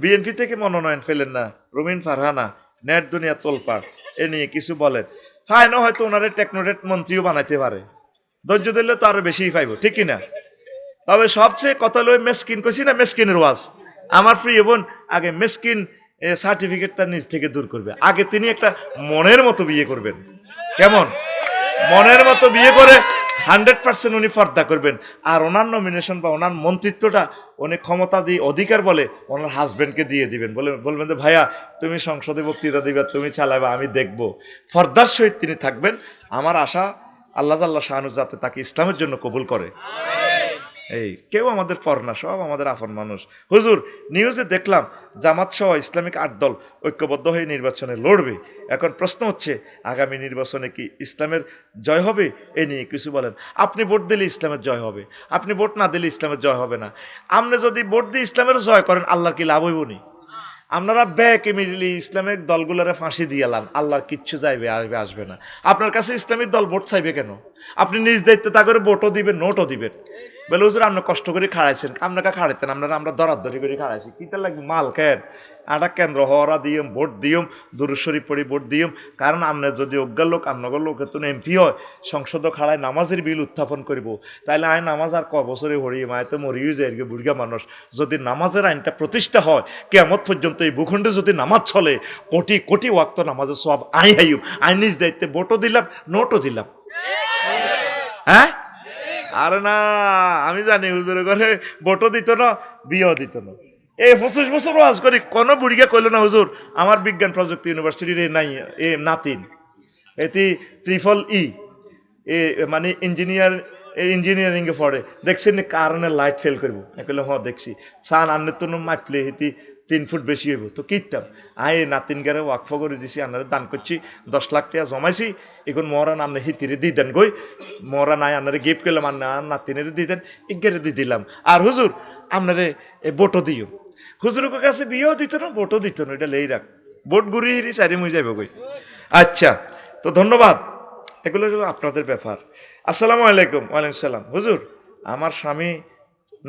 BNP থেকে মনোনয়ন পেলেন না, রুমিন ফারহানা, নেট দুনিয়া তোলপাড়, এ নিয়ে কিছু বলেন। ফাইনও হয়তো ওনারে টেকনোক্রেট মন্ত্রীও বানাইতে পারে, ধৈর্য দিলে তো আরো বেশিই পাইব, ঠিক কিনা? তবে সবচেয়ে কথা লই মেসকিন কইছি না, মেসকিনের ওয়াজ। আমার প্রিয় বোন আগে মেসকিন সার্টিফিকেট তার নিজ থেকে দূর করবে। আগে তিনি একটা মনের মতো বিয়ে করবেন। কেমন? মনের মতো বিয়ে করে 100% উনি পর্দা করবেন। আর ওনার নমিনেশন বা ওনার মন্ত্রিত্বটা উনি ক্ষমতা দিয়ে অধিকার বলে ওনার হাজবেন্ডকে দিয়ে দিবেন, বলবেন যে ভাইয়া তুমি সংসদে বক্তৃতা দিবে, তুমি চালাবে, আমি দেখব। পর্দার সহিত তিনি থাকবেন। আমার আশা আল্লাহ শাহানু যাতে তাকে ইসলামের জন্য কবুল করে। এই কেউ আমাদের পর না, সব আমাদের আপন মানুষ। হুজুর, নিউজে দেখলাম জামাত সহ ইসলামিক 8 দল ঐক্যবদ্ধ হয়ে নির্বাচনে লড়বে। এখন প্রশ্ন হচ্ছে, আগামী নির্বাচনে কি ইসলামের জয় হবে? এ নিয়ে কিছু বলেন। আপনি ভোট দিলে ইসলামের জয় হবে, আপনি ভোট না দিলে ইসলামের জয় হবে না। আপনি যদি ভোট দিয়ে ইসলামের জয় করেন, আল্লাহর কি লাভ হইব নি? আপনারা ব্যাকে মিলি ইসলামিক দলগুলোরে ফাঁসি দিয়ালাম, আল্লাহর কিচ্ছু যাইবে আসবে না। আপনার কাছে ইসলামিক দল ভোট চাইবে কেন? আপনি নিজ দায়িত্বে তা করে ভোটও দিবেন, নোটও দিবেন। বলে হুজুর আপনি কষ্ট করে খাড়াইছেন, আপনাকে খাড়াইতেন, আমরা দরাদরি করে খাড়াইছি, কিতা লাগবে মাল কেন? আটা কেন্দ্র হওয়ারা দিয়ম, ভোট দিয়ম, দুরুশ্বরী পড়ি ভোট দিয়ম। কারণ আপনার যদি অজ্ঞার লোক, আপনার লোক এত এমপি হয়, সংসদ খাড়ায় নামাজের বিল উত্থাপন করব, তাইলে আইন নামাজ আর বছরে হরিয়ে মায় তো মরিয়ে যায় বুড়িয়া মানুষ। যদি নামাজের আইনটা প্রতিষ্ঠা হয়, কেমত পর্যন্ত এই ভূখণ্ডে যদি নামাজ চলে, কোটি কোটি ওয়াক্ত নামাজের সব আইন নিজ দায়িত্বে ভোটও দিলাম, নোটও দিলাম। হ্যাঁ, আরে না, আমি জানি হুজুরের ঘরে ভোটও দিত না, বিয়েও দিত না। এই 25 বছর ওয়াজ করি, কোনো বুড়িকে কইল না হুজুর আমার বিজ্ঞান প্রযুক্তি ইউনিভার্সিটির নাই এ নাতিন, এটি TEEE এ মানে ইঞ্জিনিয়ারিংয়ে পড়ে, দেখছেন কারণে লাইট ফেল করবো? কইলাম হ দেখছি। সান আন্নের তো মাপলে এটি 3 ফুট বেশি হইব, তো কিতাম আয় নাতিন গারে ওয়াকফ করে দিছি, আনারে দান করছি, 10 লাখ টাকা জমাইছি। এখন মরান আন্নে হিতিরে দিয়ে দেন গই, মরা নাই আনারে গিফট করলাম, আর নাতিনের দিয়ে দেন, ইজ্ঞারে দিয়ে দিলাম। আর হুজুর আপনারে ভোটও দিও। হুজুরের কাছে বিয়েও দিত না, ভোটও দিত না, এটা লেই রাখ, ভোট ঘুরি হিরি চারি মুই যাইব গই। আচ্ছা, তো ধন্যবাদ, এগুলো শুধু আপনাদের ব্যাপার। আসসালামু আলাইকুম। ওয়ালাইকুম সালাম। হুজুর, আমার স্বামী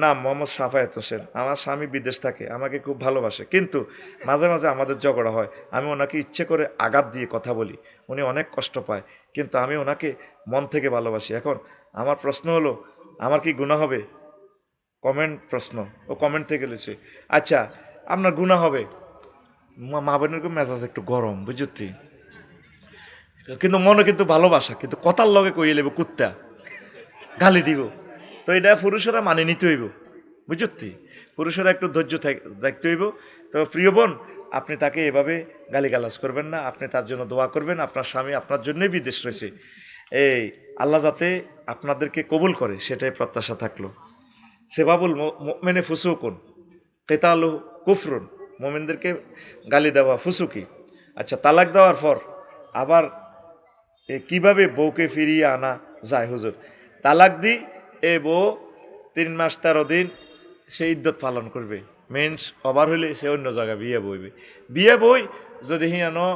নাম মোহাম্মদ সাফায়েত হোসেন, আমার স্বামী বিদেশ থাকে, আমাকে খুব ভালোবাসে, কিন্তু মাঝে মাঝে আমাদের ঝগড়া হয়। আমি ওনাকে ইচ্ছে করে আঘাত দিয়ে কথা বলি, উনি অনেক কষ্ট পায়, কিন্তু আমি ওনাকে মন থেকে ভালোবাসি। এখন আমার প্রশ্ন হলো, আমার কি গুনাহ হবে? কমেন্ট প্রশ্ন, ও কমেন্ট থেকে লিখছে। আচ্ছা, আপনার গুনাহ হবে। মা বোনের মেজাজ একটু গরম, বুঝতি, কিন্তু মনে কিন্তু ভালোবাসা, কিন্তু কথার লগে কইয়ে লেব কুত্তা গালি দিব, তো এটা পুরুষেরা মানে নিতে হইব, বুঝতি, পুরুষেরা একটু ধৈর্য রাখতে হইব। তো প্রিয় বোন, আপনি তাকে এভাবে গালিগালাজ করবেন না, আপনি তার জন্য দোয়া করবেন। আপনার স্বামী আপনার জন্যই বিদেশ রয়েছে, এই আল্লাহ যাতে আপনাদেরকে কবুল করে সেটাই প্রত্যাশা থাকলো। সেবাবুল মেনে ফুসুকুন কেতালু কুফরুন, মোমেনদেরকে গালি দেওয়া ফুসুকি। আচ্ছা, তালাক দেওয়ার পর আবার কিভাবে বউকে ফিরিয়ে আনা যায়? হুজুর, তালাক দি এ বউ 3 মাস 13 দিন সে ইদ্যত পালন করবে, মিন্স ওভার হইলে সে অন্য জায়গায় বিয়ে বইবে। বিয়ে বই যদি হিয়ানো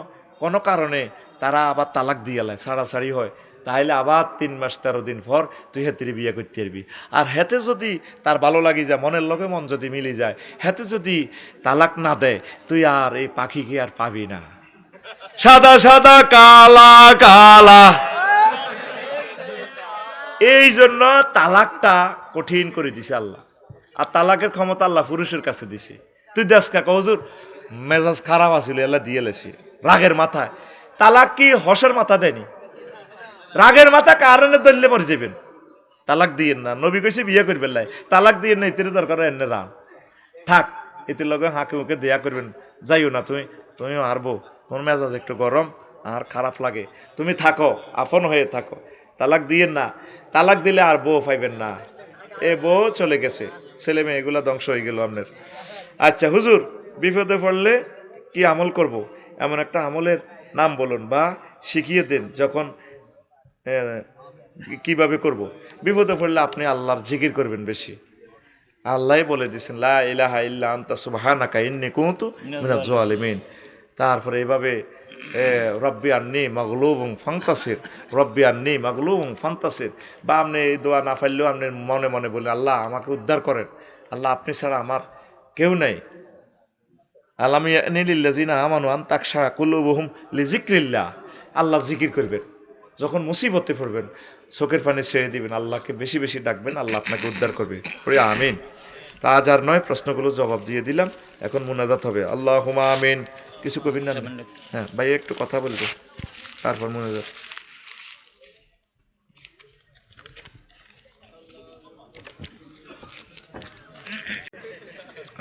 কোনো কারণে তারা আবার তালাক দিয়ে লায়, ছাড়াছাড়ি হয়, তাহলে আবার 3 মাস 13 দিন পর তুই হেতে বিয়ে করতে পারবি। আর হেতে যদি তার ভালো লাগি যায়, মনের লগে মন যদি মিলি যায়, হেতে যদি তালাক না দেয়, তুই আর এই পাখিকে আর পাবি না। সাদা সাদা কালা কালা, এই জন্য তালাকটা কঠিন করে দিছে আল্লাহ। আর তালাকের ক্ষমতা আল্লাহ পুরুষের কাছে দিছে। তুই দেশ কাকা হুজুর মেজাজ খারাপ আছিল, এলা দিয়ে লেছি রাগের মাথায়। তালাক কি হসের মাথা দেয়নি, রাগের মাথা কারণে দললে মরে যাবেন। তালাক দিয়েন না, নবী কইছে বিয়ে করবেন লাই, তালাক দিয়েন না, এতে দরকার এনে রান থাক, এতে লগে হাঁকে মুখে দেয়া করবেন। যাইও না তুমি, তুমিও হারবো, তোমার মেজাজ একটু গরম আর খারাপ লাগে, তুমি থাকো, আপন হয়ে থাকো, তালাক দিয়েন না। তালাক দিলে আর বউ পাইবেন না, এ বউ চলে গেছে, ছেলে মেয়ে এগুলা ধ্বংস হয়ে গেল আপনার। আচ্ছা হুজুর, বিপদে পড়লে কি আমল করব? এমন একটা আমলের নাম বলুন বা শিখিয়ে দেন, যখন কিভাবে করব? বিপদে পড়লে আপনি আল্লাহর জিকির করবেন বেশি। আল্লাহ বলে দিয়েছেন লা ইলাহা ইল্লা আনতা সুবহানাকা ইন্নী কুনতু মিনাজ জালিমিন। তারপরে এইভাবে রব্বি আন্নি মাগলুবুন ফান্তাসির, রব্বি আন্নি মাগলুবুন ফান্তাসির। বা আপনি এই দোয়া না পারলেও আপনি মনে মনে বলে, আল্লাহ আমাকে উদ্ধার করেন, আল্লাহ আপনি ছাড়া আমার কেউ নেই, আলাম ইয়ানি লিল্লাযিনা আমানু আন তাকশা কুলুবুহুম লিযিকরিল্লাহ। আল্লাহ জিকির করবেন, যখন মুসিবতে পড়বেন চোখের পানি ছেড়ে দিবেন, আল্লাহকে বেশি বেশি ডাকবেন, আল্লাহ আপনাকে উদ্ধার করবে। পড়ি আমিন। তা আজ আর নয়, প্রশ্নগুলো জবাব দিয়ে দিলাম, এখন মুনাজাত হবে। আল্লাহুম্মা আমিন। কিছু কবির না? হ্যাঁ ভাই একটু কথা বলবে, তারপর মুনাজাত।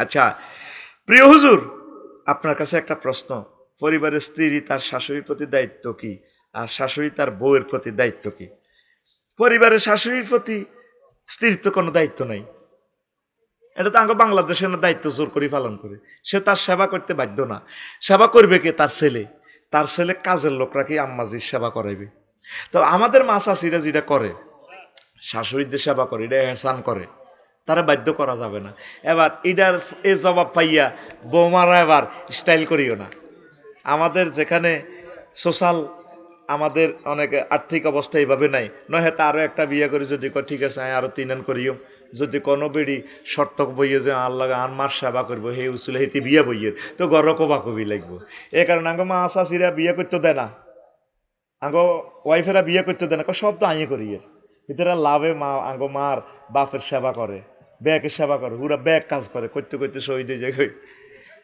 আচ্ছা প্রিয় হুজুর, আপনার কাছে একটা প্রশ্ন। পরিবারের স্ত্রী তার শাশুড়ির প্রতি দায়িত্ব কি, আর শাশুড়ি তার বউয়ের প্রতি দায়িত্ব কি? পরিবারের শাশুড়ির প্রতি স্ত্রীর তো কোনো দায়িত্ব নাই, এটা তো আগে বাংলাদেশে না দায়িত্ব জোর করে পালন করে। সে তার সেবা করতে বাধ্য না। সেবা করবে কে? তার ছেলে। তার ছেলে কাজের লোকরা কি আম্মাজির সেবা করাইবে। তো আমাদের মা চাষিরা যেটা করে, শাশুড়িদের সেবা করে, এটা এহসান করে, তারা বাধ্য করা যাবে না। এবার এটার এ জবাব পাইয়া বৌমারা এবার স্টাইল করিও না। আমাদের যেখানে সোশ্যাল, আমাদের অনেক আর্থিক অবস্থা এইভাবে নাই, নয় হয়তো আরও একটা বিয়ে করি, যদি ঠিক আছে আরও 3 করিও, যদি কোনো বেড়ি শর্ত বইয়ে যে আল্লাহ আর মার সেবা করবো, হে উসুলে হেতি বিয়ে বইয়ের তো গর কবা কবি লাগবো। এই কারণে আঙ্গ মা চাষিরা বিয়ে করতে দেয় না, আঙ্গ ওয়াইফেরা বিয়ে করতে দেয় না, সব তো আইয়ে করি এর ভিতরে লাভে মা আঙ্গ মার বাপের সেবা করে, ব্যাগের সেবা করে, পুরা ব্যাগ কাজ করে, করতে করতে শহীদ হয়ে যায়,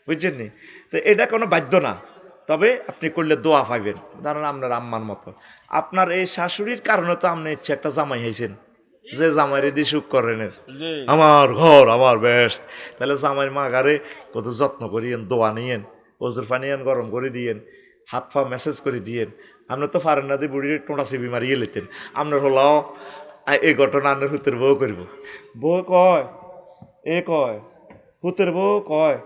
বুঝছেন নি? তো এটা কোনো বাধ্য না, তবে আপনি করলে দোয়া পাইবেন। ধরেন আপনার আম্মার মতো আপনার এই শাশুড়ির কারণে তো আপনি ইচ্ছে একটা জামাই হয়েছেন, যে জামাইরে দিয়ে সুখ করেন, আমার ঘর আমার বেস্ট, তাহলে জামাইয়ের মাগারে কত যত্ন করিয়েন, দোয়া নিয়েন, ওজুর পানি আন গরম করে দিয়েন, হাত পা মেসেজ করে দিয়েন। আপনার তো পারেন না দিয়ে বুড়ির টোঁটা চিবি মারিয়ে লেতেন। আপনার হলো এই ঘটনা আপনার হুতের বউ করব। বউ কয়, এ কয় হুতের বউ কয়,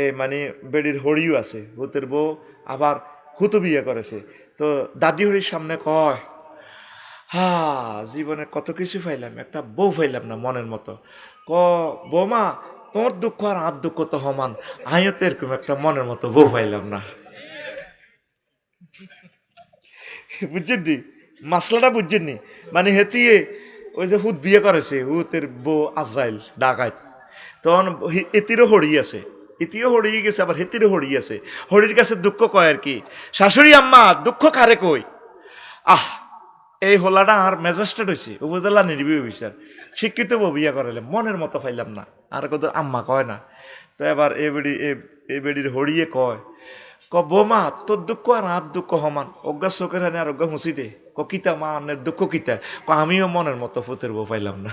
এ মানে বেডির হরিও আছে, হুতের বউ আবার হুতো বিয়ে করেছে, তো দাদি হরির সামনে কয়, হা জীবনে কত কিছু পাইলাম, একটা বউ পাইলাম না মনের মতো। ক বৌমা, তোর দুঃখ আর আর দুঃখ তো সমান, আমিও তো এরকম একটা মনের মতো বউ পাইলাম না। বুঝছেন নি মাসলাটা? বুঝছেন নি? মানে হেতিয়ে ওই যে হুত বিয়ে করেছে, হুতের বউ আজরাইল ডাকাত, তখন এতিরও হরি আছে, ইতিও হরিয়ে গেছে, আবার হেতিরও হরি আছে। হরির কাছে দুঃখ কয় আর কি, শাশুড়ি আম্মা দুঃখ কারে কই। আহ এই হোলাটা আর ম্যাজিস্ট্রেট হয়েছে, উপজেলা নির্বাহী অফিসার, শিক্ষিত বউ বিয়া করালে মনের মতো পাইলাম না, আর কত আম্মা কয় না। তো এবার এ বেড়ির হরিয়ে কয়, বৌমা তোর দুঃখ আর আর দুঃখ সমান, অজ্ঞা চোখের হানে আর অজ্ঞা হুঁচি দে। কিতা মা আনের দুঃখ কিতা? আমিও মনের মতো ফুতের বউ পাইলাম না।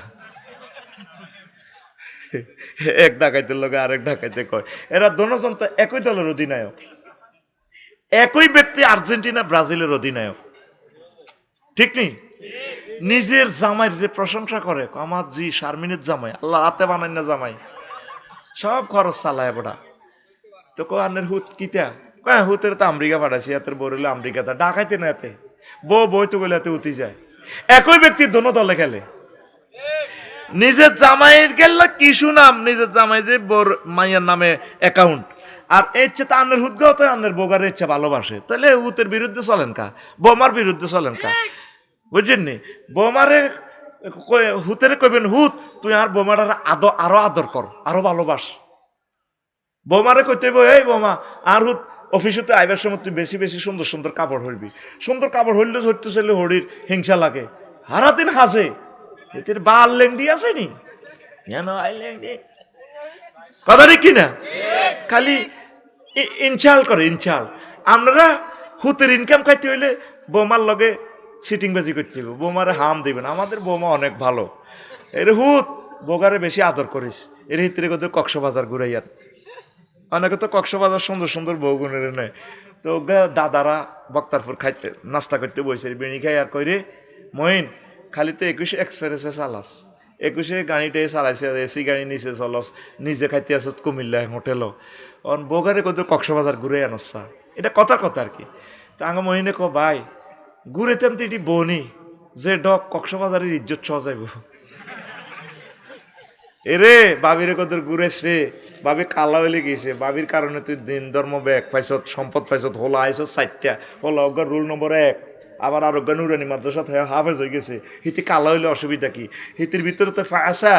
এক ডাকাইতের লগে আরেক ডাকাইতে কয়, এরা দোনোজন তো একই দলের অধিনায়ক, একই ব্যক্তি আর্জেন্টিনা ব্রাজিলের অধিনায়ক, ঠিক নেই? নিজের জামাইয়ের যে প্রশংসা করে, আমার জি শারমিনের জামাই, আল্লাহ হাতে বানাই না জামাই, সব খরচ চালায় বড়া। তো আনের হুত কিতা? হ্যাঁ হুতের তো আমেরিকা পাঠাইছি, এতের বললে আমেরিকাতে ডাকাইতে না, এতে বউ বই তো গেলে এতে উঠি যায়। একই ব্যক্তি দোনো দলে খেলে। নিজের জামাইয়ের গেল্লা কি শুনাম, নিজের জামাই যে বোর মাইয়ার নামে অ্যাকাউন্ট, আর এর চেয়ে তো আন্নের হুদগাও তো আন্নের বোগার ইচ্ছা ভালোবাসে, তাহলে হুতের বিরুদ্ধে চলেন কা, বোমার বিরুদ্ধে চলেন কা, বুঝছেন নি? বোমারে হুতেরে কইবেন, হুত তুই আর বোমাটার আরো আদর কর, আরো ভালোবাস। বোমারে কইতে হইব, এই বোমা আর হুত অফিসে আইবার সময় তুই বেশি বেশি সুন্দর সুন্দর কাপড় হইবি, সুন্দর কাপড় হইলে ধরতে চাইলে হরির হিংসা লাগে, হারাদিন হাসে, এদের বাল লেংডি আছে নি, কথা ঠিক কিনা? খালি ইনচাল করে, ইনচাল। আপনারা হুতের ইনকাম খাইতে হইলে বোমার লগে সিটিং বাজি করতে হবে, বোমারে হাম দিবেন। আমাদের বোমা অনেক ভালো, এর হুত বোগারে বেশি আদর করিস, এর ভিতরে কত কক্সবাজার ঘুরাইয়ার, অনেকে তো কক্সবাজার সুন্দর সুন্দর বউ গুণের নেয়। তো দাদারা বক্তারপুর খাইতে নাস্তা করতে বসে বেড়ি খাই আর কই রে মহিন, খালি তো 21 এক্সপ্রেসে চালাস, 21 গাড়িটাই চালাইছে, এসি গাড়ি নিচে চলস, নিজে খাইতে আসত কুমিল্লা হোটেলও, অন বোগারে কত কক্সবাজার ঘুরে আনসা, এটা কথা কথা আর কি। তা আঙ্গ মহিনে ভাই ঘুরেতাম তো এটি বনি যে ডক কক্সবাজারের ইজ্জত ছ যাইব। এরে বাবিরে কত ঘুরেছে, বাবি কালা হইলে গেছে, বাবির কারণে তুই দিন ধর্ম ব্যাগ পাইছত, সম্পদ পাইছত, হোলা আইছত 4টা, হোলা অজ্ঞার রুল নম্বর 1, আবার আরোগ্য নুরানি মাদ্রাসা থেকে হাফেজ হয়ে গেছে, হিতে কালা হইলে অসুবিধা কি? হিতির ভিতরে তো ফাসা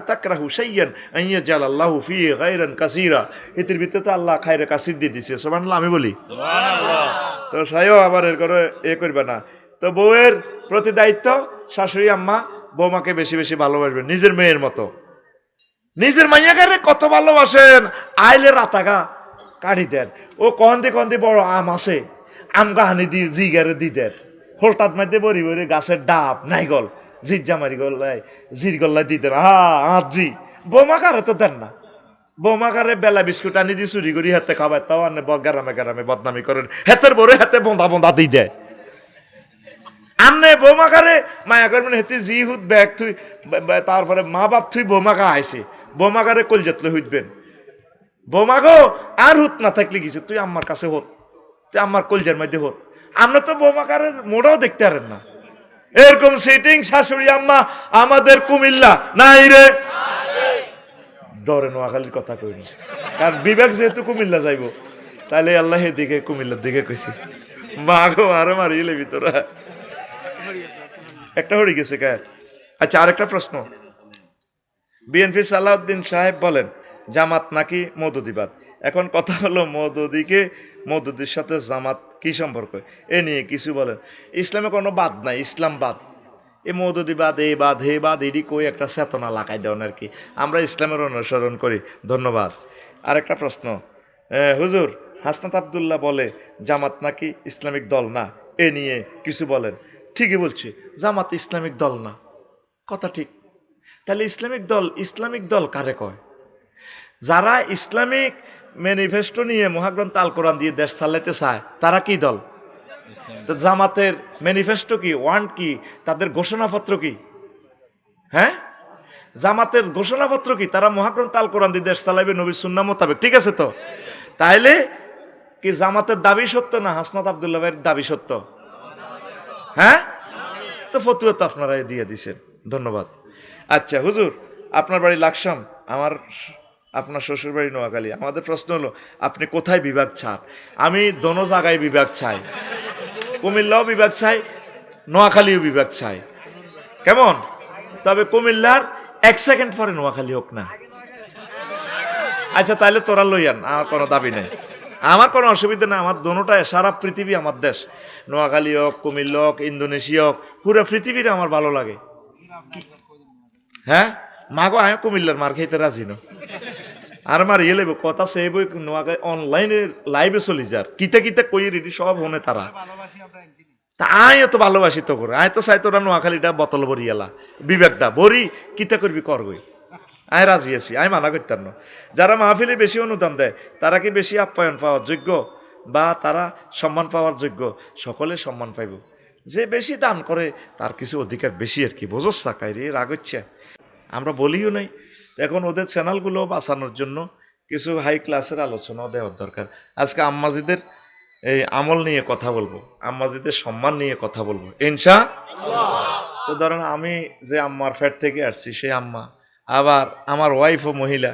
তাকরাহু শাইয়ান আইয়া জালাল্লাহু ফি গায়রান কাসীরা, হিতির ভিতরে তো আল্লাহ খায়রে কাসীর দিয়ে দিছে। সুবহানাল্লাহ আমি বলি সুবহানাল্লাহ। তো সাইও আবার এর করে করবে না। তো বউয়ের প্রতি দায়িত্ব, শাশুড়ি আম্মা বৌমাকে বেশি বেশি ভালোবাসবেন নিজের মেয়ের মতো। নিজের মাইয়াগারে কত ভালোবাসেন, আইলে রাতাগা কাঢ়ি দেন। ও কন্দি বড় আম আছে, আম গাহানি দি জিগারে দি দেন, হোলটাত মাইতে বড়ি বড়ি গাছের ডাব নাইগল জিজ্জা মারি গল্লায় জির গল্লায় দি দেন। জি বৌমাকারে তো দেন না। বৌমাকারে বেলা বিস্কুট আনি দি চুরি করি হাতে খাবার, তাও আনে গ্রামে গ্রামে বদনামি করেন, হেতের বড় হাতে বন্ধা বন্ধা দি দেয়। আনে বৌমাকারে মায়া করবেন হেতে জি হুদ ব্যাগ থুই, তারপরে মা বাপ থুই বৌমাকা আইসে, বৌমাকারে কলজাতলে হইতবেন। বৌমাগো আর হুত না থাকলে গেছে, তুই আমার কাছে হত, তুই আমার কলজার মধ্যে হত। আমরা তো বৌমাকারের মোড়াও দেখতে পারেন না। এরকম সিটিং শাশুড়ি আম্মা আমাদের কুমিল্লা নাই রে, ডরে নোয়াখালীর কথা কইনি, কারণ বিবেক যেহেতু কুমিল্লা যাইব, তাহলে আল্লাহ দিকে কুমিল্লার দিকে কইছে মাগো আরো মারিলে ভিতরা একটা হয়ে গেছে কে। আচ্ছা, আরেকটা প্রশ্ন। বিএনপি সালাউদ্দিন সাহেব বলেন জামাত নাকি মওদুদিবাদ। এখন কথা হলো মওদুদির সাথে জামাত কি সম্পর্ক, এ নিয়ে কিছু বলেন। ইসলামে কোনো বাদ নাই, ইসলাম বাদ। এ মওদুদিবাদ, এ বাদ হে বাদ, এটি কই একটা চেতনা লাগাই দেন আর কি। আমরা ইসলামের অনুসরণ করি। ধন্যবাদ। আরেকটা প্রশ্ন, হুজুর হাসনাত আবদুল্লাহ বলে জামাত নাকি ইসলামিক দল না, এ নিয়ে কিছু বলেন। ঠিকই বলছি, জামাত ইসলামিক দল না, কথা ঠিক। তাহলে ইসলামিক দল কারে কয়? যারা ইসলামিক ম্যানিফেস্টো নিয়ে মহাগ্রন্থ আল কোরআন দিয়ে দেশ চালাইতে চায় তারা কি দল? জামাতের ম্যানিফেস্টো কি, ওয়ান্ট কি, তাদের ঘোষণাপত্র কি? হ্যাঁ, জামাতের ঘোষণাপত্র কি? তারা মহাগ্রন্থ আল কোরআন দিয়ে দেশ চালাইবে নবীর সুন্নাহ মোতাবেক, ঠিক আছে? তো তাইলে কি জামাতের দাবি সত্য না হাসনাত আবদুল্লাহ ভাইয়ের দাবি সত্য? হ্যাঁ, তো ফতুয়া তো আপনারা দিয়ে দিছেন, ধন্যবাদ। আচ্ছা হুজুর, আপনার বাড়ি লাকসাম, আপনার শ্বশুর বাড়ি নোয়াখালী। আমাদের প্রশ্ন হলো আপনি কোথায় বিভাগ চান? আমি দোনো জায়গায় বিভাগ চাই, কুমিল্লাও বিভাগ চাই, নোয়াখালীও বিভাগ চাই। কেমন? তবে কুমিল্লার 1 সেকেন্ড পরে নোয়াখালী হোক না। আচ্ছা তাহলে তোরা লইয়ান, আমার কোনো দাবি নেই, আমার কোনো অসুবিধা নেই। আমার দোনোটাই, সারা পৃথিবী আমার দেশ, নোয়াখালী হোক, কুমিল্লা হোক, ইন্দোনেশিয়া হোক, পুরো পৃথিবীর আমার ভালো লাগে। হ্যাঁ মাগো, আমি কুমিল্লার মার খাইতে রাজি না, আর মার ইয়ে লেব কথা সেই বই নোয়াখালী অনলাইনে লাইভে চলি যার কিতা কিতা কই রেডি সব হনে তারা। তা আয় তো ভালোবাসি তো করে, আয় তো চাই তোরা নোয়াখালীটা বোতল ভরি এলা, বিবেকটা ভরি কিতা করবি কর গই, আয় রাজি আছি, আমি মানা করতাম না। যারা মাহফিলে বেশি অনুদান দেয় তারা কি বেশি আপ্যায়ন পাওয়ার যোগ্য বা তারা সম্মান পাওয়ার যোগ্য? সকলে সম্মান পাইব। যে বেশি দান করে তার কিছু অধিকার বেশি আর কি, বোঝস সাকাই রে, রাগ হচ্ছে। আমরা বলিও নাই, এখন ওদের চ্যানেলগুলো বাঁচানোর জন্য কিছু হাই ক্লাসের আলোচনাও দেওয়ার দরকার। আজকে আম্মাজিদের এই আমল নিয়ে কথা বলবো, আম্মাজিদের সম্মান নিয়ে কথা বলবো ইনশাআল্লাহ। তো ধরেন আমি যে আম্মার ফ্যাট থেকে আসছি সেই আম্মা, আবার আমার ওয়াইফও মহিলা,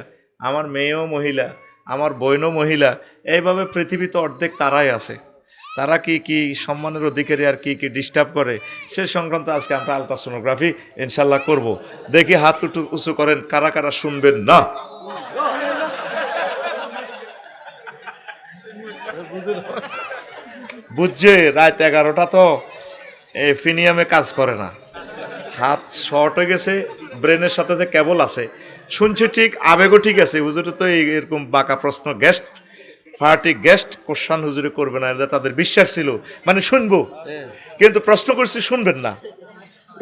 আমার মেয়েও মহিলা, আমার বোনও মহিলা, এইভাবে পৃথিবীতে অর্ধেক তারাই আছে। তারা কি কি সম্মানের অধিকারী আর কি কি ডিস্টার্ব করে সে সংক্রান্ত আজকে আমরা আলট্রাসোনোগ্রাফি ইনশাল্লাহ করব। দেখি হাত উঁচু করেন কারা কারা শুনবেন না। বুঝছে রাত 11টা তো ফিনিয়ামে কাজ করে না, হাত শর্ট হয়ে গেছে, ব্রেনের সাথে যে কেবল আছে, শুনছি ঠিক, আবেগও ঠিক আছে। হুজুরে তো এরকম বাঁকা প্রশ্ন গেস্ট পার্টি গেস্ট কোশ্চান হুজুরে করবে না, এটা তাদের বিশ্বাস ছিল, মানে শুনবো, কিন্তু প্রশ্ন করছি শুনবেন না,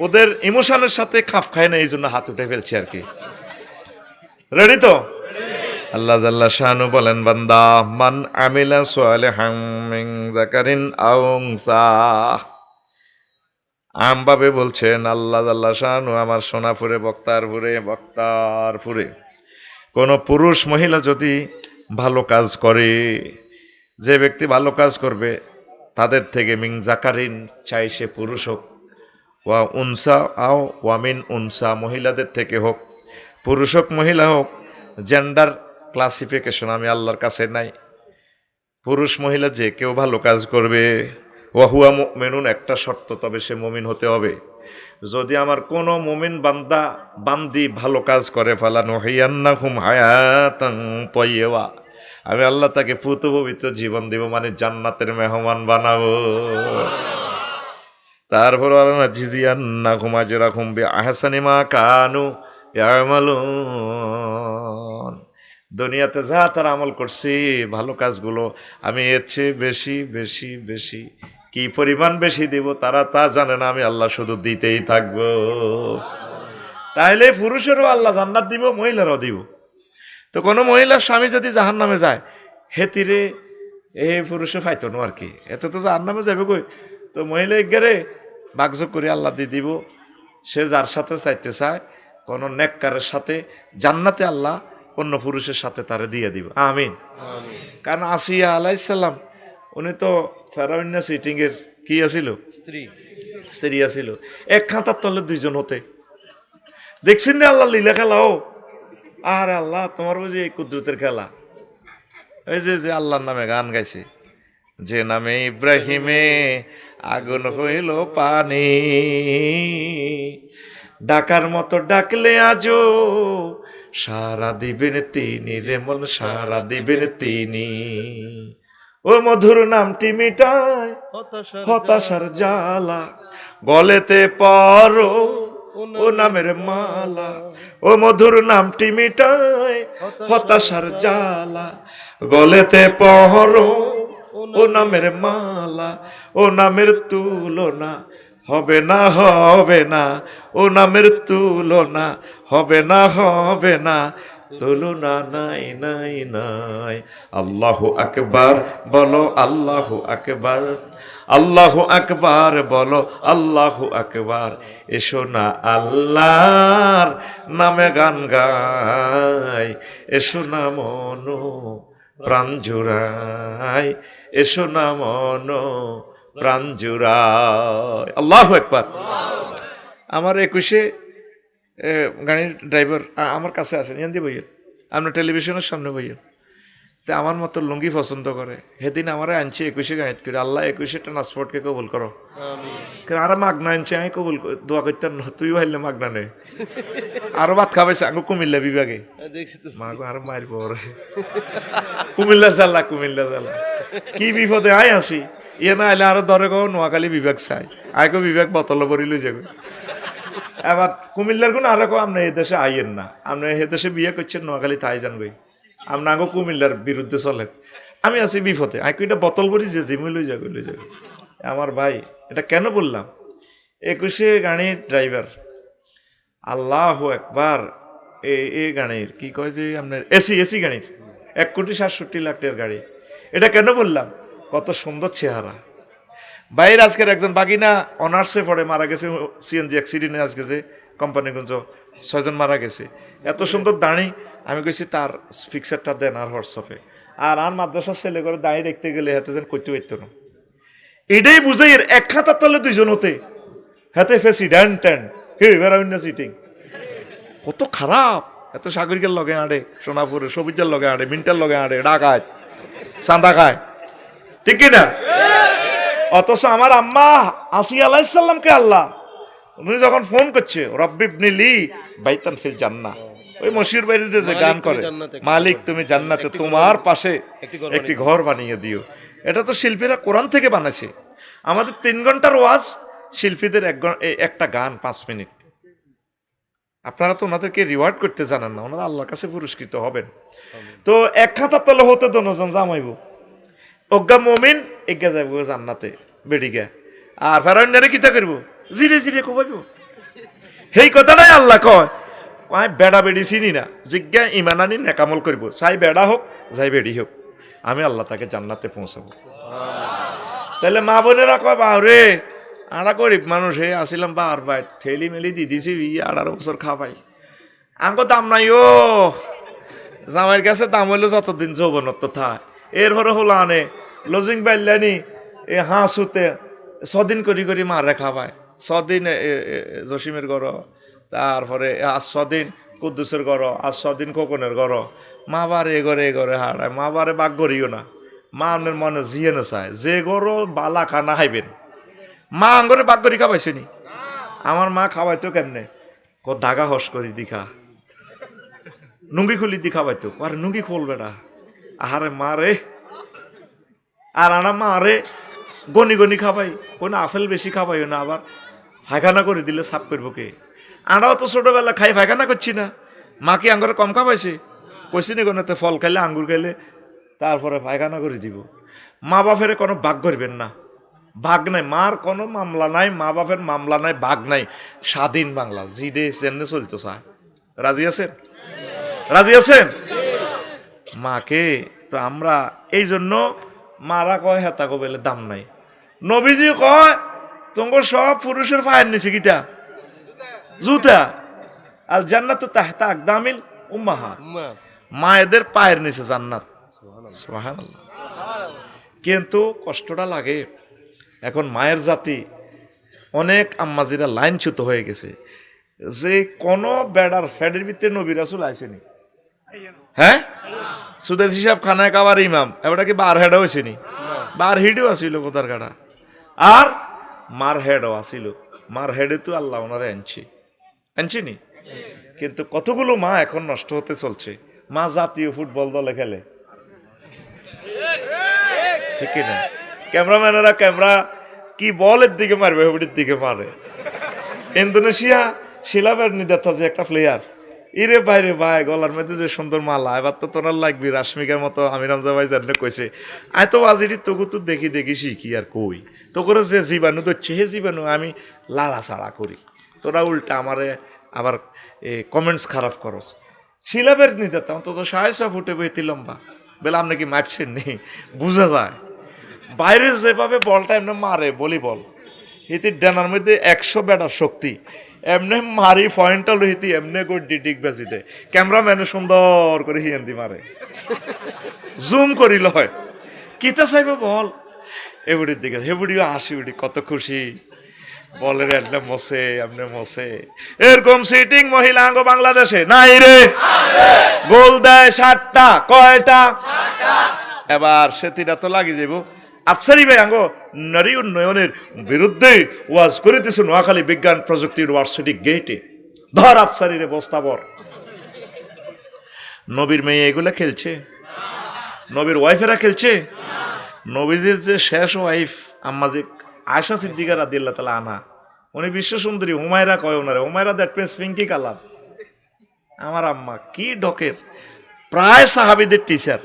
ওদের ইমোশনের সাথে খাপ খায় না, এই জন্য হাত উঠে ফেলছে আর কি। রেডি তো? আল্লাহ জাল্লা শানু বলেন বান্দা মান আমিলা সালিহাম মিন যাকারিন আও উনসা। আমভাবে বলছেন আল্লাহ জাল্লা শানু, আমার সোনাপুরে বক্তারপুরে কোনো পুরুষ মহিলা যদি ভালো কাজ করে, যে ব্যক্তি ভালো কাজ করবে তাদের থেকে মিং জাকারিন, চাই সে পুরুষ হোক, ওয়া উনসা আও ওয়ামিন উনসা, মহিলাদের থেকে হোক, পুরুষ হোক মহিলা হোক, জেন্ডার ক্লাসিফিকেশন আমি আল্লাহর কাছে নাই। পুরুষ মহিলা যে কেউ ভালো কাজ করবে ওয়াহুয়া মুমিনুন, একটা শর্ত, তবে সে মুমিন হতে হবে। যদি আমার কোনো মুমিন বান্দা বান্দি ভালো কাজ করে, ফালানুহিয়ান্নাহুম হায়াতান তাইয়্যিবা, আমি আল্লাহ তাকে পুত পবিত্র জীবন দেব, মানে জান্নাতের মেহমান বানাবো। তারপর জিজিয়ান্নাহুম আজরাহুম বিআহসানি মা কানু ইয়ামালুন, দুনিয়াতে যা তারা আমল করছে ভালো কাজগুলো, আমি এর চেয়ে বেশি বেশি বেশি কি পরিমাণ বেশি দেব তারা তা জানে না, আমি আল্লাহ শুধু দিতেই থাকবো। তাইলে পুরুষেরও আল্লাহ জান্নাত দিব, মহিলারও দিব। তো কোনো মহিলার স্বামী যদি জাহান্নামে যায়, হেতিরে পুরুষে ফাইতো না আর কি, এত তো জাহান্নামে যাবে কই। তো মহিলা এগারে বাগযোগ করে আল্লাহ দিয়ে দিব। সে যার সাথে চাইতে চায়, কোনো নেককারের সাথে জান্নাতে আল্লাহ অন্য পুরুষের সাথে তারে দিয়ে দিব, আমিন। কারণ আসিয়া আলাইসাল্লাম উনি তো ফেরাউন্না সিটিং এর কি আছিল, স্ত্রী আছিল। এক খাতার তলে দুইজন হতে দেখছেন না আল্লাহ লীলা খেলাও। আর আল্লাহ তোমার বুঝি এই কুদরতের খেলা। ওই যে আল্লাহর নামে গান গাইছে, যে নামে ইব্রাহিমে আগুন হইল পানি, ডাকার মতো ডাকলে আজো সারা দিবেন তিনি, রে মন সারা দিবেন তিনি। ও মধুর নামটি মিটায় হতাশার জ্বালা, গলেতে পরো ও নামের মালা। ও মধুর নামটি মিটায় হতাশার জ্বালা, গলেতে পরো ও নামের মালা। ও নামের তুলনা হবে না হবে না, ও নামের তুলনা হবে না হবে না, তুলনা নাই নাই নাই। আল্লাহু আকবার বলো, আল্লাহু আকবার, আল্লাহু আকবার বলো, আল্লাহু আকবার। এসো না আল্লাহর নামে গান গাই, এসো না মনো প্রাণ জুড়াই, এসো না মনো প্রাণ জুড়াই। আল্লাহু আকবার। আমার 21-এ গাড়ির ড্রাইভার আমার কাছে আসেন, ইয়ান দিয়ে বইয়েন, আপনার টেলিভিশনের সামনে বইয়েন। তা আমার মতো লুঙ্গি পছন্দ করে, সেদিন আমার আনছি 21-এ গাড়িত করে, আল্লাহ 21-এ ট্রান্সপোর্টকে কবুল করো। আর মাগনা আনছে, আমি কবুল দোয়া করতাম, তুইও হাইলে মাগনা নে। আরো ভাত খাবাইছে আঙ্গু কুমিল্লা বিভাগে, মাগো আরো মারবো কুমিল্লা জ্বালা, কুমিল্লা জ্বালা কি বিপদে আয় আসি। ইয়ে না আইলে আরো ধরে গো নোয়াখালী বিভাগ চাই, আইকো বিভাগ বোতল ভরি লই যাবে। এবার কুমিল্লার গুণ আরো আপনি এ দেশে আইয়েন না, আপনি এ দেশে বিয়ে করছেন নোয়াখালী তাই জানবই, আপনি আগে কুমিল্লার বিরুদ্ধে চলেন। আমি আছি বিপদে, আইকো এটা বোতল ভরি যে জিমে লই যাবে লই যাবে। আমার ভাই এটা কেন বললাম, 21-এ গাড়ির ড্রাইভার, আল্লাহু আকবার। এই গাড়ির কি কয় যে আপনার এসি গাড়ির 1,67,00,000 গাড়ি। এটা কেন বললাম, কত সুন্দর চেহারা। বাইরে আজকের একজন বাগিনা অনার্সে পড়ে মারা গেছে সিএনজি অ্যাক্সিডেন্টে, আজকে যে কোম্পানিগঞ্জ 6 জন মারা গেছে। এত সুন্দর দাঁড়ি, আমি কইছি তার পিকচারটা দেন আর হোয়াটসঅ্যাপে। আর মাদ্রাসার ছেলে করে দাঁড়িয়ে দেখতে গেলে হাতে যেন করতে পারতো না। এটাই বুঝাই এর এক খাতার তলে দুইজন হতে, হাতে প্রেসিডেন্ট সিটিং কত খারাপ। এত সাগরিকের লগে আড়ে, সোনাপুরে সবুজের লগে আড়ে, মিন্টার লগে আড়ে, ডাকায় চাঁদা খায়, ঠিক কিনা? অথচ আমার আম্মা আসিয়া আলাইহিসসালামকে আল্লাহ উনি যখন ফোন করছে, রব্বিবনিলি বাইতান ফিল জান্নাহ, ওই মশিউর বাইরে যে গান করে, মালিক তুমি জান্নাতে তোমার পাশে একটি ঘর বানিয়ে দিও। এটা তো শিল্পীরা কোরআন থেকে বানাইছে। আমাদের 3 ঘন্টার ওয়াজ, শিল্পীদের একটা গান 5 মিনিট। আপনারা তো ওনাদেরকে রিওয়ার্ড করতে জানেন না, ওনারা আল্লাহর কাছে পুরস্কৃত হবেন। তো এক খাতার তলে হতে দনজন জামাইব, অজ্ঞা মমিন এগিয়ে যাইব জান্নাতে বেড়িগা। আর ফেরাউন্নারে কিতা করব, জিরে জিরে কোবাইব। সেই কথাটাই আল্লাহ কয়, আমি বেড়া বেড়ি চিনি না, জিজ্ঞা ইমানানি নেকামল করব, চাই বেড়া হোক যাই বেড়ি হোক, আমি আল্লাহ তাকে জান্নাতে পৌঁছাবো। তাহলে মা বোনেরা কয়, বাউরে আড়া গরিব মানুষ হে আসিলাম, বার ভাই ঠেলি মেলি দি দিছি 18 বছর খাওয়াই, আঙ্কো দাম নাই। ও জামাইয়ের কাছে দাম হইলো যতদিন যৌবনত্ব থাক, এরপরে হলো আনে লজিং বাইলানি এ হাঁসুতে 6 দিন করি করি মারে খাবায়। 6 দিন জসিমের ঘর, তারপরে আজ 6 দিন কুদ্দুসের ঘর, আজ 6 দিন খোকনের ঘর। মা বারে এ ঘরে হারায়, মা বারে বাঘ করিও না, মা আপনার মনে জিয়ে না চায় যে গরো বালা খানা খাইবেন মা আঙ্গরে বাগ করি খাওয়াইছেনি আমার মা খাওয়াইতো কেমনে দাগা হস করি দিখা নুঙ্গি খুলি দি খাওয়াইতো আর নুঙ্গি খুলবে না আহারে মা রে আর আনা মা রে গনি গনি খাবাই কোন আপেল বেশি খাবাইও না আবার পায়খানা করে দিলে সাফ করবো কে আনাও তো ছোটবেলা খাই পায়খানা করছি না মা কি আঙ্গুরে কম খাবাইছে কইছি নি কোনোতে ফল খাইলে আঙ্গুর খাইলে তারপরে পায়খানা করে দিব মা বাপের কোনো ভাগ করবেন না ভাগ নাই মার কোনো মামলা নাই মা বাপের মামলা নাই ভাগ নাই স্বাধীন বাংলা জি দে চেন্নে চলতো চায় রাজি আছেন রাজি আছেন মাকে তো আমরা এই জন্য মারা কয় হেতা কবেলে দাম নাই নবীজি কয় তোমার সব পুরুষের পায়ের নিচে কিতা জুতা আর জান্নাত তাহতা আকদামিল উম্মাহা মায়েদের পায়ের নিচে জান্নাত সুবহানাল্লাহ কিন্তু কষ্টটা লাগে এখন মায়ের জাতি অনেক আম্মাজিরা লাইনচ্যুত হয়ে গেছে যে কোন বেড়ার ফ্যাডের ভিতরে নবী রাসূল আইছেনি হ্যাঁ সুদেশ হিসাব খানায় কাবার ইমাম এবারটা কি বার হেডও হয়েছেনি বার হেডও আসিল কোথার কাটা আর মার হেডও আসিল মার হেডে তো আল্লাহ ওনারে আনছিনি কিন্তু কতগুলো মা এখন নষ্ট হতে চলছে মা জাতীয় ফুটবল দলে খেলে ঠিক না ক্যামেরাম্যানেরা ক্যামেরা কি বলের দিকে মারবে হেবড়ির দিকে মারে ইন্দোনেশিয়া শিলাবের নিদাতা যে একটা প্লেয়ার ইরে বাইরে ভাই গলার মধ্যে যে সুন্দর মালা এবার তো তোরা লাগবি রাশ্মিকার মতো আমির হামজা ভাই জানলে কইছে আয় তো আজিটি তোকে তো দেখি শিখি আর কই তো করে যে জীবাণু ধরছে হে জীবাণু আমি লাড়া ছাড়া করি তোরা উল্টা আমারে আবার কমেন্টস খারাপ করস শিলাবের নিদাতা অন্তত 6.5 ফুটে বইতি লম্বা বেলা আপনি কি মাপছেন নি বোঝা যায় বাইরে যেভাবে বলটা এমনি মারে ভলিবল হিতি ডানার মধ্যে 100 ব্যাটার শক্তি এমনি মারি পয়েন্টটা লইতি এমনি করে ডিডিক বেজিতে ক্যামেরাম্যানে সুন্দর করে হিয়েন্দি মারে জুম করিল হয় কিতা চাইবে বল এbuడిর দিকে হেবুড়িও হাসি উড়ি কত খুশি বলের এমনি মসে এরকম সিটিং মহিলাঙ্গ বাংলাদেশে নাই রে গোল দেয় 7টা কয়টা এবার সেতিরা তো লাগি যাইব আফসারি ভাই আঙ্গ নারী উন্নয়নের বিরুদ্ধে ওয়াজ করিতেছে নোয়াখালী বিজ্ঞান প্রযুক্তি ইউনিভার্সিটি গেটে ধর আফসারি রে বস্তাবর নবীর মেয়ে এগুলা খেলছে নবীর ওয়াইফেরা খেলছে নবীজির যে শেষ ওয়াইফ আম্মা যে আয়েশা সিদ্দিকা রাদিয়াল্লাহু তাআলা আনহা উনি বিশ্ব সুন্দরী হুমায়রা কয় ওনারে Humaira that means Pinki colour আমার আম্মা কি ডকের প্রায় সাহাবীদের টিচার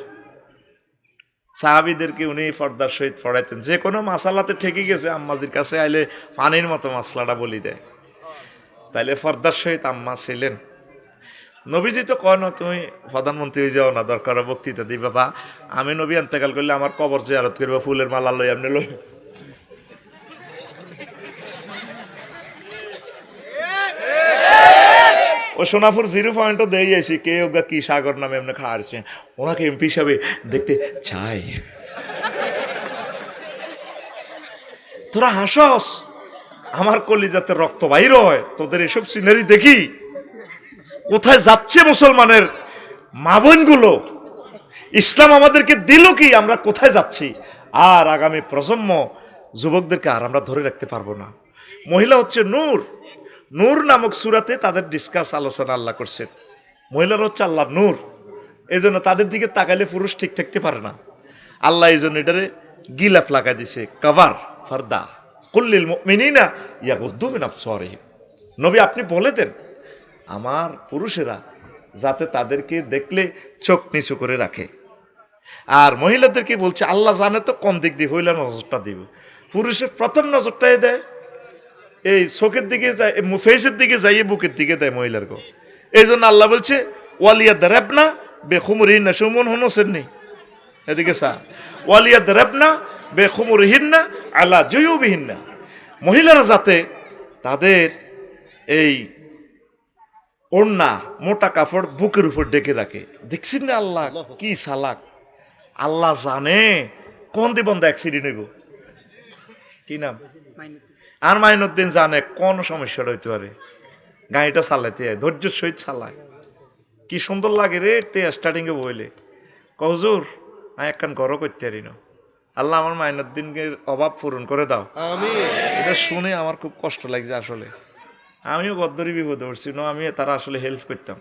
সাহাবীদেরকে উনি পর্দার সহিত পড়াইতেন যে কোনো মাসালাতে ঠেকে গেছে আম্মাজির কাছে আইলে পানির মতো মশলাটা বলি দেয় তাইলে পর্দার সহিত আম্মা ছিলেন নবীজি তো কয় না তুমি প্রধানমন্ত্রী হয়ে যাও না দরকার বক্তৃতা দিই বাবা আমি নবী ইন্তেকাল করলে আমার কবর জিয়ারত করবো ফুলের মালা লই আপনি লই ও সোনাপুর 0 পয়েন্টও দিয়ে যাইছি কে ওগা কি সাগর নামে এমনি খাওয়াছে ওনাকে এমপি হিসাবে দেখতে চাই তোরা হাসস আমার কলিজাতে রক্ত বাইর হয় তোদের এসব সিনারি দেখি কোথায় যাচ্ছে মুসলমানের মা বোনগুলো ইসলাম আমাদেরকে দিল কি আমরা কোথায় যাচ্ছি আর আগামী প্রজন্ম যুবকদেরকে আর আমরা ধরে রাখতে পারবো না মহিলা হচ্ছে নূর নূর নামক সূরাতে তাদের ডিসকাস আলোচনা আল্লাহ করছেন মহিলারা হচ্ছে আল্লাহ নূর এই জন্য তাদের দিকে তাকাইলে পুরুষ ঠিক থাকতে পারে না আল্লাহ এই জন্য এটারে গিলাফ লাগাই দিছে কভার ফারদা কুল্লিল মুমিনিনা ইয়াগুদ্দু মিন আবসারিহিম নবী আপনি বলে দেন আমার পুরুষেরা যাতে তাদেরকে দেখলে চোখ নিচু করে রাখে আর মহিলাদেরকে বলছে আল্লাহ জানে তো কোন দিক দিয়ে হইলা নজরটা দিব পুরুষের প্রথম নজরটাই দেয় এই চোখের দিকে যায় ফেসের দিকে যাইয়ে বুকের দিকে দেয় মহিলার গো এই জন্য আল্লাহ বলছে ওয়ালিয়া দারাবনা বেখুমুরিহিন্না সুমন হনসেন নেই এদিকে সা ওয়ালিয়া দারাবনা বেখুমুরিহিন্না আলা জুয়ুবিহিন্না মহিলারা যাতে তাদের এই ওড়না মোটা কাপড় বুকের উপর ডেকে রাখে দেখছেন না আল্লাহ কি সালাক আল্লাহ জানে কোন দিবন্ধা অ্যাক্সিডেন্ট হইব কি নাম আর মাইনুদ্দিন জানে কোন সমস্যা হইতে পারে গাড়িটা চালাইতে হয় ধৈর্যের সহিত চালায় কি সুন্দর লাগে রে তে স্টার্টিং এ বইলে হুজুর আমি একখান ঘরও করতে পারি না। আল্লাহ আমার মাইনার দিনকে অভাব পূরণ করে দাও। এটা শুনে আমার খুব কষ্ট লাগছে আসলে। আমিও গদ্দরি বিপদে পড়ছি না, আমি তারা আসলে হেল্প করতাম।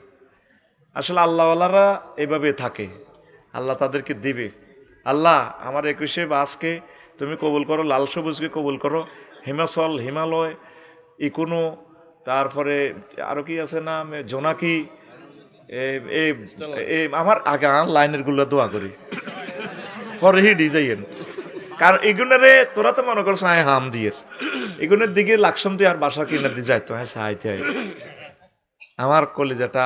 আসলে আল্লাহওয়ালারা এভাবে থাকে, আল্লাহ তাদেরকে দিবে। আল্লাহ আমার 21শে বাসকে তুমি কবুল করো, লাল সবুজকে কবুল করো, হিমাচল, হিমালয়, ইকোনো, তারপরে আরও কি আছে না, জোনাকি, আমার আগে লাইনের গুলো দোয়া করি পরে হি ডিজাইন। কারণ এগুনারে তোরা তো মনে করছো হ্যাঁ হাম দিয়ে এগুনের দিকে লাকসম দিয়ে আর বাসা কিনার দিয়ে যাইতো, হ্যাঁ সাহাইতে হয়। আমার কলেজাটা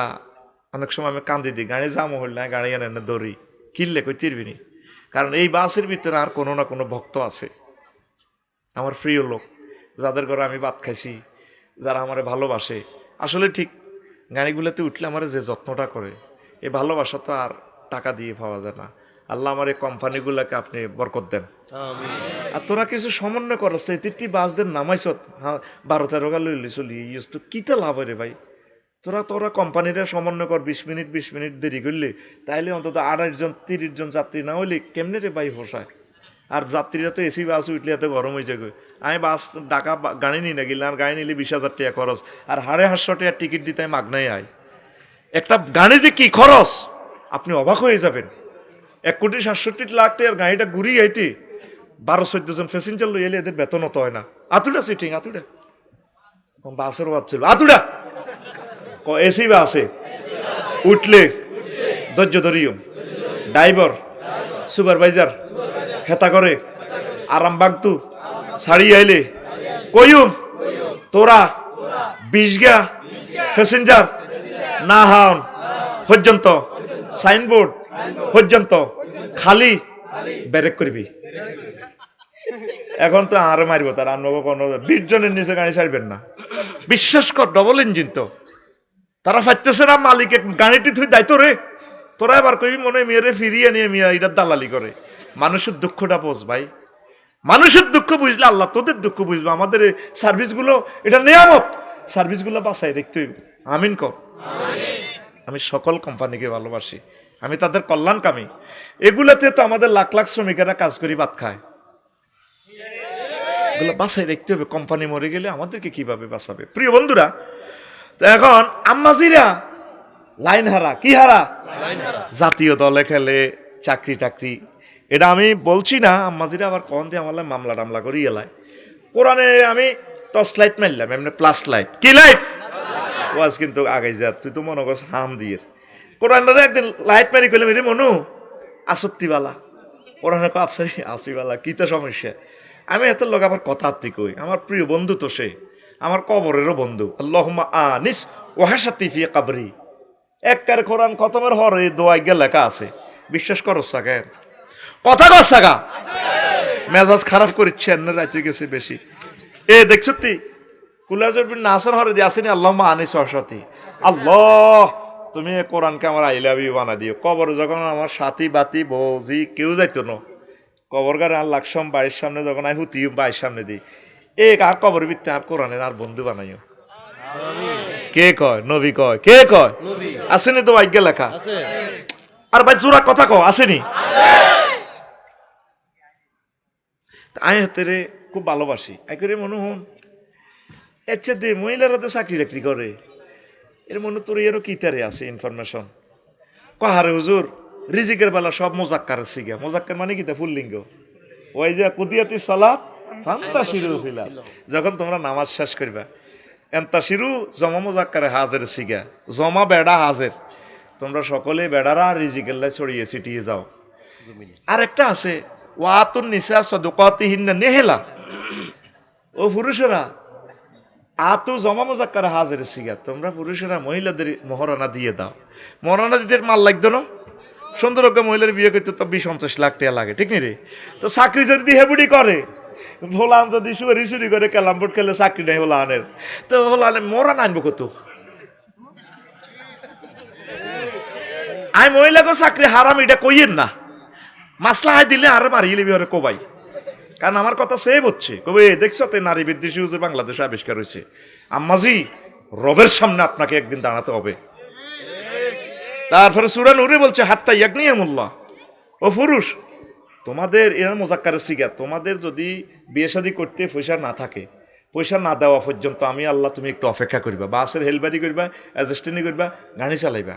অনেক সময় আমি কান্দি দিই, গাড়ি জামো হইল না, গাড়ি এনে দৌড়ি কিনলে কই তিরবিনি। কারণ এই বাসের ভিতরে আর কোনো না কোনো ভক্ত আছে, আমার প্রিয় লোক, যাদের ঘরে আমি ভাত খাইছি, যারা আমারে ভালোবাসে। আসলে ঠিক গাড়িগুলোতে উঠলে আমার যে যত্নটা করে, এই ভালোবাসা তো আর টাকা দিয়ে পাওয়া যায় না। আল্লাহ আমার এই কোম্পানিগুলোকে আপনি বরকত দেন। আর তোরা কিছু সমন্বয় করছ, এই 3টি বাসদের নামাইছ, হ্যাঁ 12-13 গা লইলি চলি তো কিতা লাভ হয় রে ভাই। তোরা কোম্পানিরা সমন্বয় কর, 20 মিনিট দেরি করলে তাইলে অন্তত 28 জন 30 জন যাত্রী না হইলে কেমনে রে ভাই হোসায়। আর যাত্রীরা তো এসি বাস উঠলে এত গরম হয়ে যাবে। আমি বাস ঢাকা গাড়ি নিই না গেলে, আর গাড়ি নিলে 20,000 টাকা খরচ, আর 550 টাকা টিকিট দিতে আমি মাগনাই আয়। একটা গাড়ি যে কি খরচ আপনি অবাক হয়ে যাবেন। 1,67,00,000 টাকার গাড়িটা ঘুরি আইতে 12-14 জন প্যাসেঞ্জার লই এলে এদের বেতন হতো হয় না। আতুডা সিটিং, আতুডা বাসের ওয়াজ ছিল, আতুডা এসি বা আছে উঠলে ধৈর্য ধরিও, ড্রাইভার সুপারভাইজার হেতা করে আরাম বাগতু ছাড়ি আইলে কইম তোরা 20 গা প্যাসেঞ্জার না হান পর্যন্ত সাইনবোর্ড পর্যন্ত খালি ব্রেক করবি। এখন তো আরো মারিব, তার আর 20 জনের নিচে গাড়ি ছাড়বেন না। বিশ্বাস কর, ডবল ইঞ্জিন তো তারা ফাইতেছে না, মালিকে গাড়িটি তুই দায়িত্ব রে, তোরা এবার কবি মনে মেয়েরে ফিরিয়ে নিয়ে মিয়া এটা দালালি করে। মানুষের দুঃখটা বোঝ ভাই, মানুষের দুঃখ বুঝলে আল্লাহ তোদের দুঃখ বুঝবে। আমাদের এই সার্ভিসগুলো এটা নিয়ামত, সার্ভিসগুলো বাসায় রাখতে হইব। আমিন কর। আমি সকল কোম্পানিকে ভালোবাসি, আমি তাদের কল্যাণকামী। এগুলাতে তো আমাদের লাখ লাখ শ্রমিকেরা কাজ করি ভাত খায়, এগুলো বাসায় রাখতে হবে। কোম্পানি মরে গেলে আমাদেরকে কিভাবে বাঁচাবে? প্রিয় বন্ধুরা, এখন আম্মাজিরা লাইন হারা, কি হারা? জাতীয় দলে খেলে, চাকরি টাকরি, এটা আমি বলছি না। আম্মাজিরা আবার কন দিয়ে আমার মামলা টামলা করি এলায়। কোরআনে আমি টর্চ লাইট মারলাম, এমনি প্লাস লাইট, কি লাইট ওয়াজ কিন্তু আগে যা, তুই তো মনে করছ হাম দিয়ে। কোরআনটা একদিন লাইট মারি করলাম, রে মনু আসত্তিবালা, কোরআনে আফসারি আসিবালা, কি তো সমস্যা? আমি এত লোক আবার কথা আত্মি কই, আমার প্রিয় বন্ধু তো সে, আমার কবরেরও বন্ধু। আল্লাহুম্মা আনিস ওয়াহাসাতি ফি কবরি, একবার কোরআন খতমের হরে দোয়াই গিয়ে লেখা আছে। বিশ্বাস করো সাকের কথা কর সাগা, মেজাজ খারাপ করিচ্ছে, রাইতে গেছে বেশি। এ দেখছ তুই কুলাজর বিন নাসর হরে দিয়ে আসেনি আল্লাহুম্মা আনিস ওয়াহাসাতি, আল্লাহ তুমি কোরআনকে আমার আই লাভ ইউ বানা দিও। কবর যখন আমার সাথী বাতি বৌজি কেউ যাইতো না, কবর গারে আর লাকসম বাড়ির সামনে যখন আই হুতি বাড়ির সামনে দিই, এ আর কবর ভিত্তি আর কোরআনের আর বন্ধু বানাইও। কে কয়? নবী কয়। কে কয়? আসেনি তো ভাগ্যে লেখা। আর ভাই জোরা কথা কও, আসেনি? আমি হাতে খুব ভালোবাসি, একরে মনে হন আচ্ছা দে মহিলারা তো চাকরি টাকরি করে, এর মনে তোর এরও কিতারে আছে ইনফরমেশন। কাহারে হুজুর রিজিকের বেলা সব মোজাক্কার শিখা। মোজাক্কার মানে কিতা ফুল্লিঙ্গ, ওই যে কুদিয়াতি সালাত ফান্তাশিরু ফিলাল, যখন তোমরা নামাজ শেষ করবা এন্তাশিরু জমা মোজাক্কারে হাজের শিখা, জমা বেড়া হাজের, তোমরা সকলে বেড়ারা রিজিকের লাই ছড়িয়ে ছিটিয়ে যাও। আর একটা আছে ওয়াতুন নিসা সাদুকাতিহিন্না নেহেলা, ও পুরুষেরা আতু জমা মোজাক্কারে হাজের শিখা, তোমরা পুরুষেরা মহিলাদের মহারণা দিয়ে দাও। মহারণা দিতে মাল লাগতো না, সুন্দর মহিলার বিয়ে করতে তো 20-50 লাখ টাকা লাগে, ঠিক নি রে? তো চাকরি যদি হেবুডি করে, ভোলান যদি সুরি করে ক্যালামবোর্ড খেলে চাকরি নেই হোলানের, তো হোলানে মরা আনবো কত? আমি মহিলাকে চাকরি হারাম এটা কইয়েন না, মাসলা হাই দিলে আরে মারিয়ে লিবি ওরে কোবাই। কারণ আমার কথা সেভ হচ্ছে, কবে দেখছো তো নারী বিদ্বেষী হুজুর বাংলাদেশে আবিষ্কার হয়েছে। আম্মাজি রবের সামনে আপনাকে একদিন দাঁড়াতে হবে। তারপরে সূরা নূরে বলছে হাত্তা ইয়াগনিয়ামুল্লাহ, ও পুরুষ, তোমাদের এর মোজাক্কারের সিগা, তোমাদের যদি বিয়ে শাদী করতে পয়সা না থাকে, পয়সা না দেওয়া পর্যন্ত আমি আল্লাহ তুমি একটু অপেক্ষা করবা, বাসের হেলবারি করবা, অ্যাডজাস্টেনি করবা, গাড়ি চালাইবা,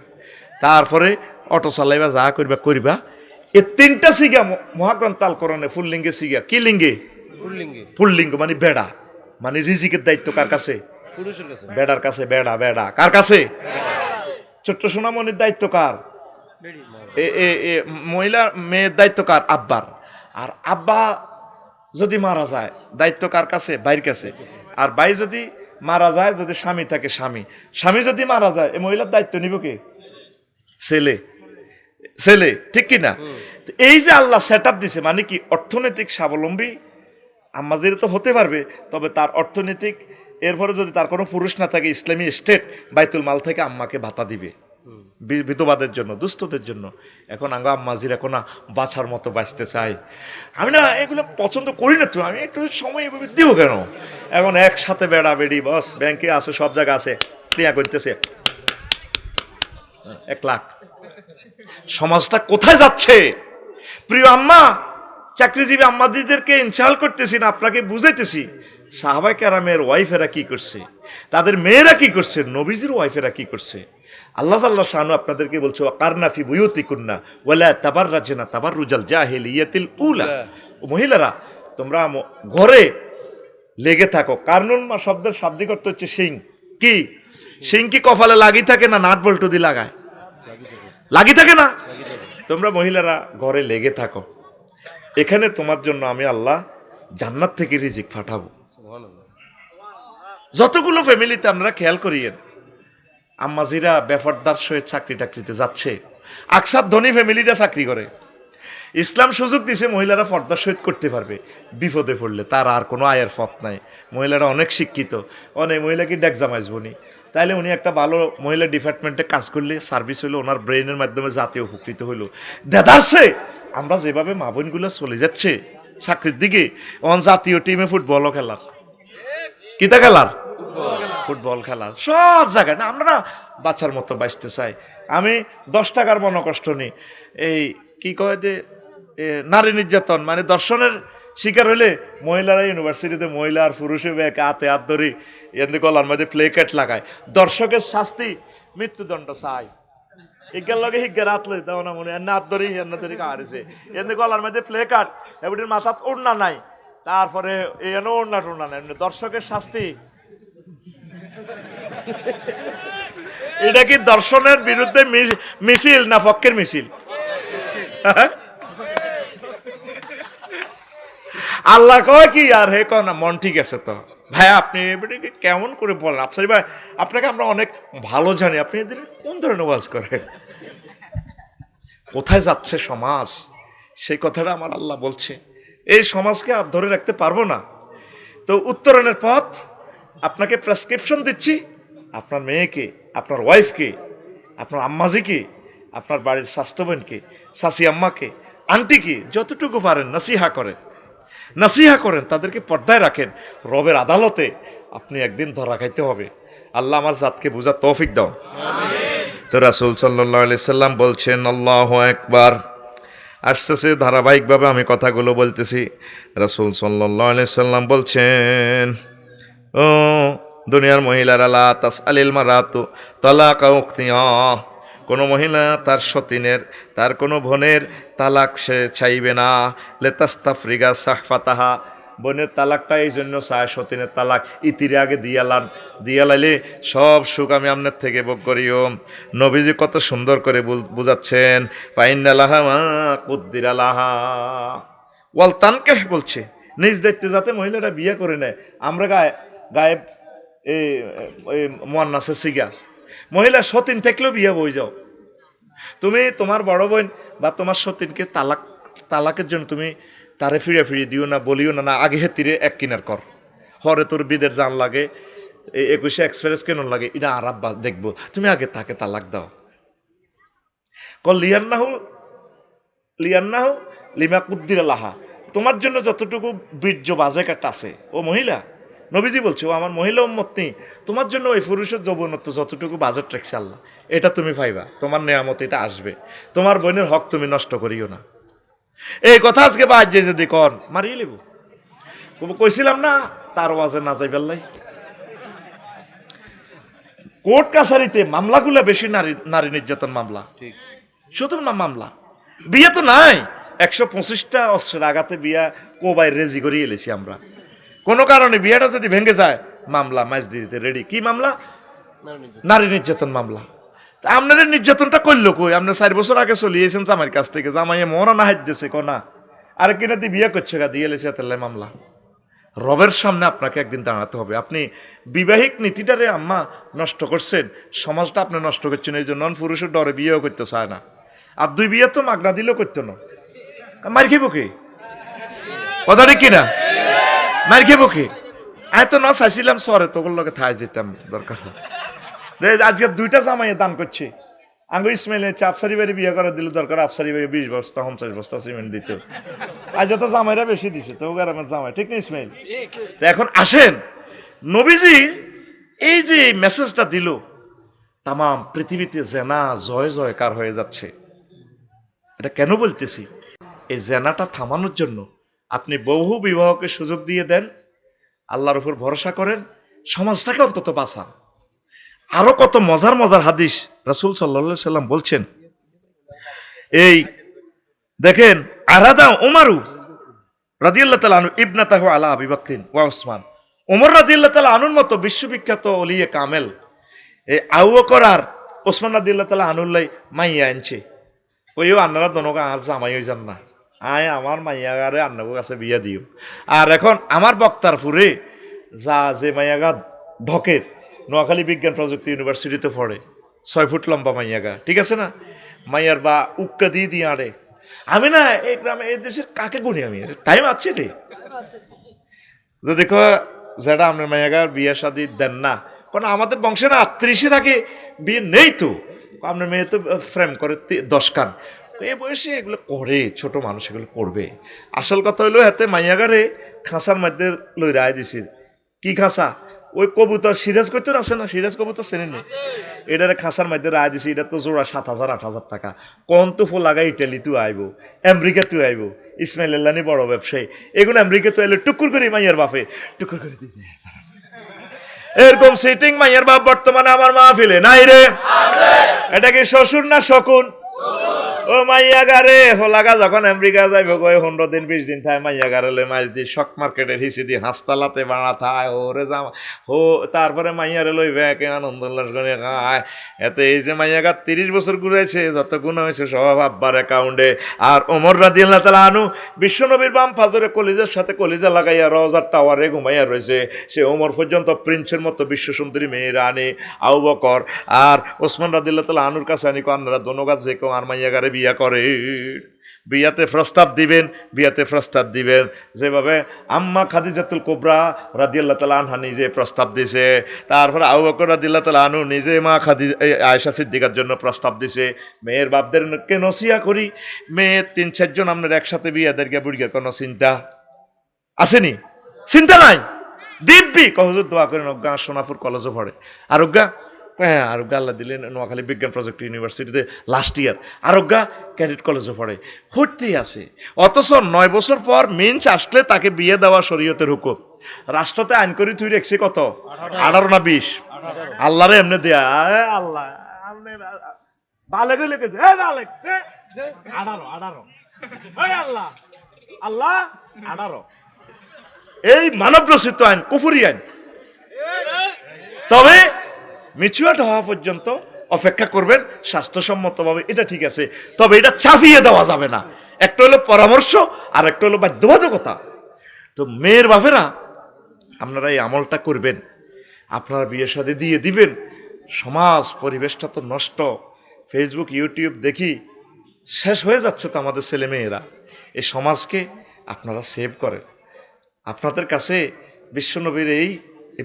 তারপরে অটো চালাইবা, যা করবা করবা। এ তিনটা সিগা মহাগ্রন্থ আল কোরআনে ফুল্লিঙ্গে সিগা। কি লিঙ্গে? পুল্লিঙ্গ, মানে বেড়া, মানে রিজিকের দায়িত্ব কার কাছে? বেড়ার কাছে। বেড়া বেড়া কার কাছে? ছোট্ট সোনামণির দায়িত্ব কার? মহিলা মেয়ের দায়িত্ব কার? আব্বার। আর আব্বা যদি মারা যায় দায়িত্ব কার কাছে? ভাইয়ের কাছে। আর ভাই যদি মারা যায়, যদি স্বামী থাকে স্বামী, স্বামী যদি মারা যায়, এই মহিলার দায়িত্ব নিব কে? ছেলে। ছেলে, ঠিক কিনা? এই যে আল্লাহ সেট আপ দিছে, মানে কি অর্থনৈতিক স্বাবলম্বী আম্মাজির তো হতে পারবে, তবে তার অর্থনৈতিক, এরপরে যদি তার কোনো পুরুষ না থাকে, ইসলামী স্টেট বাইতুল মাল থেকে আম্মাকে ভাতা দিবে, বিধবাদের জন্য, দুস্থদের জন্য। এখন আঙ্গা আম্মাজির এখন না বাছার মতো বাঁচতে চাই। আমি না এগুলো পছন্দ করি না, তো আমি একটু সময় এভাবে দিব কেন? এখন একসাথে বেড়া বেড়ি, বস ব্যাংকে আছে, সব জায়গা আছে, ক্রিয়া করতেছে 1 লাখ। সমাজটা কোথায় যাচ্ছে? প্রিয় আম্মা, চাকরিজীবী আম্মাদিদেরকে ইনশাল করতেছি না, আপনাকে বুঝাইতেছি। সাহাবায়ে কেরামের ওয়াইফেরা কি করছে, তাদের মেয়েরা কি করছে, নবীজির ওয়াইফেরা কি করছে। আল্লাহ জাল্লা শানু আপনাদেরকে বলছে, ওয়াকারনা ফি বুয়ুতিকুন্না ওয়ালা তাবাররাজনা তাবাররুজাল জাহিলিয়াতিল উলা। মহিলারা, তোমরা ঘরে লেগে থাকো। কারনুন মা শব্দের শাব্দিক অর্থ হচ্ছে শিং। কি শিং? কি কপালে লাগি থাকে না নাট বল্টু দিয়ে লাগায়? লাগি থাকে না? তোমরা মহিলারা ঘরে লেগে থাকো, এখানে তোমার জন্য আমি আল্লাহ জান্নাত থেকে রিজিক পাঠাবো। যতগুলো ফ্যামিলিতে আপনারা খেয়াল করিয়েন, আম্মাজিরা বেফরদার সহিত চাকরি টাকরিতে যাচ্ছে। আকসার ধনী ফ্যামিলিটা চাকরি করে। ইসলাম সুযোগ দিছে মহিলারা পর্দার সহিত করতে পারবে, বিপদে পড়লে তার আর কোনো আয়ের পথ নাই। মহিলারা অনেক শিক্ষিত, অনেক মহিলা কি ডেক জামাইজবনি, তাইলে উনি একটা ভালো মহিলা ডিপার্টমেন্টে কাজ করলে সার্ভিস হইলো, ওনার ব্রেনের মাধ্যমে জাতীয় উপকৃত হইলো। দেদারছে আমরা যেভাবে মা বোনগুলো চলে যাচ্ছে চাকরির দিকে, অন জাতীয় টিমে ফুটবলও খেলার, কিতা খেলার, ফুটবল খেলার সব জায়গায় না। আমরা না বাচ্চার মতো বাঁচতে চাই। আমি 10 টাকার মনোকষ্ট নেই। এই কি কয় যে নারী নির্যাতন, মানে দর্শনের শিকার হইলে মহিলারা ইউনিভার্সিটিতে মহিলা আর পুরুষে ব্যাগ হাতে হাত ধরি, এমনি গলার মধ্যে প্লে কার্ড লাগায়, দর্শকের শাস্তি মৃত্যুদণ্ড চাই। হিজ্ঞার লগে হিজ্ঞার হাত লই দাও না, মনে হাত ধরি এনে ধরি কাহারিছে, এমনি গলার মধ্যে প্লে কার্ড, এবার মাথাত ওড়না নাই, তারপরে এনে ওড়না টোড়না নাই, দর্শকের শাস্তি। এটা কি দর্শনের বিরুদ্ধে মিছিল না পক্ষের মিছিল? আল্লাহ কয় কি আর হে কয় না, মন ঠিক আছে তো ভাই, আপনি কেমন করে বলেন? আফসারি ভাই, আপনাকে আমরা অনেক ভালো জানি, আপনি এদের কোন ধরনের ওয়াজ করেন? কোথায় যাচ্ছে সমাজ, সেই কথাটা আমার আল্লাহ বলছে। এই সমাজকে আর ধরে রাখতে পারবো না। তো উত্তরণের পথ আপনাকে প্রেসক্রিপশন দিচ্ছি, আপনার মেয়েকে, আপনার ওয়াইফকে, আপনার আম্মাজিকে, আপনার বাড়ির স্বাস্থ্যবানকে, শাশি আম্মাকে, আন্টিকে যতটুকু পারেন নাসিহা করেন, নাসিহা করেন, তাদেরকে পর্দায় রাখেন। রবের আদালতে আপনি একদিন ধরা খাইতে হবে। আল্লাহ আমার জাতকে বুঝার তৌফিক দাও। তো রাসূল সাল্লাল্লাহু আলাইহি সাল্লাম বলছেন, আল্লাহু আকবার। আসতেছে ধারাবাহিকভাবে আমি কথাগুলো বলতেছি। রাসূল সাল্লাল্লাহু আলাইহি সাল্লাম বলছেন, ও দুনিয়ার মহিলারা, লা তাসআলিল মারাতু তালাকা উখতিহা, কোনো মহিলা তার সতীনের, তার কোনো বোনের তালাক সে চাইবে না। লেতাস্তাফরিগা সাহফাতাহা, বোনের তালাকটা এই জন্য চায়, সতীনের তালাক ইতিরে আগে দিয়া লাইলে সব সুখ আমি আপনার থেকে ভোগ করিও। নবীজি কত সুন্দর করে বুঝাচ্ছেন, ফাইন্নালাহা মা কুদ্দিরালাহা ওয়াল তানকাহ, বলছে নিজ দায়িত্বে যাতে মহিলাটা বিয়ে করে নেয়। আমরা গায়ে এই মুয়ান্নাসে সিগা, মহিলা সতীন থাকলেও বিয়ে বই যাও। তুমি তোমার বড় বোন বা তোমার সতীনকে তালাকের জন্য তুমি তারে ফিরে দিও না, বলিও না, না আগে হেতিরে এক কিনার কর, হরে তোর বিদের জান লাগে, 21 এক্সপ্রেস কেন লাগে, এটা আর আব্বা দেখবো, তুমি আগে তাকে তালাক দাও। লিয়ান্নাহু লিমা কুদ্দিরালাহা, তোমার জন্য যতটুকু বীর্য বাজে কাটা আছে ও মহিলা, নবীজি বলছে, ও আমার মহিলা উম্মত নেই, তোমার জন্য ওই পুরুষের যৌবনত্ব যতটুকু বাজেট রাখছে আল্লাহ, এটা তুমি পাইবা, তোমার নেয়ামত এটা আসবে। তোমার বোনের হক তুমি নষ্ট করিও না। এই কথা আজকে বাদ যে যদি কন মারিয়ে লিব, কইছিলাম না তার ওয়াজে না যাই বেল্লাই। কোর্ট কাছারিতে মামলাগুলো বেশি, নারী নির্যাতন মামলা, শুধু না মামলা। বিয়ে তো নাই, 125টা অস্ত্রের আঘাতে বিয়া কোবাই রেজি করে এলেছি আমরা। কোনো কারণে বিয়েটা যদি ভেঙে যায় মামলা মাইজ দিতে রেডি। কি মামলা? নারী নির্যাতন মামলা। তা আপনাদের নির্যাতনটা করলো কই? আপনি 4 বছর আগে চলিয়েছেন জামাইয়ের কাছ থেকে, জামাইয়ে মরা না হাত দিয়েছে কোনা আর কিনা দিয়ে বিয়ে করছে গা দিয়ে এলেছে তাহলে মামলা। রবের সামনে আপনাকে একদিন দাঁড়াতে হবে। আপনি বিবাহিক নীতিটারে আম্মা নষ্ট করছেন, সমাজটা আপনি নষ্ট করছেন। এই জন্য পুরুষের ডরে বিয়েও করতে চায় না। আর 2 বিয়ে তো মাগনা দিলেও করতো না, মার খেবো কে? কথা ঠিক কিনা? মার খেবো কে? আমি তো না চাইছিলাম সরে তোর লোকে থাই যেতাম দরকার। আজকে 2টা জামাইয়ে দান করছে। আঙ্গু ইসমাইল আফসারি বাড়ি বিয়ে করে দিলে দরকার আফসারি বাড়ি 20 বস্তা 50 বস্তা সিমেন্ট দিত। আজ তো জামাইরা বেশি দিছে, তো গ্রামের জামাই, ঠিক না ইসমাইল? তো এখন আসেন, নবীজি এই যে মেসেজটা দিল, তাম পৃথিবীতে জেনা জয় জয়কার হয়ে যাচ্ছে। এটা কেন বলতেছি? এই জেনাটা থামানোর জন্য আপনি বহু বিবাহকে সুযোগ দিয়ে দেন, আল্লাহর উপর ভরসা করেন, সমাজটাকে অন্তত বাঁচান। আরো কত মজার মজার হাদিস রাসূল সাল্লাল্লাহু আলাইহি সাল্লাম বলছেন। এই দেখেন, আরাদা উমারু রাদিয়াল্লাহু তাআলা আনহু ইবনাতাহু আলা আবি বকর ওয়া উসমান। ওমর রাদিয়াল্লাহু তাআলা আনহুর মতো বিশ্ববিখ্যাত ওলিয়ে কামেল এই আবু বকর আর ওসমান রাদিয়াল্লাহু তাআলা আনহুল্লাই মাইয়া আনছে। ওইও আপনারা দনগা আর জামাই হই যান না, আয় আমার মাইয়াগারে আপনাদের কাছে বিয়া দিও। আর এখন আমার বক্তার ফুরে যা যে মাইয়াগা ঢকের নোয়াখালী বিজ্ঞান প্রযুক্তি ইউনিভার্সিটিতে পড়ে, 6 ফুট লম্বা মাইয়াগা, ঠিক আছে না? মাইয়ার বা উক্কা দিয়ে আড়ে। আমি না এই গ্রামে এই দেশের কাকে গুনি, আমি টাইম আছে রে যদি যেটা আপনার মাইয়াগার বিয়ে শাদী দেন না, কারণ আমাদের বংশে না 30-এর আগে বিয়ে নেই। তো আপনার মেয়ে তো ফ্রেম করে 10 কান, এই বয়সে এগুলো করে, ছোট মানুষ এগুলো করবে। আসল কথা হইলো হাতে মাইয়াগারে খাঁচার মধ্যে লই রায় দিছি। কি খাঁচা? ওই কবুতর সিরাজ করতে আছে না, সিরাজ কবুতর চেনে নেই, এটারে খাঁচার মধ্যে রায় দিছি। এটা তো জোড়া 7,000-8,000 টাকা। কোন তো ফো লাগা ইটালি তুই আইব, আমেরিকা তুই আইব, ইসমাইল আল্লানি বড় ব্যবসায়ী, এগুলো আমেরিকা তো এলে টুকুর করে মাইয়ার বাপে টুকুর করে দিতে। এরকম সিটিং মাইয়ার বাপ বর্তমানে আমার মাহফিলে নাই রে। এটা কি শ্বশুর না শকুন? ও মাইয়া গারে হোলাগা যখন আমেরিকা যাইব কই 15 দিন 20 দিন থায় মাইয়া গারেলে মাছ দি শক মার্কেটের হিসি দি হাসতালাতে বাড়া থায় ওরে যা হো, তারপরে মাইয়ারে লই ব্যাকে আনন্দ উল্লাস করে খায়। এতে এই যে মাইয়া গা 30 বছর ঘুরাইছে, যত গুণ হয়েছে সব আব্বার অ্যাকাউন্টে। আর ওমর রাদিয়াল্লাহু তাআলা আনহু বিশ্বনবীর বাম ফাজরে কলিজার সাথে কলিজা লাগাইয়া রওজার টাওয়ারে ঘুমাইয়া রয়েছে। সে ওমর পর্যন্ত প্রিন্সের মতো বিশ্ব সুন্দরী মেয়েরা আনে। আবু বকর আর ওসমান রাদিয়াল্লাহু তাআলা আনহুর কাছে আনি আপনারা দোনোগাছ যে কেউ আর মাইয়া গারে বিয়া করে, বিয়াতে প্রস্তাব দিবেন, বিয়াতে প্রস্তাব দিবেন যেভাবে আম্মা খাদিজাতুল কুবরা রাদিয়াল্লাহু তাআলা আনহা নিজে প্রস্তাব দিছে। তারপর আবু বকর রাদিয়াল্লাহু তাআলা আনহু নিজে মা আয়েশা সিদ্দিকার জন্য প্রস্তাব দিছে। মেয়ের বাপদেরকে নসিহা করি, মেয়ে 3-4 জন আপনার একসাথে বিয়াদেরকে বুড়িয়ে কোনো চিন্তা আসেনি? চিন্তা নাই, দিব্যি কহজুর দোয়া করেন। অজ্ঞা সোনাপুর কলেজও পড়ে, আরোগ্যা হ্যাঁ আরোগ্যা আল্লাহ দিলেন নোয়াখালী বিজ্ঞান প্রযুক্তি ইউনিভার্সিটিতে লাস্ট ইয়ার, আরোগ্যা ক্যাডেট কলেজও পড়ে, হতেই আছে। অথচ 9 বছর পর মিন্স আসলে তাকে বিয়ে দেওয়া শরীয়তের হুকুম। রাষ্ট্রতে আইন করে তুই রেখছি কত? 18 না 20? আল্লাহরে এমনি দেয়া আল্লাহ বালেক লিখেছে 18 আল্লাহ 18 এই মানব রচিত আইন, কুফরি আইন। তবে মিচুয়াট হওয়া পর্যন্ত অপেক্ষা করবেন স্বাস্থ্যসম্মতভাবে, এটা ঠিক আছে। তবে এটা চাপিয়ে দেওয়া যাবে না। একটা হলো পরামর্শ আর একটা হলো বাধ্যবাধকতা। তো মেয়ের বাপেরা আপনারা এই আমলটা করবেন, আপনারা বিয়ে শাদী দিয়ে দিবেন। সমাজ পরিবেশটা তো নষ্ট, ফেসবুক ইউটিউব দেখি শেষ হয়ে যাচ্ছে তো আমাদের ছেলে মেয়েরা। এই সমাজকে আপনারা সেভ করেন। আপনাদের কাছে বিশ্বনবীর এই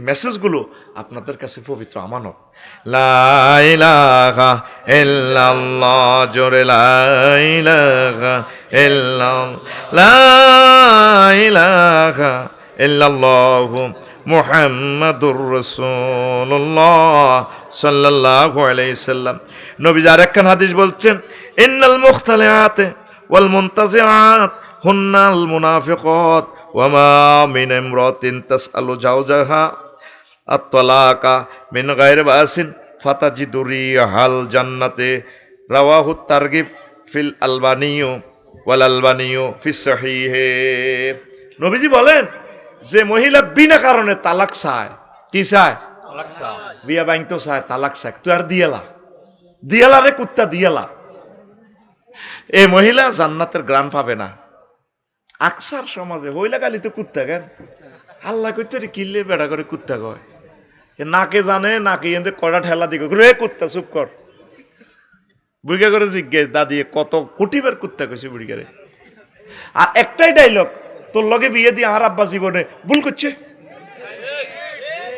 মেসেজগুলো আপনাদের কাছে পবিত্র আমানত। লা ইলাহা ইল্লাল্লাহ, জোরে লা ইলাহা ইল্লাল্লাহ, লা ইলাহা ইল্লাল্লাহু মুহাম্মাদুর রাসূলুল্লাহ সাল্লাল্লাহু আলাইহি সাল্লাম। নবী আরেকখান হাদিস বলছেন, ইন্নাল মুখতালিআত ওয়াল মুনতাজিআত হুন্নাল মুনাফিকাত ওয়া মা মিন ইমরাতিন তাসআলু জাওজাহা আত-তালাকা মিন গায়রি বাসিন ফাতাজিদু রিহাল জান্নাতে রাওয়াহু তারগিব ফিল আলবানিয়ু ওয়াল আলবানিয়ু ফিস সহিহে। নবীজি বলেন যে মহিলা বিনা কারণে তালাক চায়, কি চায়? বিয়া বাইনতো চায়, তালাক চায়, তুই আর দিয়ালা রে কুত্তা দিয়ালা, এই মহিলা জান্নাতের গ্রান পাবে না। আকসার সমাজে হইলা গালি তো কুত্তা কেন আল্লাহ কইতে কিল্লে বেড়া করে কুত্তা কয়, নাকে জানে নাকে এনে কড়া ঠেলা দিকে রে কুত্তা চুপ কর। বুড়িকা করে জিজ্ঞেস দাদি কত কোটিবার কুত্তা কইছে বুড়িকারে। আর একটাই ডাইলগ, তোর লগে বিয়ে দিয়ে আর আব্বা জীবনে ভুল করছে,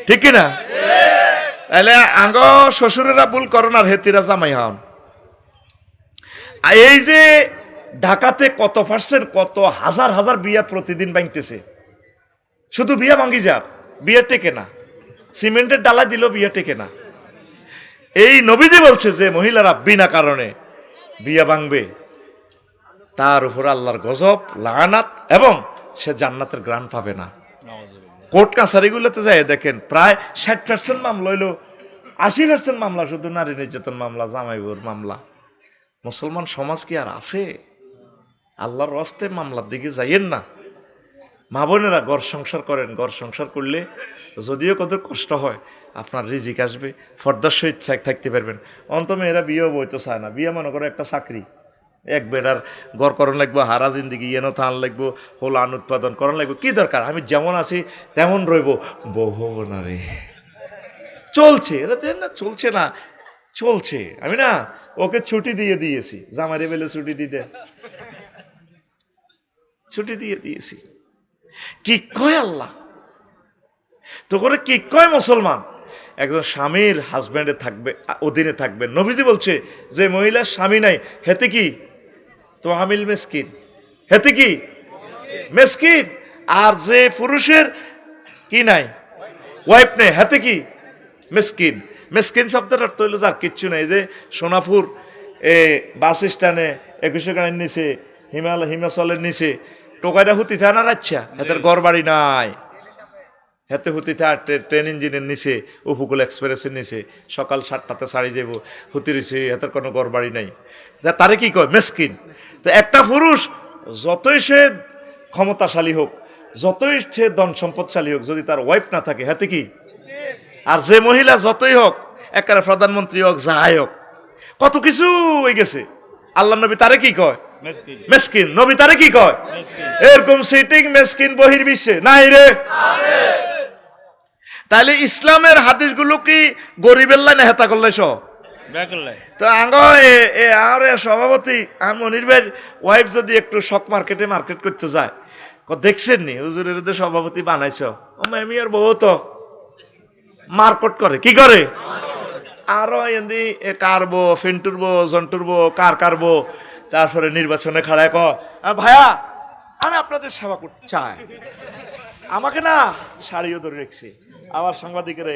ঠিক কিনা? তাহলে আঙ্গ শ্বশুরেরা ভুল করন আর হেতিরা জামাই হন। এই যে ঢাকাতে কত পার্সেন্ট, কত হাজার হাজার বিয়া প্রতিদিন ভাঙতেছে, শুধু বিয়া ভাঙ্গি যার, বিয়ে টেকে না, সিমেন্টের ডালা দিল বিয়ে টেকে না। এই নবীজি বলছে যে মহিলারা বিনা কারণে বিয়া ভাঙবে, তার উপর আল্লাহর গজব লানাত এবং সে জান্নাতের গ্রাণ পাবে না। কোর্ট কাছারিগুলোতে যায় দেখেন প্রায় 60% মামলা হইলো, 80% মামলা শুধু নারী নির্যাতন মামলা, জামাইবুর মামলা। মুসলমান সমাজ কি আর আছে? আল্লাহর রাস্তে মামলার দিকে যাইয়েন না। মা বোনেরা ঘর সংসার করেন, ঘর সংসার করলে যদিও কত কষ্ট হয় আপনার রিজিক আসবে, ফর্দার সহিত থাকতে পারবেন। অন্ত মেয়েরা বিয়েও বইতে চায় না, বিয়ে মনে করে একটা চাকরি, এক বেটার ঘর করণ লাগবো, হারা জিন্দিগি এনো থান লাগবো, হোলান উৎপাদন করণ লাগবো, কি দরকার আমি যেমন আছি তেমন রইব, বহু না রে চলছে, এরা না চলছে না চলছে। আমি না ওকে ছুটি দিয়ে দিয়েছি, জামাইরে বেলে ছুটি দিয়ে দিয়েছি। কি কয় আল্লাহ তো করে, কি কয় মুসলমান? একজন স্বামীর হাজব্যান্ডে থাকবে, অধীনে থাকবে। নবীজি বলছে যে মহিলার স্বামী নাই হেতে কি তো আমিল মেসকিন, হেতে কি মেসকিন। আর যে পুরুষের কি নাই, ওয়াইফ নেই, হেতে কি মেসকিন। মেসকিন শব্দটার অর্থ হইল যার কিচ্ছু নেই। যে সোনাপুর বাস স্ট্যান্ডে 21 গাড়ির নিচে হিমাচলের নিচে টোকাইটা হুতি থাকে না, আচ্ছা হেতের ঘর বাড়ি নাই, হেতে হুতি থাকে ট্রেন ইঞ্জিনের নিচে, উপকূল এক্সপ্রেসের নিচে, সকাল 7টাতে ছাড়ি যাব, হুতি রয়েছে, হেতের কোনো ঘর বাড়ি নাই, তারে কি কয় মেসকিন। তো একটা পুরুষ যতই সে ক্ষমতাশালী হোক, যতই সে ধন সম্পদশালী হোক, যদি তার ওয়াইফ না থাকে হেতে কি। আর যে মহিলা যতই হোক, একেবারে প্রধানমন্ত্রী হোক, যাই হোক, কত কিছু হয়ে গেছে, আল্লাহ নবী তারে কি কয় মেসকিন। নবী তারে কি কয়? এরকম সিটিং মেসকিন বহির্বিশ্বে নাই রে। তাহলে ইসলামের হাদিসগুলো কি গরিবের লাই না হেতা করলে সব? তো আঙ্গ আর সভাপতি আর মনির ভাই ওয়াইফ যদি একটু শক মার্কেট করতে যায়, দেখছেন নি হুজুরের সভাপতি বানাইছ, ও আমি আর বউ তো মার্কেট করে, কি করে আরো এমনি কারবো, ফিন্টুরবো, জন্টুরবো, কারবো, তারপরে নির্বাচনে খাড়ায় ভাইয়া আমি আপনাদের সেবা করতে চাই, আমাকে না শাড়িও ধরে রেখেছি, আবার সাংবাদিকেরা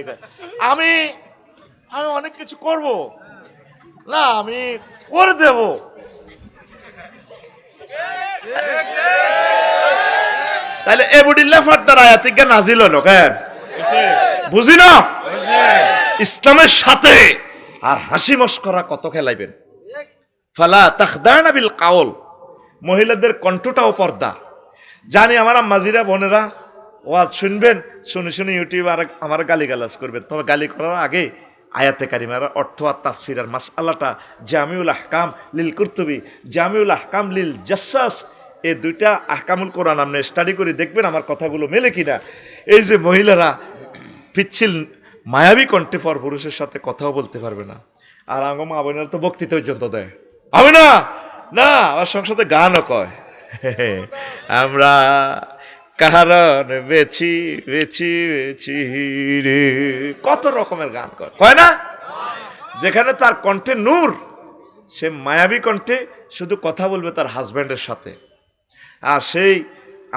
আমি অনেক কিছু করব না, আমি করে দেব। তাহলে এবুডিল্লাহ ফাদ্দার আয়াতিকা নাজিল হলো কেন বুঝি না? ইসলামের সাথে আর হাসি মস্করা কত খেলাইবেন। ফালা তাখদানা বিল কাউল, মহিলাদের কণ্ঠটাও পর্দা। জানি আমার আম্মাজিরা বোনেরা ওয়াজ শুনবেন, শুনে ইউটিউবে আর আমার গালিগালাজ করবেন, তবে গালি করার আগে আয়াতে কারিমার অর্থ আর তাফসির আর মাসআলাটা জামিউল আহকাম লিল কুরতুবি, জামিউল আহকাম লিল জাসসাস, এই দুইটা আহকামুল কোরআন আপনি স্টাডি করে দেখবেন আমার কথাগুলো মেলে কিনা। এই যে মহিলারা পিচ্ছিল মায়াবী কণ্ঠে পর পুরুষের সাথে কথাও বলতে পারবে না, আর আঙ্গম আবনার তো বক্তৃতা পর্যন্ত দেয়, হবে না না আমার সংসদে গানও কয়, আমরা কারণ বেছি বেছি বেছি রে, কত রকমের গান কয় না। যেখানে তার কণ্ঠে নূর, সে মায়াবী কণ্ঠে শুধু কথা বলবে তার হাজব্যান্ডের সাথে। আর সেই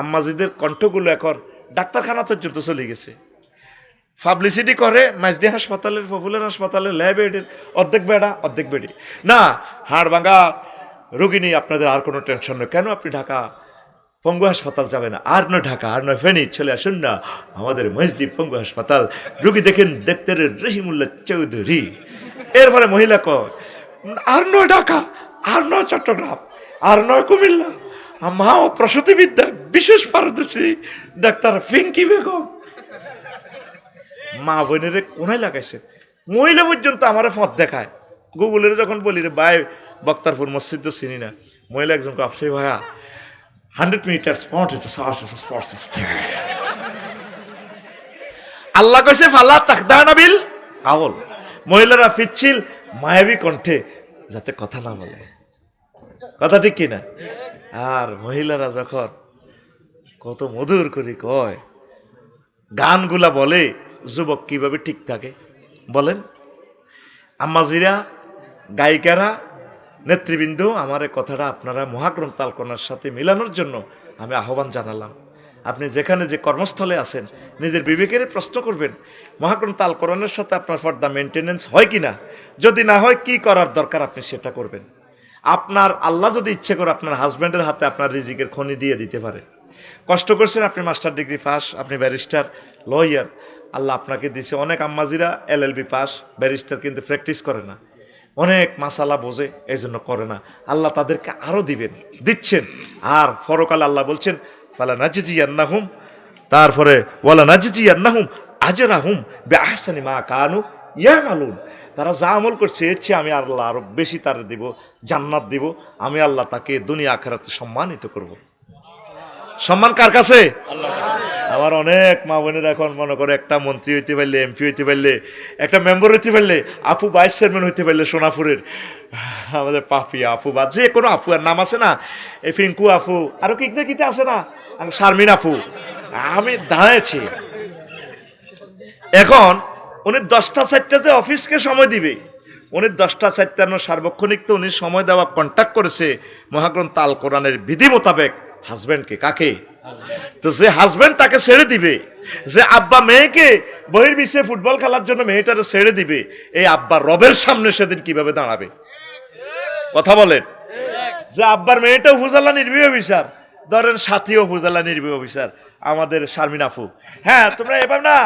আম্মাজিদের কণ্ঠগুলো এখন ডাক্তারখানা পর্যন্ত চলে গেছে, পাবলিসিটি করে মাইজদি হাসপাতালের, পপুলার হাসপাতালের ল্যাবেডের অর্ধেক বেড়া অর্ধেক বেডি না, হাড় ভাঙা রোগী নিয়ে আপনাদের আর কোনো টেনশন নেই। কেন আপনি ঢাকা পঙ্গু হাসপাতাল যাবে না? আর নয় ঢাকা, আর নয় ফেনী, চলে আসুন না আমাদের মসজিদ পঙ্গু হাসপাতাল। রোগী দেখেন ডাক্তার রহিমুল্লাহ চৌধুরী। এরপরে মহিলা কয়, আর নয় ঢাকা, আর নয় চট্টগ্রাম, আর নয় কুমিল্লা, মা ও প্রসূতি বিদ্যা বিশেষ পারদর্শী ডাক্তার পিঙ্কি বেগম। মা বোনের কোনায় লাগাইছে, মহিলা পর্যন্ত আমার পথ দেখায়। গুগলের যখন বলি রে ভাই বক্তারপুর মসজিদ তো চিনি না, মহিলা একজন কাপছে ভাইয়া 100 meters আল্লাহ কইছে ফাল্লা তাকদানা বিল কাউল। মহিলারা ফিচ্ছিল মায়াবী কণ্ঠে যাতে কথা না বলে, কথা ঠিক কিনা? আর মহিলারা যখন কত মধুর করে কয়, গানগুলা বলে, যুবক কিভাবে ঠিক থাকে বলেন? আম্মাজিরা, গায়িকারা, নেতৃবৃন্দ, আমার এই কথাটা আপনারা মহাগ্রন্থ আলকোরানের সাথে মিলানোর জন্য আমি আহ্বান জানালাম। আপনি যেখানে যে কর্মস্থলে আছেন নিজের বিবেকের প্রশ্ন করবেন, মহাগ্রন্থ আলকোরানের সাথে আপনার পর্দা মেনটেনেন্স হয় কি না। যদি না হয় কি করার দরকার আপনি সেটা করবেন। আপনার আল্লাহ যদি ইচ্ছে করে আপনার হাজব্যান্ডের হাতে আপনার রিজিকের খনি দিয়ে দিতে পারে। কষ্ট করছেন, আপনি মাস্টার ডিগ্রি পাস, আপনি ব্যারিস্টার, লয়ার, আল্লাহ আপনাকে দিছে। অনেক আম্মাজিরা LLB পাস, ব্যারিস্টার, কিন্তু প্র্যাকটিস করে না, অনেক মাসালা বোঝে, এই জন্য করে না। আল্লাহ তাদেরকে আরো দিবেন, দিচ্ছেন। আর পরকালে আল্লাহ বলছেন ফালা নাজিজিয়ান্নাহুম, তারপরে ওয়ালা নাজিজিয়ান্নাহুম আজরাহুম বিআহসানি মা কানু ইয়ামালুন। তারা যা আমল করছে এর চেয়ে আমি আল্লাহ আরো বেশি তার দিব, জান্নাত দিব। আমি আল্লাহ তাকে দুনিয়া আখিরাতে সম্মানিত করব। সম্মান কার কাছে? আমার অনেক মা বোনেরা এখন মনে করে একটা মন্ত্রী হইতে পারলে, MP হইতে পারলে, একটা মেম্বার হইতে পারলে, আপু ভাইস চেয়ারম্যান হইতে পারলে, সোনাপুরের আমাদের পাপিয়া আপু বা যে কোনো আপু আর নাম আছে না, এই পিঙ্কু আপু, আরো কিতে কিতে আছে না, শারমিন আপু, আমি দাঁড়াইছি। এখন উনি 10টা 4টা যে অফিসকে সময় দিবে, উনি 10টা 4টা সার্বক্ষণিক তো উনি সময় দেওয়া কন্ট্যাক্ট করেছে মহাগ্রন্থ আল কোরআনের বিধি মোতাবেক হাজব্যান্ডকে। কাকে? তো যে হাজব্যান্ড তাকে ছেড়ে দিবে, যে আব্বা মেয়েকে বহির্বিশ্বে ফুটবল খেলার জন্য মেয়েটারে ছেড়ে দিবে, এই আব্বা রবের সামনে সেদিন কিভাবে দাঁড়াবে? কথা বলেন। যে আব্বার মেয়েটা উপজেলা নির্বাহী অফিসার, ধরেন সাথীও উপজেলা নির্বাহী অফিসার আমাদের শারমিন আপু, হ্যাঁ তোমরা এভাবে না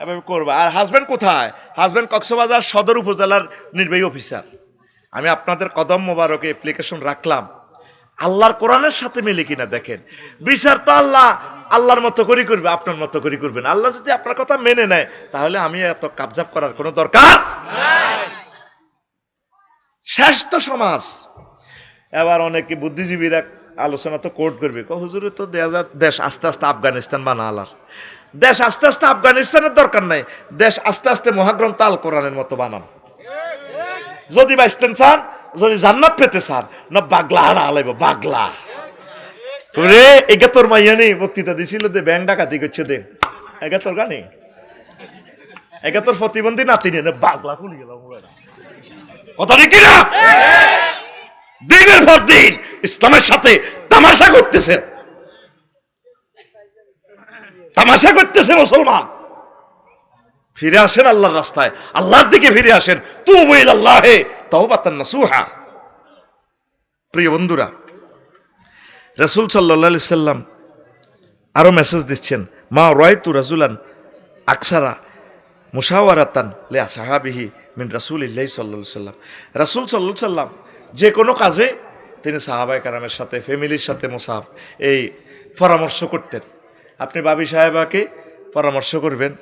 এভাবে করবা। আর হাজব্যান্ড কোথায়? হাজব্যান্ড কক্সবাজার সদর উপজেলার নির্বাহী অফিসার। আমি আপনাদের কদম মোবারকে অ্যাপ্লিকেশন রাখলাম, আল্লাহর কোরআনের সাথে মিলে কিনা দেখেন। বিচার তো আল্লাহ আল্লাহর মতো করে করবে, আপনার মতো করে করবেন। আল্লাহ যদি আপনার কথা মেনে নেয় তাহলে আমি এত কাবজাব করার কোনো দরকার নাই। শেষ তো সমাজ। এবার অনেকে বুদ্ধিজীবীরা আলোচনা তো কোর্ট করবে, হুজুরে তো দেশ আস্তে আস্তে আফগানিস্তান বানা আলার, দেশ আস্তে আস্তে আফগানিস্তানের দরকার নাই, দেশ আস্তে আস্তে মহাগ্রন্থ আল কোরআনের মতো বানান। যদি বাঁচতেন চান, যদি জান্নাত পেতে চান, না বাগলা হারা আলাইব, বাগলা রে। এগা তোর মাইয়া নেই বক্তৃতা দিছিল দে ব্যাংক ডাকাতি করছে দে, এগা তোর গানে, এগা তোর প্রতিবন্ধী নাতি নে বাগলা খুলে গেল। কথা ঠিক না? দিনের পর দিন ইসলামের সাথে তামাশা করতেছেন, তামাশা করতেছে মুসলমান। ফিরে আসেন আল্লাহর রাস্তায়, আল্লাহর দিকে ফিরে আসেন। তুবু ইলাল্লাহি তাওবাতান নাসুহা। প্রিয় বন্ধুরা, রাসূল সাল্লাল্লাহু আলাইহি সাল্লাম আরো মেসেজ দিচ্ছেন, মা রাআইতু রাজুলান আকসারা মুশাওয়ারাতান লি আসহাবিহি মিন রাসূলিল্লাহি সাল্লাল্লাহু আলাইহি সাল্লাম। রাসূল সাল্লাল্লাহু আলাইহি সাল্লাম যে কোনো কাজে তিনি সাহাবায়ে কেরামের সাথে, ফ্যামিলির সাথে এই পরামর্শ করতেন। আপনি ভাবি সাহেবাকে পরামর্শ করবেন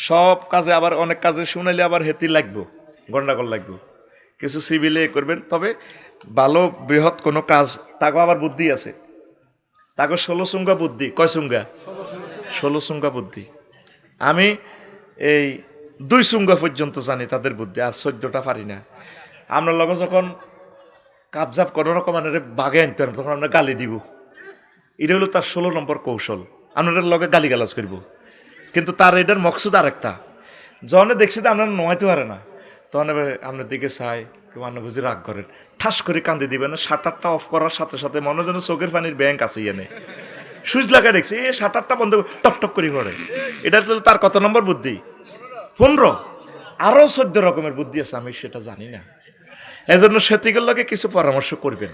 সব কাজে, আবার অনেক কাজে শুনাইলে আবার হেতি লাগবো, গন্ডাগোল লাগবো, কিছু সিভিলে করবেন। তবে ভালো বৃহৎ কোনো কাজ, তাকে আবার বুদ্ধি আছে, তাকে 16 সুঙ্গা বুদ্ধি। কয় সুঙ্গা? 16 সুঙ্গা বুদ্ধি। আমি এই 2 সুঙ্গা পর্যন্ত জানি তাদের বুদ্ধি, আর 14টা পারি না। আমরা লগে যখন কাবজাব কোনো রকম বাগে আনতে তখন আমরা গালি দিব, এটা হলো তার 16 নম্বর কৌশল। আপনাদের লগে গালি গালাজ করব, কিন্তু তার এটার মকসুদ আর একটা। যখন দেখছি তো আপনারা নয়তে পারে না, তখন এবার আপনার দিকে চাই, কেউ আন্ন বুঝি রাগ করেন, ঠাস করে কান্দি দিবেন। শাটারটা অফ করার সাথে সাথে মনে যেন চোখের পানির ব্যাংক আছে এনে সুইচ লাগাই দেখছি, এই শাটারটা বন্ধ টপ টপ করে করে। এটা তো তার কত নম্বর বুদ্ধি? 15। আরো 14 রকমের বুদ্ধি আছে, আমি সেটা জানি না। এজন্য সেতিগুলোকে কিছু পরামর্শ করবেন।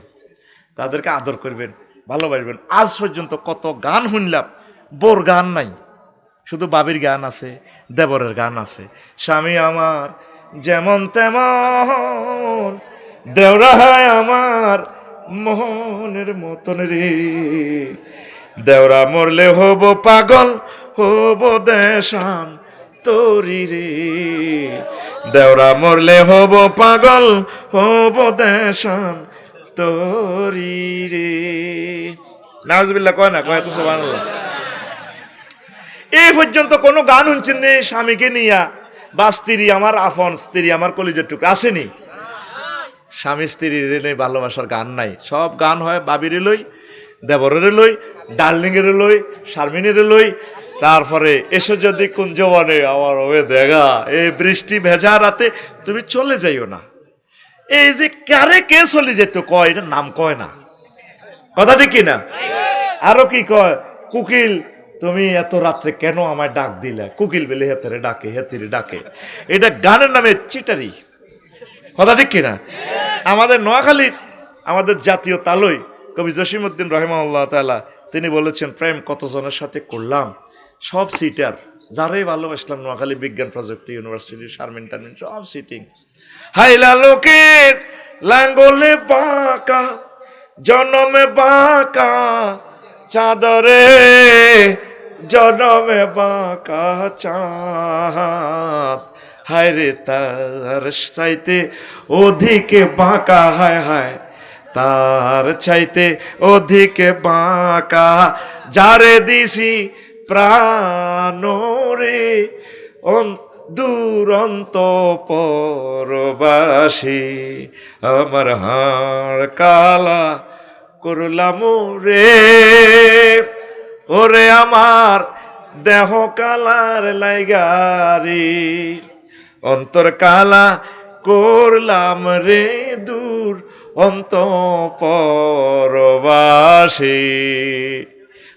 তাদেরকে আদর করবেন, ভালোবাসবেন। আজ পর্যন্ত কত গান শুনলাম, বোর গান নাই, শুধু বাবির গান আছে, দেবরের গান আছে। স্বামী আমার যেমন তেমন, দেওরা হয় আমার মোহনের মতন রে, দেওরা মরলে হব পাগল, হব দেশান তোরি রে, দেওরা মরলে হব পাগল, হব দেশান তোরি রে। নাউজুবিল্লাহ কয় না, কয় তো সুবহানাল্লাহ। এই পর্যন্ত কোনো গান শুনছেন নি স্বামীকে নিয়া, বা স্ত্রী আমার আপন, স্ত্রী আমার কলিজার টুকরা, আসেনি? স্বামী স্ত্রীর নেই ভালোবাসার গান নাই। সব গান হয় বাবির লই, দেবরের লই, ডার্লিংয়ের লই, শারমিনের লই। তারপরে এসো যদি কুঞ্জবনে আমার ওয়ে দেখা, এই বৃষ্টি ভেজা রাতে তুমি চলে যাইও না। এই যে কারে কে চলে যেত কয়, এটা নাম কয় না, কথা ঠিক কিনা? আরো কি কয়, কুকিল তুমি এত রাত্রে কেন আমায় ডাক দিলে, কুকিল বেলে হেতারে ডাকে, হেতিরে ডাকে। এটা গানের নামে চিটারি, কথা ঠিক কিনা? আমাদের নোয়াখালীর আমাদের জাতীয় তালই কবি জসিমউদ্দিন রহিমাহুল্লাহ তাআলা তিনি বলেছেন, প্রেম কতজনের সাথে করলাম, সব সিটার, যারাই ভালোবাসলাম নোয়াখালী বিজ্ঞান প্রযুক্তি ইউনিভার্সিটি, শারমিন টারমিন সব সিটিং। হাইলা লোকের লাঙ্গলে বাঁকা, জনমে বাঁকা চাঁদরে, জনমে বাঁকা চাঁদ, হায় রে তার চাইতে অধিকে বাঁকা, হায় হায় তার চাইতে অধিকে বাঁকা, যারে দিছি প্রাণ রে, দুরন্ত পরবাসী, আমার হাড় কালা করলাম রে, ওরে আমার দেহ কালার লাইগারি, অন্তর কালা করলাম রে, দূর অন্ত পরবাসী।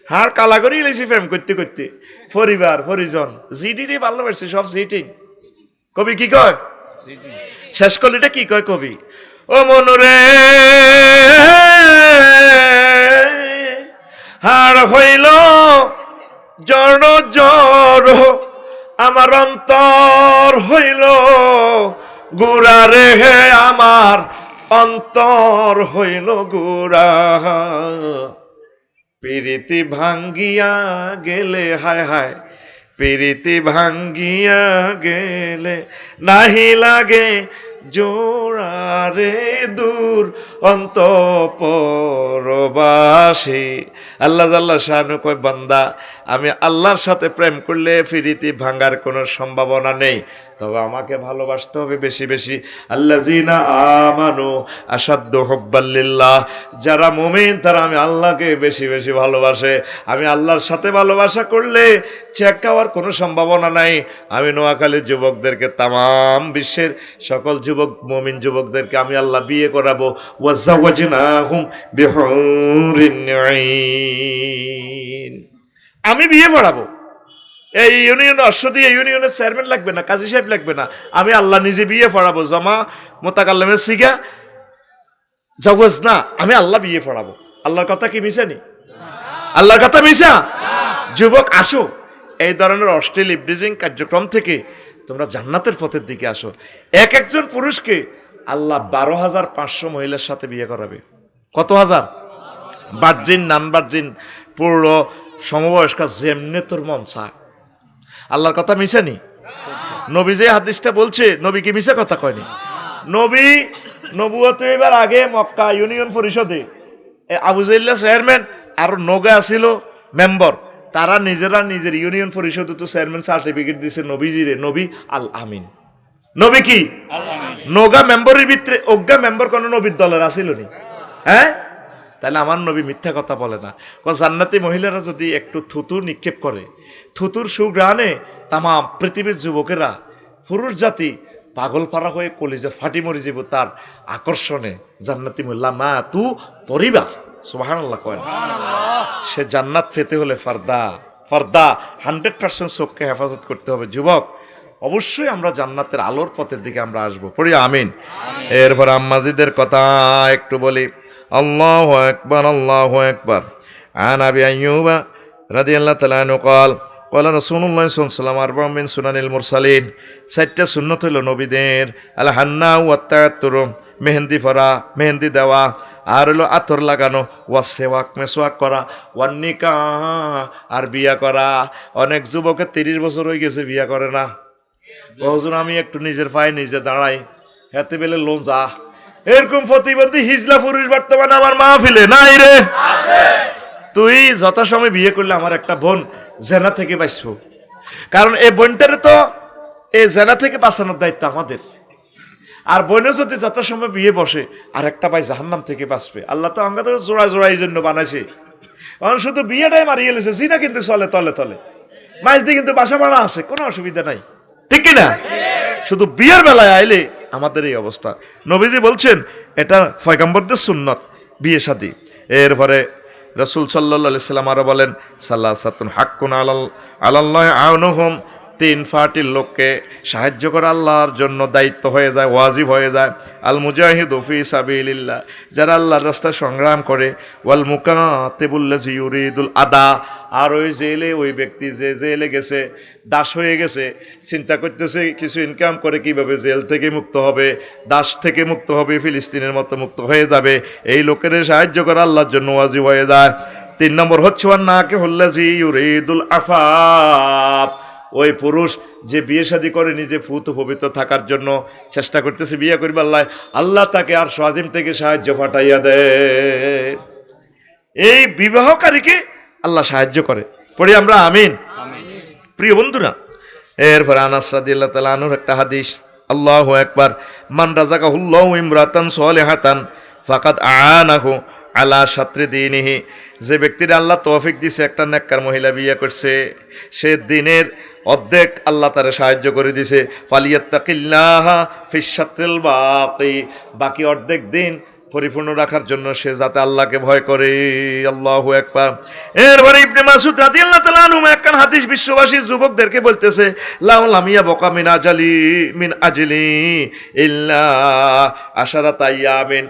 হাড় কালা করি লেছি প্রেম করতে করতে, পরিবার পরিজন জিডিরে ভালোবাসছে, সব জিটিং। কবি কি কয়, শেষ কলিটা কি কয় কবি, ও মনুরে হাড় হইল জড় জড়, আমার অন্তর হইল গুড়া রে, আমার অন্তর হইল গুড়া, প্রীতি ভাঙ্গিয়া গেলে, হায় হায় প্রীতি ভাঙ্গিয়া গেলে, নাহি লাগে জোড়া রে, দূর অন্ত পরবাসী। আল্লাহ জাল্লা শানু কয়, বান্দা আমি আল্লাহর সাথে প্রেম করলে প্রীতি ভাঙার কোনো সম্ভাবনা নেই, তবে আমাকে ভালোবাসতে হবে বেশি বেশি। আল্লাযিনা আমানু আশাদ্দু হুব্বাল লিল্লাহ, যারা মুমিন তারা আমি আল্লাহকে বেশি বেশি ভালোবাসে। আমি আল্লাহর সাথে ভালোবাসা করলে চেক খাওয়ার কোনো সম্ভাবনা নাই। আমি নোয়াখালীর যুবকদেরকে, তামাম বিশ্বের সকল যুবক মুমিন যুবকদেরকে আমি আল্লাহ বিয়ে করাবো। ওয়াজাওয়াজনাহুম বিহুরিন আইন, আমি বিয়ে পড়াবো। এই ইউনিয়ন অশ্বতী, এই ইউনিয়নের চেয়ারম্যান লাগবে না, কাজী সাহেব লাগবে না, আমি আল্লাহ নিজে বিয়ে পড়াবো। জমা মোতাকাল্লামের সিগা জগজ না, আমি আল্লাহ বিয়ে পড়াবো। আল্লাহর কথা কি মিশা নি? আল্লাহর কথা মিশা? যুবক আসো, এই ধরনের অশ্লীল ইবলিজিং কার্যক্রম থেকে তোমরা জান্নাতের পথের দিকে আসো। এক একজন পুরুষকে আল্লাহ 12,500 মহিলার সাথে বিয়ে করাবে। কত হাজার? বার্জিন, নান বার্জিন, পূর্ণ সমবয়স্কা, যেমনে তোর মন চায়। আল্লাহর কথা মিশা নি? নবী যে হাদিসটা বলছে, নবী কি মিশা কথা কয়নি? নবী নবুয়ত এবার আগে মক্কা ইউনিয়ন পরিষদে আবু জাইল্লা চেয়ারম্যান আর নগা ছিল মেম্বার, তারা নিজেরা নিজের ইউনিয়ন পরিষদ তো চেয়ারম্যান সার্টিফিকেট দিছে নবীজিরে, নবী আল আমিন। নবী কি? নগা মেম্বারের ভিতরে অজ্ঞা মেম্বার কোন নবীর দলের আসিল নি? হ্যাঁ, তাহলে আমার নবী মিথ্যা কথা বলে না। জান্নাতি মহিলারা যদি একটু থুতু নিক্ষেপ করে, থুতুর সুগ্রানে তামাম পৃথিবীর যুবকেরা, পুরুষ জাতি পাগল পারা হয়ে কলিজে ফাটি মরি যাব তার আকর্ষণে। জান্নাতি মহিলা মা তু পরিবা, সুবহানাল্লাহ কয় না? সে জান্নাত পেতে হলে ফারদা ফারদা 100% চোখকে হেফাজত করতে হবে। যুবক, অবশ্যই আমরা জান্নাতের আলোর পথের দিকে আমরা আসবো, পড়ি আমিন। এরপর আম্মাজিদের কথা একটু বলি। আল্লাহু আকবার আল্লাহু আকবার। আন আবি আইয়ুবা রাদিয়াল্লাহু তাআলা আনহু قال قال رسول الله صلى الله عليه وسلم أربع من سنن المرسلين চারটা সুন্নাত হলো নবীদের আল হান্না ওয়াত তায়াত্তুর মেহেন্দি পরা মেহেন্দি দেওয়া আর হলো আতর লাগানো ওয়াসেওয়াক মেসওয়াক করা ওয়ান্নিকা আর বিয়া করা। অনেক যুবকের 30 বছর হয়ে গেছে বিয়া করে না। হুজুর আমি একটু নিজের পায়ে নিজে দাঁড়াই হাতে বেলে লোন যা এরকম প্রতিবন্ধী হিজলা পুরুষ বর্তমানে আমার মাহফিলে নাই রে। তুই যথাসময় বিয়ে করলে আমার একটা বোন জেনা থেকে বাঁচবো, কারণ এই বোনটারে তো এই জেনা থেকে বাঁচানোর দায়িত্ব আমাদের। আর বোনে যদি যথাসময় বিয়ে বসে আর একটা ভাই জাহান্নাম থেকে বাঁচবে। আল্লাহ তো আমাদের জোড়া জোড়া এই জন্য বানাইছে, কারণ শুধু বিয়েটাই মারিয়ে গেছে জিনা কিন্তু চলে তলে তলে মাঝ দিয়ে কিন্তু বাসা ভাড়া আছে, কোনো অসুবিধা নাই, ঠিক কিনা? শুধু বিয়ের বেলায় আইলে আমাদের এই অবস্থা। নবীজি বলছেন এটা পয়গম্বরদের সুন্নত বিয়ে শাদী। এরপরে রাসূল সাল্লাল্লাহু আলাইহি সাল্লাম আরো বলেন সালাসাতুন হাক্কুন আলাল্লাহি আউনুহুম, 3 পার্টির লোককে সাহায্য করা আল্লাহর জন্য দায়িত্ব হয়ে যায়, ওয়াজিব হয়ে যায়। আল মুজাহিদু ফি সাবিলিল্লাহ, যারা আল্লাহর রাস্তায় সংগ্রাম করে, ওয়াল মুকাতিবুল্লাযী ইউরিদুল আদা, আর ওই জেলে ওই ব্যক্তি যে জেলে গেছে দাস হয়ে গেছে চিন্তা করতেছে কিছু ইনকাম করে কিভাবে জেল থেকে মুক্ত হবে, দাস থেকে মুক্ত হবে, ফিলিস্তিনের মতো মুক্ত হয়ে যাবে, এই লোকের সাহায্য করা আল্লাহর জন্য ওয়াজিব হয়ে যায়। 3 নম্বর হচ্ছে ওয়ান্নাকে হুল্লাযী ইউরিদুল আফাফ, ওই পুরুষ যে বিয়ে শাদী করে নিজে ফুত পবিত্র থাকার জন্য চেষ্টা করতেছে বিয়ে করবে, আল্লাহ তাকে আর সাজিম থেকে সাহায্য পাঠাইয়া দেয়। এই বিবাহকারীকে আল্লাহ সাহায্য করে, পড়ি আমরা আমিন। প্রিয় বন্ধুরা, এরপর আনাস রাদিয়াল্লাহু তাআলা আনহুর একটা হাদিস, আল্লাহু আকবার, মান রাযাকাহুল্লাহু ইমরাতান সালিহাতান ফাকাদ আনাহু আলা শাত্রি দীনিহি, যে ব্যক্তির আল্লাহ তৌফিক দিছে একটা নেককার মহিলা বিয়ে করছে, সে দিনের অর্ধেক আল্লাহ তারে সাহায্য করে দিছে। ফালিয়াত্তাকিল্লাহা ফিশ শাত্রিল বাকি, বাকি অর্ধেক দিন পরিপূর্ণ রাখার জন্য সে যাতে আল্লাহকে ভয় করে। আল্লাহু আকবার। এরপরে ইবনে মাসউদ রাদিয়াল্লাহু তাআলা আনহু একখান হাদিস বিশ্ববাসী যুবকদেরকে বলতেছে, লাউলাম ইয়াবকা মিন আজলি ইল্লা আশারাত আইয়ামিন,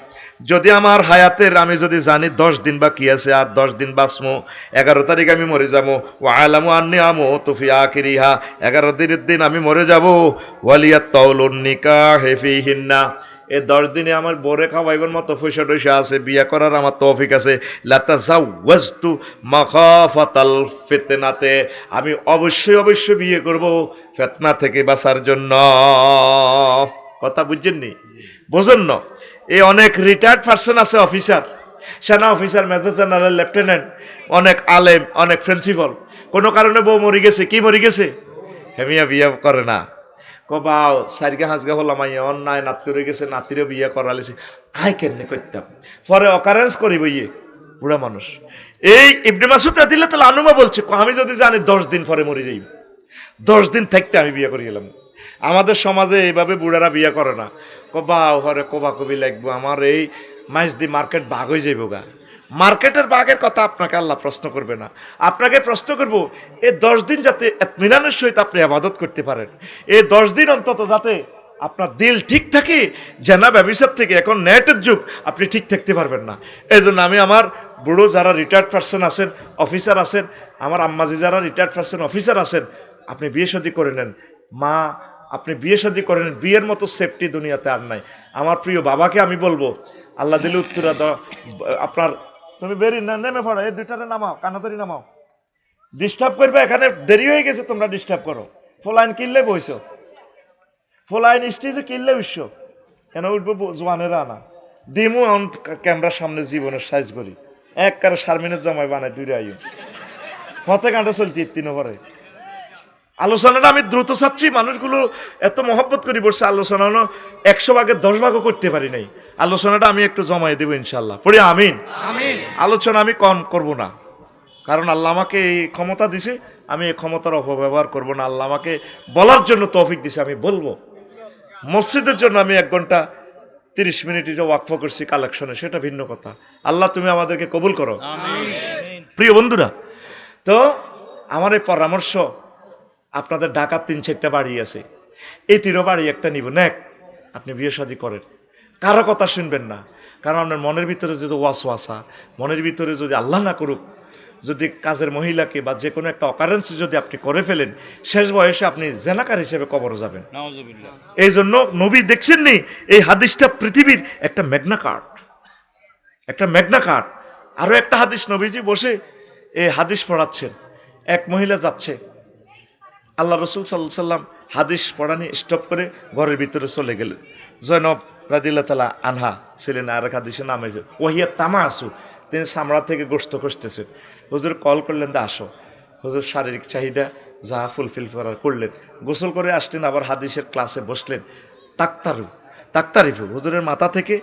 যদি আমার হায়াতের আমি যদি জানি 10 দিন বাকি আছে আর 10 দিন বাঁচমু, 11 তারিখ আমি মরে যাবো, ওয়া আলামু আন্নী আমুতু ফি আখিরিহা, 11 দিনের দিন আমি মরে যাব, ওয়ালিয়াত তাউলুন নিকাহ ফিহিন্না, এই 10 দিনে আমার বোরে খাওয়াইবার মতো পয়সা টয়সা আছে, বিয়া করার আমার তৌফিক আছে। লাতাজাওয়াজতু মাখাফাতাল ফিতনাতে, আমি অবশ্যই অবশ্যই বিয়ে করব ফিতনা থেকে বাঁচার জন্য। কথা বুঝছেন নি? বোঝেন না? এই অনেক রিটায়ার্ড পার্সন আছে, অফিসার, সেনা অফিসার, মেজর জেনারেল, লেফটেন্যান্ট, অনেক আলেম, অনেক প্রিন্সিপাল, কোনো কারণে বউ মরে গেছে, কি মরে গেছে, হেমিয়া বিয়ে করে না, কবাও সারিগা হাঁসগা হলাম অন্যায় নাতি রয়ে গেছে, নাতিরে বিয়ে করালেছে, আই কেমনে করতাম, পরে অকারেন্স করি বইয়ে বুড়া মানুষ। এই ইবনে মাসউদ রাদিয়াল্লাহু তাআলা আনহু বলছে, আমি যদি জানি 10 দিন পরে মরে যাই, 10 দিন থাকতে আমি বিয়ে করে গেলাম। আমাদের সমাজে এইভাবে বুড়ারা বিয়ে করে না, কবাও হরে কবা কবি লাগবো, আমার এই মাইজ দি মার্কেট ভাগ হয়ে যাইব গা। মার্কেটের বাঘের কথা আপনাকে আল্লাহ প্রশ্ন করবে না, আপনাকে প্রশ্ন করবো এই 10 দিন যাতে ইতমিনানের সহিত আপনি ইবাদত করতে পারেন, এই 10 দিন অন্তত যাতে আপনার দিল ঠিক থাকে, জেনা ব্যভিচার থেকে, এখন নেটের যুগ, আপনি ঠিক থাকতে পারবেন না। এই জন্য আমি আমার বুড়ো যারা রিটায়ার্ড পার্সন আছেন, অফিসার আছেন, আমার আম্মাজি যারা রিটায়ার্ড পার্সন অফিসার আছেন, আপনি বিয়ে শাদী করে নেন, মা আপনি বিয়ে শাদী করে নেন, বিয়ের মতো সেফটি দুনিয়াতে আর নাই। আমার প্রিয় বাবাকে আমি বলবো, আল্লাহ দিলে উত্তরা দাও, আপনার তুমি বেরি না নেমে পড়ো, এই 2টারে নামাও, কানাতরি নামাও, ডিস্টার্ব করবে, এখানে দেরি হয়ে গেছে, তোমরা ডিস্টার্ব করো, ফোলাইন কিনলে বইছো, ফোলাইন স্টেজে কিনলে উঠছ, কেন উঠবো জোয়ানেরা আনা দিমু ক্যামেরার সামনে জীবনের সাইজ করি, এক কারে শারমিনের জামাই বানায় 2 আইও হতে কাঁটা চলতি 3 পরে। আলোচনাটা আমি দ্রুত চাচ্ছি, মানুষগুলো এত মহব্বত করি বসছে, আলোচনা 100 ভাগের 10 ভাগও করতে পারি নাই, আলোচনাটা আমি একটু জমাই দেবো ইনশাল্লাহ, পড়ি আমিন। আলোচনা আমি কম করব না, কারণ আল্লাহ আমাকে এই ক্ষমতা দিছে, আমি এই ক্ষমতার অপব্যবহার করব না। আল্লাহ আমাকে বলার জন্য তৌফিক দিছে, আমি বলবো। মসজিদের জন্য আমি 1 ঘন্টা 30 মিনিট ওয়াকফ করছি কালেকশনে, সেটা ভিন্ন কথা। আল্লাহ তুমি আমাদেরকে কবুল করো। প্রিয় বন্ধুরা, তো আমার এই পরামর্শ, আপনাদের ঢাকার 3-4টা বাড়ি আছে, এই 3 বাড়ি একটা নিব, নেক আপনি বিয়ে শাদী করেন, কারো কথা শুনবেন না। কারণ আপনার মনের ভিতরে যদি ওয়াসওয়াসা, মনের ভিতরে যদি আল্লাহ না করুক, যদি কাজের মহিলাকে বা যে কোনো একটা অকারেন্স যদি আপনি করে ফেলেন, শেষ বয়সে আপনি জেনাকার হিসেবে কবরে যাবেন। এই জন্য নবী দেখছেন নি, এই হাদিসটা পৃথিবীর একটা ম্যাগনা কার্ড, একটা ম্যাগনা কার্ড। আরো একটা হাদিস নবীজি বসে এই হাদিস পড়াচ্ছেন, এক মহিলা যাচ্ছে, আল্লাহ রসুল সাল্লাল্লাহু আলাইহি সাল্লাম হাদিস পড়ানি স্টপ করে ঘরের ভিতরে চলে গেলেন। জয়নব রাদিয়াল্লাহু তাআলা আনহা ছিলেন, আর এক হাদিসে নামে ওহিয়া তামাসু, তিনি চামড়া থেকে গোশত কষতেছেন। হুজুর কল করলেন, দা আসো। হুজুর শারীরিক চাহিদা যা ফুলফিল করার করলেন, গোসল করে আসলেন, আবার হাদিসের ক্লাসে বসলেন। তাক্তারিফু, হুজুরের মাথা থেকে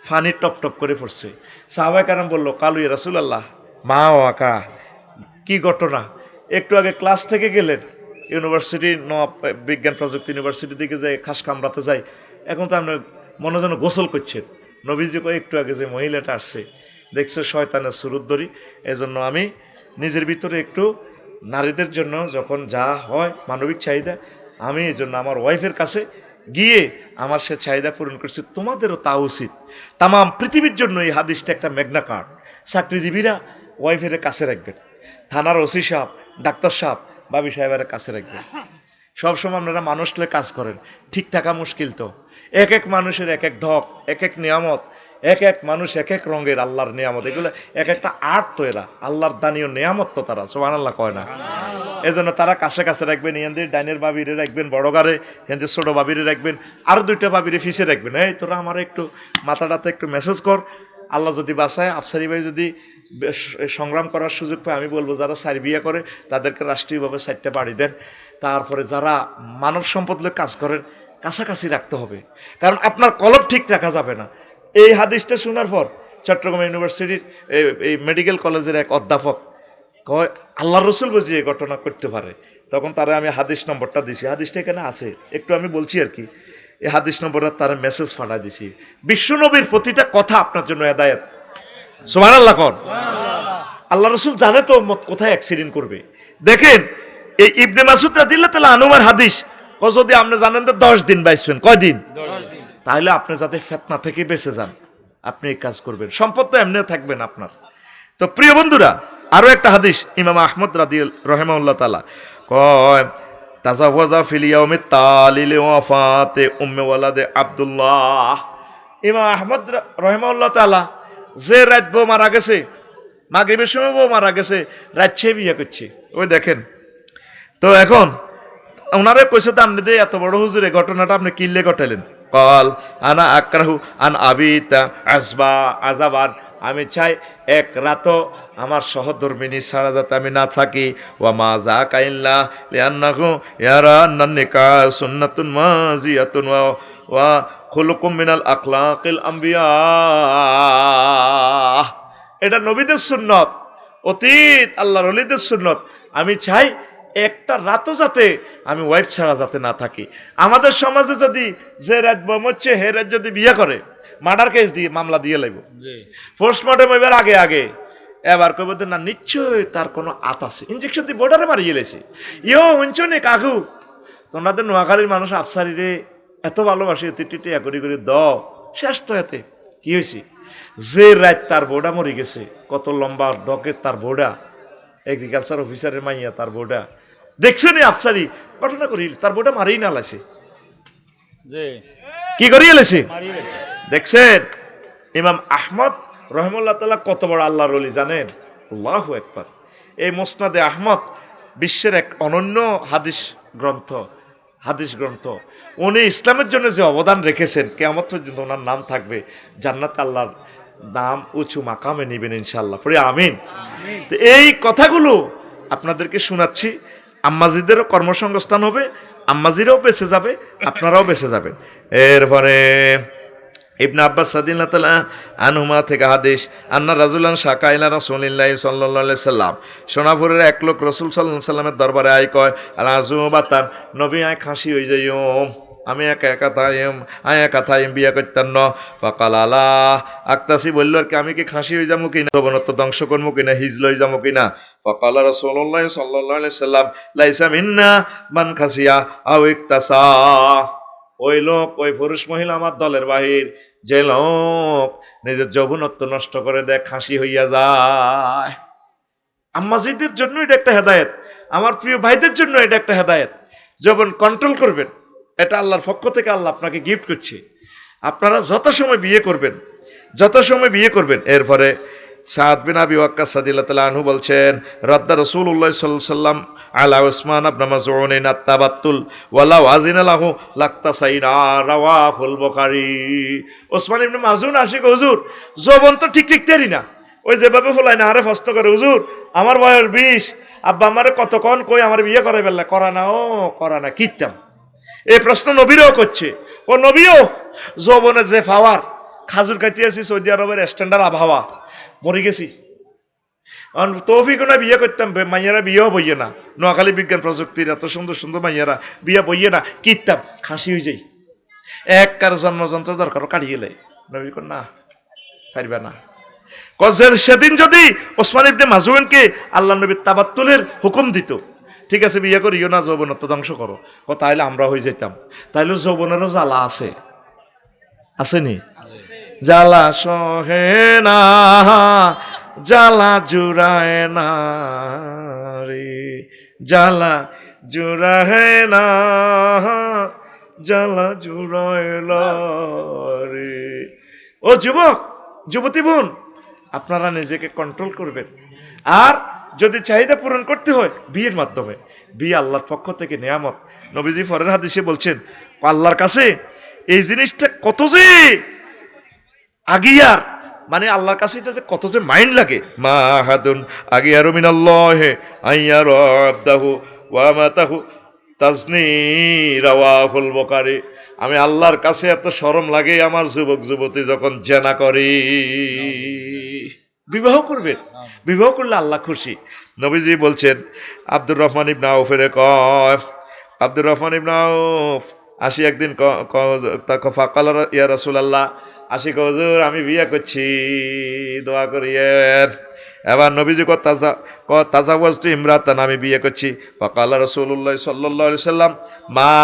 ফানি টপ টপ করে পড়ছে। সাহাবায়ে কেরাম বলল, কালু ইয়া রাসূলুল্লাহ, মা ও আকা, কি ঘটনা? একটু আগে ক্লাস থেকে গেলেন, ইউনিভার্সিটি বিজ্ঞান প্রযুক্তি ইউনিভার্সিটি দিকে যাই, খাস কামরাতে যাই, এখন তো আপনি মনে যেন গোসল করছেন। নবীজি কয়, একটু আগে যে মহিলাটা আসছে দেখছে শয়তানের সুরুদ্দরি, এজন্য আমি নিজের ভিতরে একটু নারীদের জন্য যখন যা হয় মানবিক চাহিদা, আমি এই জন্য আমার ওয়াইফের কাছে গিয়ে আমার সে চাহিদা পূরণ করছি, তোমাদেরও তা উচিত। তাম পৃথিবীর জন্য এই হাদিসটা একটা ম্যাগনা কার্ড। চাকরিজীবীরা ওয়াইফের কাছে রাখবেন, থানার ওসি সাহেব, ডাক্তার সাহেব, বাবি সাহেবের কাছে রাখবেন। সবসময় আপনারা মানুষ লয়ে কাজ করেন, ঠিক থাকা মুশকিল তো। এক এক মানুষের এক এক ঢক, এক এক নিয়ামত, এক এক মানুষ এক এক রঙের আল্লাহর নিয়ামত, এগুলো এক একটা আর্ট তো, এরা আল্লাহর দানীয় নিয়ামত তো তারা, সুবহানাল্লাহ কয় না? এই জন্য তারা কাছে কাছে রাখবেন। এদের ডাইনের বাবিরে রাখবেন বড় গারে, এদের ছোট বাবিরে রাখবেন, আর দুইটা বাবিরে ফিসে রাখবেন। এই তোরা আমার একটু মাথাটাতে একটু মেসেজ কর, আল্লাহ যদি বাসায় আফসারি ভাই যদি সংগ্রাম করার সুযোগ পায়, আমি বলবো যারা সারি বিয়ে করে তাদেরকে রাষ্ট্রীয়ভাবে 4টা বাড়ি দেন। তারপরে যারা মানব সম্পদ লোক কাজ করেন, কাছাকাছি রাখতে হবে, কারণ আপনার কলব ঠিক রাখা যাবে না। এই হাদিসটা শোনার পর চট্টগ্রাম ইউনিভার্সিটির এই মেডিকেল কলেজের এক অধ্যাপক কয়, আল্লাহ রসুল বুঝি এই ঘটনা করতে পারে। তখন তারা আমি হাদিস নম্বরটা দিছি, হাদিসটা এখানে আছে, একটু আমি বলছি আর কি। এই হাদিস নম্বরে তারা মেসেজ পাঠায় দিছি। বিশ্বনবীর প্রতিটা কথা আপনার জন্য হেদায়েত। সুবহানাল্লাহ কোন? আল্লাহ রসুল জানে তো কোথায় অ্যাক্সিডেন্ট করবে। দেখেন এই ইবনে মাসউদ রাদিয়াল্লাহু তাআলা আনহুর হাদিস, যদি আপনি জানেন তো 10 দিন বাইসবেন, কয়দিন? 10 দিন। তাহলে আপনি যাতে ফিতনা থেকে বেঁচে যান, আপনি এই কাজ করবেন, সম্পদ তো এমনিও থাকবেন আপনার। তো প্রিয় বন্ধুরা, আরো একটা হাদিস ইমাম আহমদ রাহিমাহুল্লাহ তাআলা কয়, তাজাওয়াজা ফিল ইয়াউমি তালিল ওয়াফাতে উম্মে ওয়ালাদে আব্দুল্লাহ। ইমাম আহমদ রাহিমাহুল্লাহ তাআলা যে রাত বউ মারা গেছে, মাগরিবের সময় বউ মারা গেছে, রাত ছে বিয়ে করছে। ওই দেখেন তো, এখন ওনারে কইছে, তো আপনি এত বড় হুজুর, এই ঘটনাটা আপনি কিল্লে ঘটালেন? কল আনা আকরাহু আন আবিতা আসবা আজাবান, আমি চাই এক রাতও আমার সহধর্মিনী ছাড়া যাতে আমি না থাকি। ওয়া মা যা কাইল্লা লিআন্নাহু ইয়ারা আন্নানিকা সুন্নাতুন মাজিয়াতুন ওয়া খুলুকুম মিনাল আখলাকিল আম্বিয়া। এটা নবীদের সুন্নত, অতীত আল্লাহর ওলিদের সুন্নত। আমি চাই একটা রাতও যাতে আমি ওয়াইফ ছাড়া যাতে না থাকি। আমাদের সমাজে যদি যে রাত বম হচ্ছে হে রাত যদি বিয়ে করে, মার্ডার কেস দিয়ে মামলা দিয়ে লাগব, পোস্টমর্টম হইবার আগে আগে। এবার কইব না, নিশ্চয় তার কোনো আত আছে, ইঞ্জেকশন দিয়ে বোর্ডারে মারি গেলেছে। ইয়ো উঞ্চো নে কাকু, তোমাদের নোয়াখালীর মানুষ আফসারিরে এত ভালোবাসে, টিটি করি করে দ শেষ তো। এতে কি হয়েছে? যে রাত তার বোর্ডা মরি গেছে, কত লম্বা ডকের তার বোর্ডা, এগ্রিকালচার অফিসারের মাইয়া তার বোর্ডা, দেখছেন আফসারি ঘটনা করি, তার বোর্ডা মারিই না লাইছে, কি করিয়ে লেছে দেখছেন। ইমাম আহমদ রহিমাহুল্লাহ তাআলা কত বড় আল্লাহর ওলি জানেন? আল্লাহু আকবার। এই মুসনাদে আহমদ বিশ্বের এক অনন্য হাদিস গ্রন্থ। উনি ইসলামের জন্য যে অবদান রেখেছেন, কিয়ামত পর্যন্ত ওনার নাম থাকবে জান্নাতে, আল্লাহর নাম উঁচু মাকামে নিবেন ইনশাআল্লাহ, পড়ে আমিন। তো এই কথাগুলো আপনাদেরকে শোনাচ্ছি, আম্মাজিদেরও কর্মসংস্থান হবে, আম্মাজিরাও বেঁচে যাবে, আপনারাও বেঁচে যাবেন। এরপরে ইবনে আব্বাস রাদিয়াল্লাহু তাআলা আনহুমা থেকে হাদিস, আন্না রাজুলান শাকা ইলা রাসূলিল্লাহি সাল্লাল্লাহু আলাইহি সাল্লাম, সোনাপুরের এক লোক রাসূল সাল্লাল্লাহু আলাইহি সাল্লামের দরবারে আই কয়, আলাজুবাতান, নবী আয় খাসি হই যাইও, আমি একা থাইম বিয়া করতাম ন। ফাকাল আলা আকতাসি, বলল আর কি, আমি কি খাসি হয়ে যাবো কিনা, বনত্ব ধ্বংস করবো কিনা, হিজ লই যাবো কিনা। ফাকাল রাসূলুল্লাহ সাল্লাল্লাহু আলাইহি সাল্লাম, লাইসা মিন্না মান খাসিয়া আও ইকতাসা, ওই লোক, ওই পুরুষ মহিলা আমার দলের বাহির, যে লোক নিজের যৌবনত্ব নষ্ট করে দেয়, খাসি হইয়া যায়। আম্মাজিদের জন্য এটা একটা হেদায়েত, আমার প্রিয় ভাইদের জন্য এটা একটা হেদায়েত। যৌবন কন্ট্রোল করবেন, এটা আল্লাহর পক্ষ থেকে আল্লাহ আপনাকে গিফট করছে। আপনারা যথাসময় বিয়ে করবেন, যথাসময় বিয়ে করবেন। এরপরে সাদ বিন আবি ওয়াক্কাস রাদিয়াল্লাহু তাআলা আনহু বলছেন, রাদ্দা রাসূলুল্লাহ সাল্লাল্লাহু আলাইহি ওয়াসাল্লাম আলা উসমান ইবনে মাযউন আত-তাবাত্তুল ওয়ালা ওয়াজিনা লাহু লাক্তাসাইনা, রাওয়াহুল বুখারী। ওসমান ইবনে মাযউন আশিক, হুজুর যৌবন তো ঠিক লিখতেরি না, ওই যেভাবে ফলাই না আরে প্রশ্ন করে, হুজুর আমার বয়স 20, আব্বা আমারে কতক্ষণ কই আমার বিয়ে করে ফেললা, করা না, ও করা না, কিতাম। এই প্রশ্ন নবীরও করছে, ও নবীও যৌবনের যে পাওয়ার, খাজুর খাইতে আছি সৌদি আরবের স্ট্যান্ডার্ড আবহাওয়া, মরে গেছি, তৌফিক না বিয়ে করতাম, মাইয়ারা বিয়েও বইয়ে না, নোয়াখালী বিজ্ঞান প্রযুক্তির এত সুন্দর সুন্দর মাইয়ারা বিয়ে বইয়ে না, কিতাম, খাসি হয়ে যাই, এক কারো জন্মযন্ত্র দরকার কাটিয়ে লাই। নবী না পারবে না। সেদিন যদি ওসমান ইবনে মাযউনকে আল্লাহ নবী তাবাত্তুলের হুকুম দিত, ঠিক আছে বিয়ে করিও না, যৌবনত্ব ধ্বংস করো, তাহলে আমরা হয়ে যেতাম। তাইলে যৌবনেরও জ্বালা আছে, আসেনি? জ্বালা সহে না, জ্বালা জুড়ায় না রে, জ্বালা জুড়ায় না, জ্বালা জুড়ায় না রে। ও যুবক, যুবতী বোন, আপনারা নিজেকে কন্ট্রোল করবেন। আর যদি চাহিদা পূরণ করতে হয় বিয়ের মাধ্যমে, বিয়ে আল্লাহর পক্ষ থেকে নিয়ামত। নবীজি পরের হাদিসে বলছেন, আল্লাহর কাছে এই জিনিসটা কত যে আগিয়ার, মানে আল্লাহর কাছে এটা যে কত যে মাইন্ড লাগে। মা হাদুন আগিয়ারু মিনাল্লাহি আইয়ার আবদাহু ওয়া মাতাহু তাজনি, রাওয়াহুল বুখারী। আমি আল্লাহর কাছে এত শরম লাগে আমার যুবক যুবতী যখন জেনা করি। বিবাহ করবেন, বিবাহ করলে আল্লাহ খুশি। নবীজি বলছেন, আব্দুর রহমান ইবনে আউফের কয়, আব্দুর রহমান ইবনে আউফ আসি একদিন ফাকাল ইয়া রাসূলুল্লাহ, আসি হুজুর আমি বিয়ে করছি, দোয়া করিয়েন। এবার নবীজি তাজাওয়াজতু ইমরাতান, আমি বিয়ে করছি। ফাকাল রাসূলুল্লাহ সাল্লাল্লাহু আলাইহি সাল্লাম, মা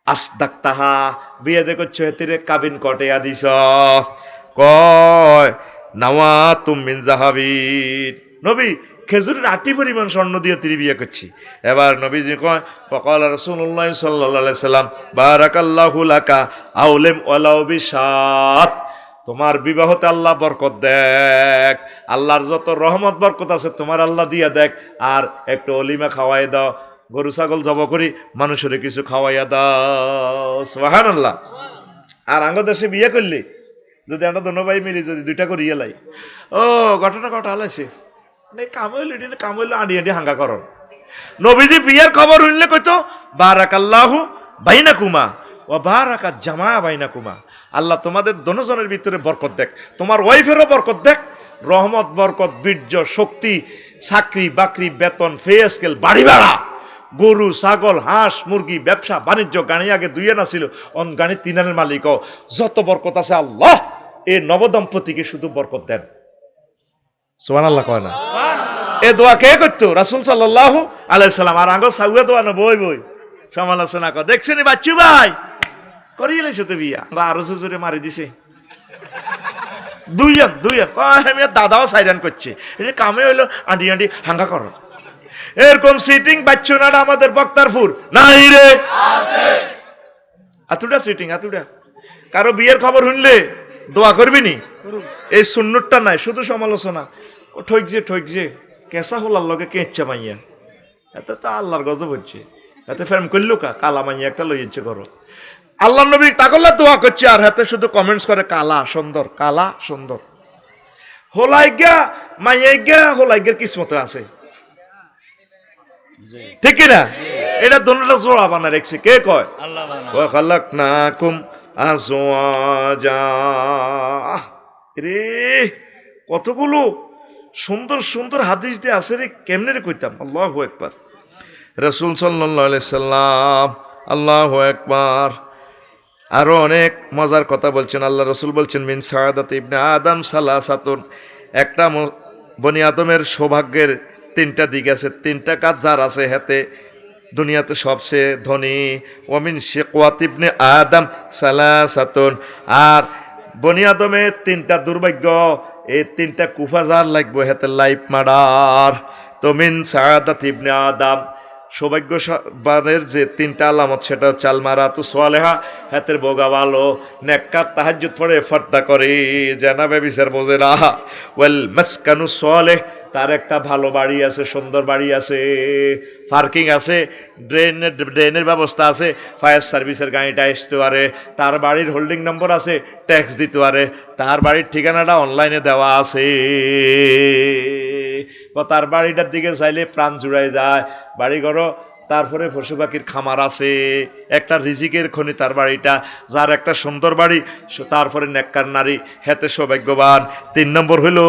আসদাক্তাহা, বিয়ে দে করছো হেতিরে কাবিন কটেয়া দিছ, কয় নাওয়া তুম মিন জাহাবিন, নবী খেজুরের আটি পরিমাণ স্বর্ণ দিয়ে তিনি বিয়ে করছি। এবার নবীজি কয়, ফাকাল রাসূলুল্লাহ সাল্লাল্লাহু আলাইহি সাল্লাম, বারাকাল্লাহু লাকা আউলিম ওয়ালাউ বিশাত, তোমার বিবাহতে আল্লাহ বরকত দেখ, আল্লাহর যত রহমত বরকত আছে তোমার আল্লাহ দিয়া দেখ, আর একটু অলিমা খাওয়াই দাও, গরু ছাগল জব করি মানুষের কিছু খাওয়াইয়া দাও, সুবহানাল্লাহ। আর আঙ্গ দেশে বিয়ে করলি যদি আমরা দোনো ভাই মিলি যদি দুইটা করিয়ে লাই, ও ঘটনা ঘটা হালাইছে, কাম হইলো আডি আডি হাঙ্গা কর। নবীজি বিয়ের খবর হইলে কইতো, বারাকাল্লাহু বাইনাকুমা ওয়া বারাকাত জামা বাইনাকুমা, আল্লাহ তোমাদের দোনোজনের ভিতরে বরকত দেখ, তোমার ওয়াইফেরও বরকত দেখ, রহমত বরকত বীর্য শক্তি, চাকরি বাকরি বেতন ফে স্কেল বাড়ি ভাড়া, গরু ছাগল হাঁস মুরগি ব্যবসা বাণিজ্য, গাড়ি আগে দুইয়ে না ছিল, অন গাড়ি তিনারের মালিক, যত বরকত আছে আল্লাহ এই নবদম্পতিকে শুধু বরকত দেন। সুবহানাল্লাহ কয় না? এ দোয়া কে করতো? রাসূল সাল্লাল্লাহু আলাইহি সাল্লাম। আর আঙ্গ সাউয়া দোয়া না বই বই সমালোচনা কর, দেখছেন বাচ্চু ভাই করিয়ে লাইছে তো বিয়া, আরো জোরে মারি দিছে দুইজন দাদাও সাইরান করছে, এই কামে হইলো আঁটি আঁটি হাঙ্গা করো। এরকম সিটিং বাচ্চু না আমাদের বক্তারপুর নাই রে, আতুটা সিটিং আতুটা। কারো বিয়ের খবর শুনলে দোয়া করবি নি, এই সুন্নতটা নাই, শুধু সমালোচনা, ঠকছে কেঁচা হলার লগে কেঁচা মাইয়া, এতে তা আল্লাহর গজব হচ্ছে, এতে ফেম করলো কালা মাইয়া একটা লইছে করো। আল্লাহ নবী তাকল্লা দোয়া করছে, আর হাতে শুধু কমেন্টস করে কালা সুন্দর, কালা সুন্দর। হোলাইগা মাইয়াইগা হোলাইগা কিসমতে আছে, ঠিক কিনা? এটা দোনোটা জোড়া বানা রেখছে, কে কয়? আল্লাহ। খালাকনাকুম আজওয়াজা, রে কতগুলো সুন্দর সুন্দর হাদিস দিয়ে আছে রে, কেমনে রে কইতাম। আল্লাহু আকবার। রাসূল সাল্লাল্লাহু আলাইহি সাল্লাম, আল্লাহু আকবার। আরো অনেক মজার কথা বলছেন আল্লাহ রসুল, বলছেন মিন সাআদাতি ইবনে আদম সালাসাতুন, একটা বনি আদমের সৌভাগ্যের তিনটা দিক আছে, তিনটা কাজ যার আছে হাতে দুনিয়াতে সবচেয়ে ধনী। ওমিন শিকওয়াত ইবনে আদম সালাসাতুন, আর বনি আদমের তিনটা দুর্ভাগ্য, এই তিনটা কুফাজার লাগবে হাতে লাইফ মার্ডার। তো মিন সাআদাত ইবনে আদম, সৌভাগ্যবানের যে তিনটা আলামত সেটা হচ্ছে আল মারাতু সালেহা, হাতের বোগা ভালো, নেককার তাহাজ্জুদ পড়ে ফর্দা করে, জানাবে বিচার বোঝে না। ওয়াল মাসকানু সালেহ, তার একটা ভালো বাড়ি আছে, সুন্দর বাড়ি আছে, পার্কিং আছে, ড্রেনের ব্যবস্থা আছে, ফায়ার সার্ভিসের গাড়িটা আসতে পারে, তার বাড়ির হোল্ডিং নম্বর আছে, ট্যাক্স দিতে পারে, তার বাড়ির ঠিকানাটা অনলাইনে দেওয়া আছে। তার বাড়িটার দিকে চাইলে প্রাণ জুড়াই যায়। বাড়ি ঘর, তারপরে পশু পাখির খামার আছে, একটা রিজিকের খনি তার বাড়িটা, যার একটা সুন্দর বাড়ি, তারপরে নেককার নারী, হেতে সৌভাগ্যবান। 3 নম্বর হইল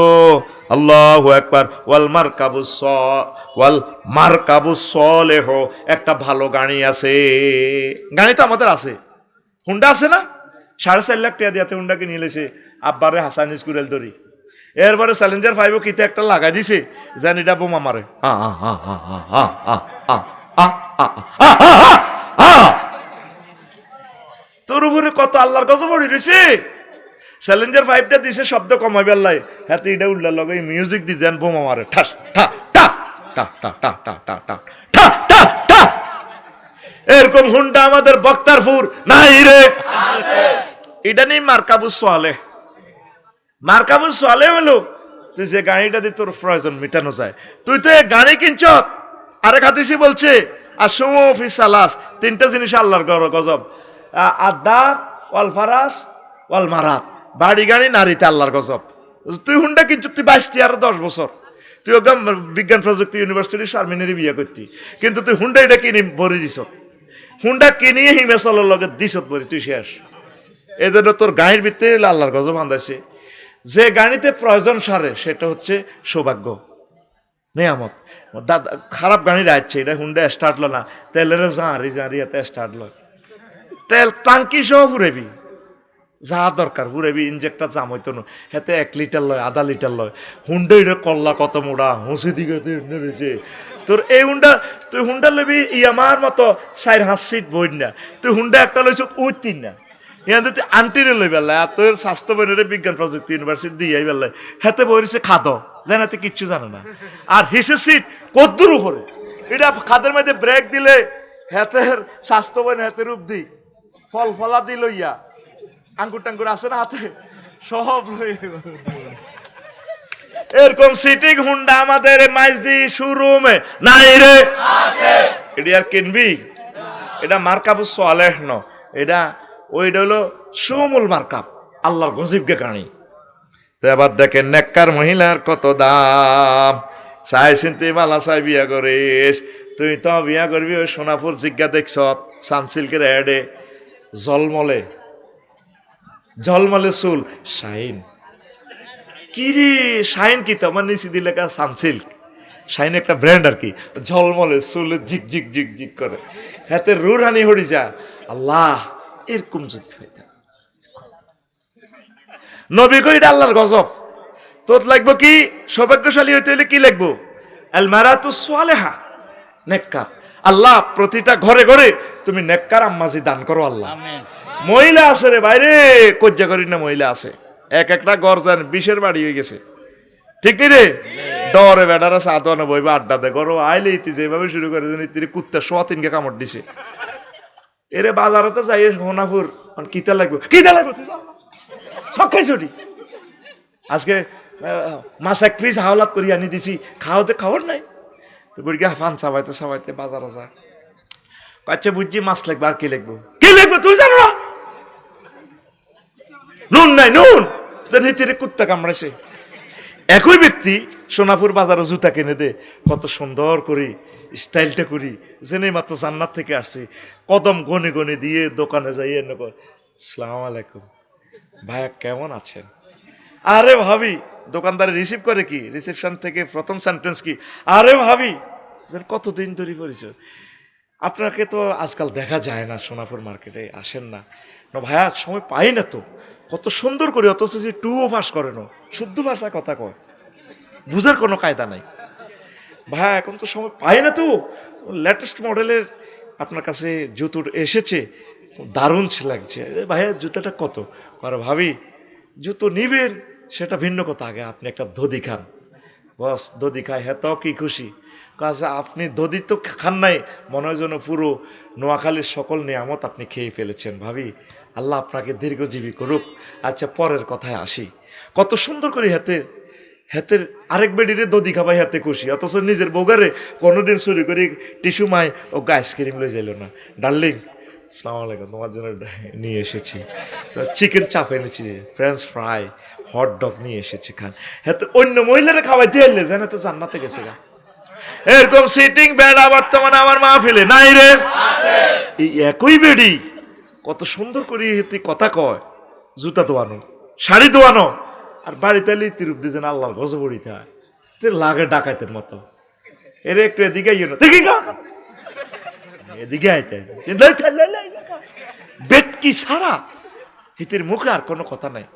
আল্লাহু আকবার, ওয়াল মারকাবুস সলেহ, একটা ভালো গাড়ি আছে। গাড়ি তো আমাদের আছে, হুন্ডা আছে না, 4.5 লাখ টাকা দিয়াতে হুন্ডাকে নিয়ে এলেছে আব্বারে হাসান স্কুরেল ধরি। এরপরে চ্যালেঞ্জার 5 কিতে একটা লাগাই দিছে, জানি এটা বোমা মারে। তোর উপরে কত আল্লাহর গজব পড়ে রয়েছে। চ্যালেঞ্জার 5টা দিছে শব্দ কমাইবার লাই, হাতে এটা উল্লার লগে মিউজিক দি যেন বোমা মারে, ঠাস ঠা টা টা টা টা টা টা টা ঠা টা টা। এরকম হুন্ডা আমাদের বক্তারপুর নাই রে, এটা নেই মারকাবুস সালেহ। মারকাবুস সালেহ হলো তুই যে গাড়িটা দিয়ে তোর প্রয়োজন মেটানো যায়। তুই তো এই গাড়ি কিনছ, আরেক হাদিসে বলছে আসমু ফি সালাস, 3টা জিনিস আল্লাহর গজব, আদা ওয়াল ফারাস ওয়াল মারাত, বাড়ি গাড়ি নারীতে আল্লাহর গজব। তুই হুন্ডা কিনছ, তুই 22 আর 10 বছর, তুই ওখান বিজ্ঞান প্রযুক্তি ইউনিভার্সিটি শারমিনেরই বিয়ে করতি, কিন্তু তুই হুন্ডা এটা কিনে ভরে দিস, হুন্ডা কিনিয়ে হিমেশলের লগে দিস ভরি, তুই শেষ। এই জন্য তোর গাড়ির ভিতরে আল্লাহর গজব আন্দাইছে। যে গাড়িতে প্রয়োজন সারে সেটা হচ্ছে সৌভাগ্য, নিয়ামত। দাদা খারাপ গাড়ি রাখছে, এটা হুন্ডা স্টার্ট লো না, তেলের জাঁড়ি এতে স্টার্ট লয়, তেল টাঙ্কি সহ ফুরেবি, যা দরকার ফুরেবি, ইঞ্জেক্টার জাম হইতো না, হেতে 1 লিটার লয়, আধা লিটার লয়। হুন্ডা এটা কল্লা কত মোড়া হুঁসি দিকে রয়েছে তোর। এই হুন্ডা তুই হুন্ডা লবি ইয়ামার মতো 4-5 সিট বই না, তুই হুন্ডা একটা লইছ ওই 3 না, ইয়াতে তুই আন্টিরে লই বেলায়, আর তোর স্বাস্থ্য বইনের বিজ্ঞান প্রযুক্তি ইউনিভার্সিটি দিয়ে বেলায়, হেতে বইছে খাদ জানাতে কিচ্ছু জানে না। আর হিসে সিট কদ্দুর উপরে, এটা খাদের মধ্যে ব্রেক দিলে হেতের স্বাস্থ্য বইন হেতের উপদি ফল ফলা দিল, ইয়া আঙ্গুর টাঙ্গুর আছে না হাতে, সব লই। এরকম সিটিং হুন্ডা আমাদের মাইজদি শোরুমে নাই রে, এটা আর কিনবি? এটা মারকাবুস সালেহ ন, এটা ওইটা হলো সুমুল মারকাব, আল্লাহর গজিবকে গাড়ি। তো এবার দেখেন নেককার মহিলার কত দাম, চাই চিনতে মালা চাই বিয়া করিস। তুই তো বিয়া করবি ওই সোনাপুর জিজ্ঞা দেখছ সানসিল্কের অ্যাডে, জলমলে জলমলে চুল শাইন, কি রে শাইন কি, তোমার নিচে দিলে সানসিল্ক, শাইন একটা ব্র্যান্ড আর কি, ঝলমলে চুল ঝিক ঝিক ঝিক ঝিক করে, হাতে রুহানি হড়ি যা। আল্লাহ এরকম যদি খাইতাম। নবী কই এটা আল্লাহর গজব। তোর লাগবো কি, সৌভাগ্যশালী হইতে হইলে কি লাগবো? আল মারাতু সালেহা, নেককার। আল্লাহ প্রতিটা ঘরে ঘরে তুমি নেককার আম্মাজি দান করো আল্লাহ। মহিলা আছে রে বাইরে, কজ্জা করি না মহিলা আছে, এক একটা ঘর যান 20-এর বাড়ি হয়ে গেছে, ঠিক নেই রে? ডরে বেটারা সাধনে বইবে আড্ডা দে করো, আইলে ইতি যেভাবে শুরু করে ইতি কুত্তা 3.5 কামড় দিছে। এরে বাজারতে যাই সোনাপুর কিতা লাগবে, কিতা লাগবে তুই সব খাইছি। আজকে মাছ 1 পিস হাওলাত করি আনি দিছি, খাওয়াতে খাওয়ার নাই, তো বুড়ি ফান চাবাইতে চাবাইতে বাজারও যা। আচ্ছা বুঝছি মাছ লাগবে, আর কি লাগবে, কি লাগবে তুই জানো না? নুন নাই, নুন নীতিরে কুত্তা কামড়াইছে। একই ব্যক্তি সোনাপুর বাজারে জুতা কিনে দে, কত সুন্দর করি স্টাইলটা করি, জেনে মাত্র জান্নাত থেকে আসছে, কদম গনে গনে দিয়ে দোকানে যাই, আসসালামু আলাইকুম ভাইয়া কেমন আছেন? আরে ভাবি, দোকানদারে রিসিভ করে কি, রিসেপশন থেকে প্রথম সেন্টেন্স কি, আরে ভাবি কতদিন ধরে পরিচয়, আপনাকে তো আজকাল দেখা যায় না, সোনাপুর মার্কেটে আসেন না। ভাইয়া সময় পাই না তো, কত সুন্দর করে, অথচ যে টুও পাস করে না, শুদ্ধ ভাষায় কথা কয়, বুঝার কোনো কায়দা নাই। ভাই এখন তো সময় পাই না, তো লেটেস্ট মডেলের আপনার কাছে জুতো এসেছে, দারুণ লাগছে। ভাইয়া জুতোটা কত? আর ভাবি জুতো নিবেন সেটা ভিন্ন কথা, আগে আপনি একটা দধি খান। বস দধি খায়, হ্যাঁ তো কি খুশি। কাজে আপনি দধি তো খান নাই, মনে হয় যেন পুরো নোয়াখালীর সকল নিয়ামত আপনি খেয়ে ফেলেছেন। ভাবি আল্লাহ আপনাকে দীর্ঘজীবী করুক। আচ্ছা পরের কথায় আসি, কত সুন্দর করে হাতের আরেক বেডিরে দধি খাবাই হাতে খুশি, অথচ নিজের বউগারে কোনোদিন চুরি করে টিস্যু মাই ও আইসক্রিম লয়ে যাইল না। ডার্লিং আসসালামু আলাইকুম, তোমার জন্য নিয়ে এসেছি তো চিকেন চাপ এনেছি, ফ্রেঞ্চ ফ্রাই, হট ডগ নিয়ে এসেছি, খান। হ্যাঁ অন্য মহিলারা খাওয়াইতে এলে জানে তো জান্নাতে গেছে গা। এরকম সিটিং বেড়া বর্তমানে আমার মাহফিলে নাই রে। এই একই বেডি কত সুন্দর করে তুই কথা কয়, জুতা দোয়ানো, শাড়ি দোয়ানো, আর বাড়িতে এলে তিরুপ দিতেন আল্লাহর গজবড়িতে হয়, লাগে ডাকাইতের মতো। এর একটু এদিকে আইও না, দেখি এদিকে আইতে বেটকি ছাড়া হিতের মুখে আর কোনো কথা নাই।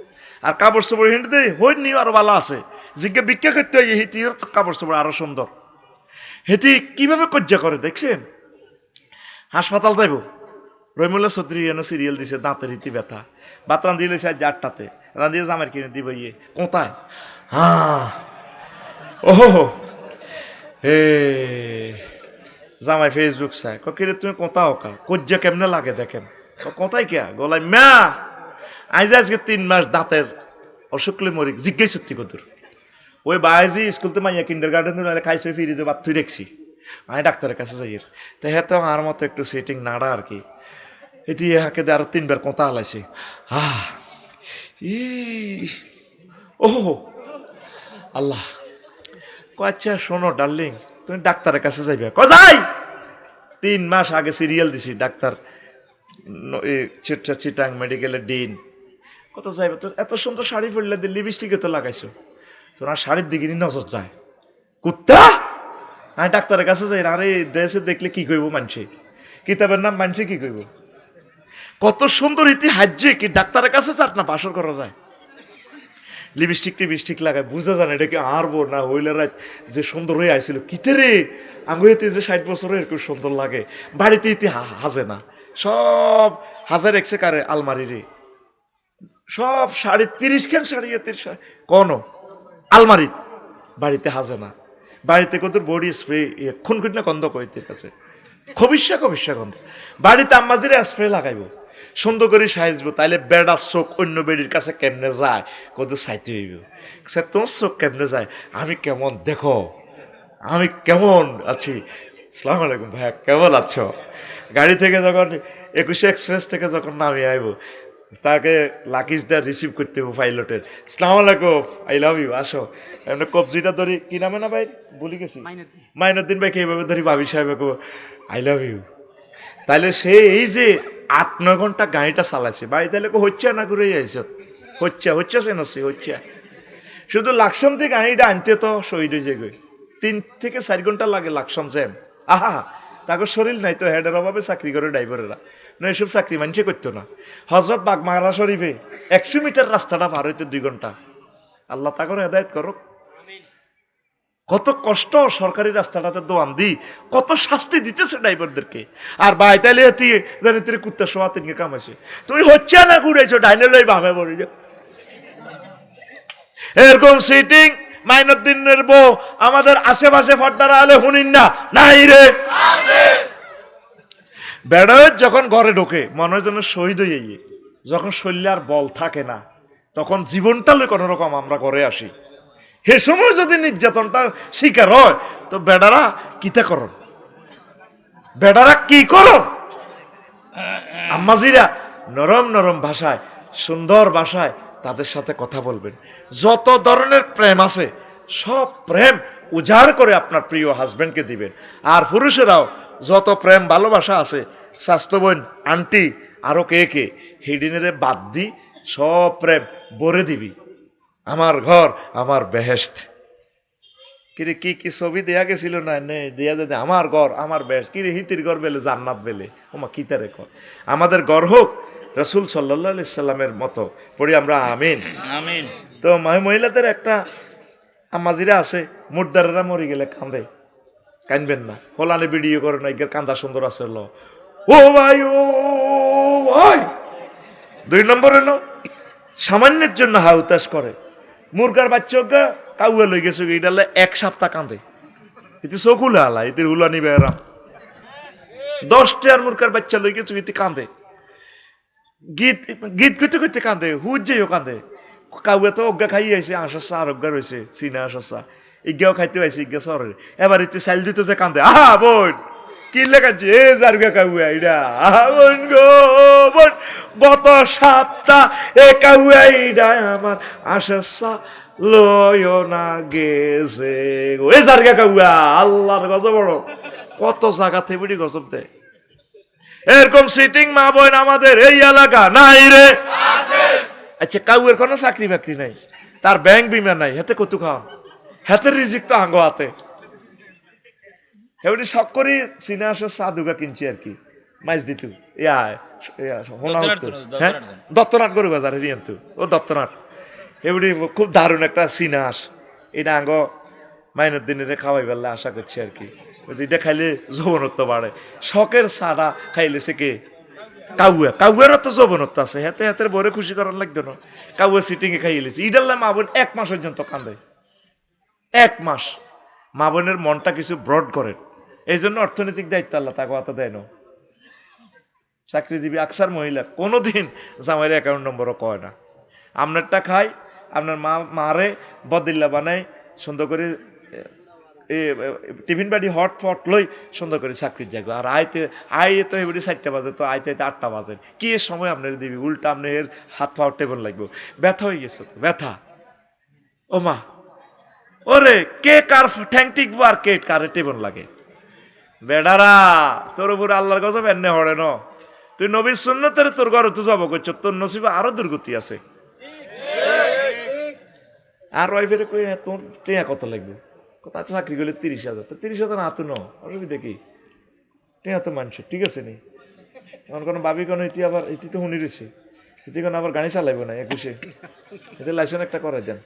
আর কাপড় চোপড় হিন্দি দেয় হই নিও আরো ভালো আছে, জিজ্ঞা ভিক্ষা করতে হয়, হিতির কাপড় চোপড় আরো সুন্দর। হেতি কিভাবে কজ্জা করে দেখছেন? হাসপাতাল যাইব, রহিমুল্লাহ চৌধুরী এনে সিরিয়াল দিছে, দাঁতের রীতি ব্যথা, ভাত রাঁধিয়ে লেছে আজ 8টাতে, রাঁধিয়ে জামের কিনে দিব ইয়ে কোথায়। হ্যাঁ ওহো হে জামাই ফেসবুক চাই, কিরে তুমি কোথা হোকা, কজ্জা কেমনে লাগে দেখেন। কোথায় কে গলায় ম্যা আজকে 3 মাস দাঁতের অসুখলে মরি, জিজ্ঞাসা সত্যি কত ওই বাইজি স্কুলতে মাইয়া কিন্ডার গার্ডেন খাইছে, ফিরে যে বাথুই দেখছি, আমি ডাক্তারের কাছে যাই। তো হ্যাঁ তো আমার মতো একটু সেটিং নাড়া আর কি, এটি হাকে আরো 3 বার কোথা হালাইছে। ই ও আল্লাহ। আচ্ছা শোনো ডার্লিং, তুমি ডাক্তারের কাছে যাইবে? যাই 3 মাস আগে সিরিয়াল দিছি, ডাক্তার চিটাং মেডিকেলের ডিন। কত যাইবে? তোর এত সুন্দর শাড়ি পরলে দিয়ে লিপস্টিকে তো লাগাইছো, তোর শাড়ির দিকে নজর যায় কুত্তা। আমি ডাক্তারের কাছে যাই, আরে দেশে দেখলে কি কইব মানুষে, কিতাবের নাম মানুষে কি কইব। কত সুন্দর ইতি হাজ্যে কি ডাক্তারের কাছে যার না বাসর করা যায়, লিপস্টিক লাগায়, বুঝা যায় না এটা কি আরবো না হইলে রাত যে সুন্দর হয়ে আইছিল কিতে রে। আঙ্গুইতে যে 60 বছরের এরকম সুন্দর লাগে, বাড়িতে ইতি হাজে না, সব হাজার একশে কারে আলমারি রে, সব 30 খান শাড়ি কোন আলমারি, বাড়িতে হাজে না। বাড়িতে কত বডি স্প্রে খুন না গন্ধ কইতের কাছে খবিসা গন্ধ, বাড়িতে আম্মাজিরে স্প্রে লাগাইব, সুন্দর করে সাইজবো, তাইলে বেড়ার চোখ অন্য বেডির কাছে কেমনে যায়, কত সাইতে হইব। তোমার চোখ কেমনে যায়, আমি কেমন দেখো, আমি কেমন আছি। আসসালাম আলাইকুম ভাইয়া, কেমন আছো? গাড়ি থেকে যখন 21 এক্সপ্রেস থেকে যখন নামিয়ে আইব, তাকে লাকিজ দেওয়া রিসিভ করতে হবে পাইলটের, আসসালামু আলাইকুম, আই লাভ ইউ, আসো। এমনি কবজিটা ধরি, কি নামে না ভাই বলি গেছি, মাইনুদ্দিন ভাইকে এইভাবে ধরি, ভাবি সাহেবকে আই লাভ ইউ। তাইলে সে এই যে 8-9 ঘন্টা গাড়িটা চালাইছে, বাড়িতে এলে হচ্ছে না ঘুরে যাইছ, হচ্ছে সে নসি হচ্ছে, শুধু লাকসাম থেকে গাড়িটা আনতে তো শহীদ হয়ে যায়, 3 থেকে 4 ঘন্টা লাগে লাকসাম জ্যাম। আহা তাকে শরীর নাই তো, হেডের অভাবে চাকরি করে ড্রাইভারেরা, না এসব চাকরি মানুষে করতো না। হজরত বাগমারা শরীফে 100 মিটার রাস্তাটা পার হইতে 2 ঘন্টা। আল্লাহ তাকে হেদায়েত করুক। কত কষ্ট সরকারি রাস্তাটাতে দোয়ান দি, কত শাস্তি দিতেছে ড্রাইভারদেরকে। আর বাইতালে জানি তুই কুত্তার সোয়া 3 কামাইছে, তুমি হচ্ছে না ঘুরেছো ডাইলে লই ভাবে বলি যে এরকম সিটিং। মাইনুদ্দিনের বউ আমাদের আশেপাশে ফর্দারা আলে হুনিন না নাই রে, বেড়ায় যখন ঘরে ঢোকে মনে হয় যেন শহীদ হয়ে, যখন শরীরে আর বল থাকে না, তখন জীবনটা লই কোনো রকম আমরা ঘরে আসি। সে সময় যদি নির্যাতনটা শিকার হয়, তো বেড়ারা কিতা করন, বেড়ারা কি করন? আম্মাজিরা নরম নরম ভাষায়, সুন্দর ভাষায় তাদের সাথে কথা বলবেন। যত ধরনের প্রেম আছে সব প্রেম উজাড় করে আপনার প্রিয় হাজবেন্ডকে দিবেন। আর পুরুষেরাও যত প্রেম ভালোবাসা আছে, স্বাস্থ্য বোন, আন্টি, আরো কে হিডিনেরে বাদ দি সব প্রেম ভরে দিবি। আমার ঘর আমার বেহেশত, কিরে কি কি ছবি দেয়া গেছিল না, নে দেয়া যাতে আমার ঘর আমার বেহেশত, কিরে হিতির ঘর বেলে জান্নাত বেলে, ওমা কিতারে কর। আমাদের ঘর হোক রসুল সাল্লাল্লাহু আলাইহি সাল্লামের মতো, পড়ি আমরা আমিন আমিন। তো মহিলাদের একটা আম্মাজিরা আছে, মুর্দারেরা মরে গেলে কাঁদে, কানবেন না, ফলানে ভিডিও করে না, ইগের কান্দা সুন্দর আছে ল, ও ভাই ও ভাই। 2 নম্বর হলো সামান্যের জন্য হাউতাস করে, মুরগার বাচ্চা কাউয়া লই গেছে, এইটালে 1 সপ্তাহ কান্দে, এতে চকুলে আলা, এতে হুলা নিবে এরাম। 10টার মুরগার বাচ্চা লই গেছে, এতে কান্দে, গীত গীত করতে করতে কান্দে, হুজ যাইও কান্দে। কাউয়া তো অজ্ঞা খাই আইছে, আশা আর অজ্ঞা রয়েছে, চিনা আশা ইজ্ঞাও খাইতে পাইছে, ইজ্ঞা সরের এবার এতে চাইল দিত যে কান্দে, আহা বোন কি লেখাচ্ছে এ জারগা কাউয়া ইডা, আহা বোন গো বোন, গত সপ্তাহ এ কাউয়া ইডা আমার আশা লয় না গেছে গো, এ জারগা কাউয়া আল্লাহর গজব বড়, কত জায়গা থেকে গজব দেয়। এরকম সিটিং মা বোন আমাদের এই এলাকা নাই রে। আচ্ছা কাউয়ের কোনো চাকরি বাকরি নাই, তার ব্যাংক বিমা নাই, হাতে কত খাওয়ান, হাতের রিজিক তো আঙ্গ হাতে। এমনি শখ করি চিনা আসে সাদুগা কিনছি আর কি, মাইজ দিতু হ্যাঁ দত্তনাথ গরু বাজার হেরিয়ান্তু, ও দত্তনাথ এমনি খুব দারুণ একটা চিনাস, এটা আঙ্গ মাইনের দিনের খাওয়াই পারলে আশা করছি আর কি, এটা খাইলে যৌবনত্ব বাড়ে। শখের সাদা খাইলেছে কে কাউয়া, কাউয়ারও তো যৌবনত্ব আছে, হাতে হাতের বরে খুশি করার লাগতো না, কাউয়া সিটিং এ খাইলেছে। ইডাল্লা মা বোন 1 মাস পর্যন্ত কান্দে, 1 মাস। মা বোনের মনটা কিছু ব্রড করেন, এই জন্য অর্থনৈতিক দায়িত্ব আল্লাহ তাকে অত দেয় না। চাকরিজীবী আকসার মহিলা কোনোদিন জামাইয়ের অ্যাকাউন্ট নম্বরও কয় না, আপনারটা খাই, আপনার মারে বদিল্লা বানায় সুন্দর করে টিফিন বাড়ি হট ফট লই সুন্দর করে চাকরির জায়গা, আর আইতে তো এবারে 4টা বাজে, তো আইতে 8টা বাজে, কি এর সময় আপনার দিবি, উল্টা আপনার হাত পাওয়ার টেবল লাগবে, ব্যথা হয়ে গেছে তো ব্যথা। ও মা ওরে কে কার ঠ্যাং টিকবো আর কে কারে টেবল লাগে, বেডারা তোর উপর আল্লাহর গজব এনে হড়ে ন, তুই নবীর সুন্নতের তোর ঘরে তো জব করছ, তোর নসিবে আরো দুর্গতি আছে। আর ওয়াইফের কই তোর টেয়া কত লাগবে, কত চাকরি করলে 30,000, তো 30,000 না তো ন, অসুবিধা কি, টেয়া তো মানছে ঠিক আছে নি, এমন কোনো ভাবি কোনো ইতি আবার ইতি তো শুনি রয়েছে, ইতি কোনো আবার গাড়ি চালাইবো না 21-এ, এতে লাইসেন্স একটা করে দেন,